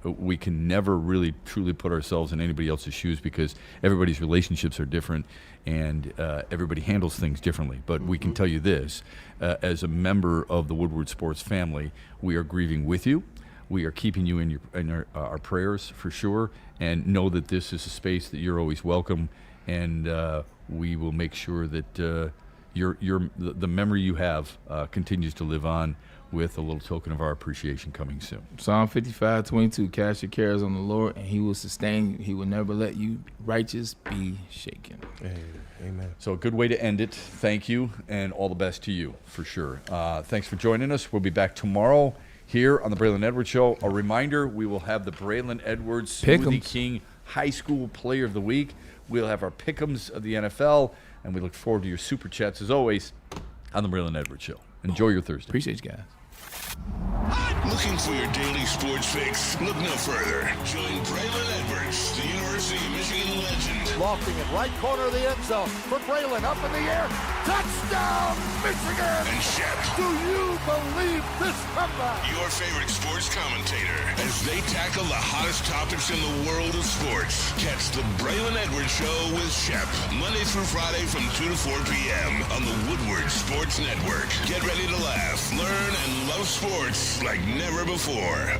E: We can never really truly put ourselves in anybody else's shoes because everybody's relationships are different and everybody handles things differently. But we can tell you this, as a member of the Woodward Sports family, we are grieving with you. We are keeping you in our prayers for sure, and know that this is a space that you're always welcome, and we will make sure that the memory you have continues to live on with a little token of our appreciation coming soon.
F: Psalm 55:22, cast your cares on the Lord, and he will sustain you. He will never let you righteous be shaken.
G: Amen.
E: So a good way to end it. Thank you, and all the best to you, for sure. Thanks for joining us. We'll be back tomorrow here on the Braylon Edwards Show. A reminder, we will have the Braylon Edwards Smoothie
F: Pick'ems.
E: King High School Player of the Week. We'll have our pick'ems of the NFL, and we look forward to your super chats, as always, on the Braylon Edwards Show. Enjoy your Thursday.
F: Appreciate you guys.
A: Looking for your daily sports fix? Look no further. Join Braylon Edwards, the University of Michigan legend.
B: Lofting it right corner of the end zone for Braylon, up in the air. Touchdown, Michigan!
A: And Shep,
B: Do you believe this comeback?
A: your favorite sports commentator, as they tackle the hottest topics in the world of sports. Catch the Braylon Edwards Show with Shep, Monday through Friday from 2 to 4 p.m. on the Woodward Sports Network. Get ready to laugh, learn, and love sports like never before.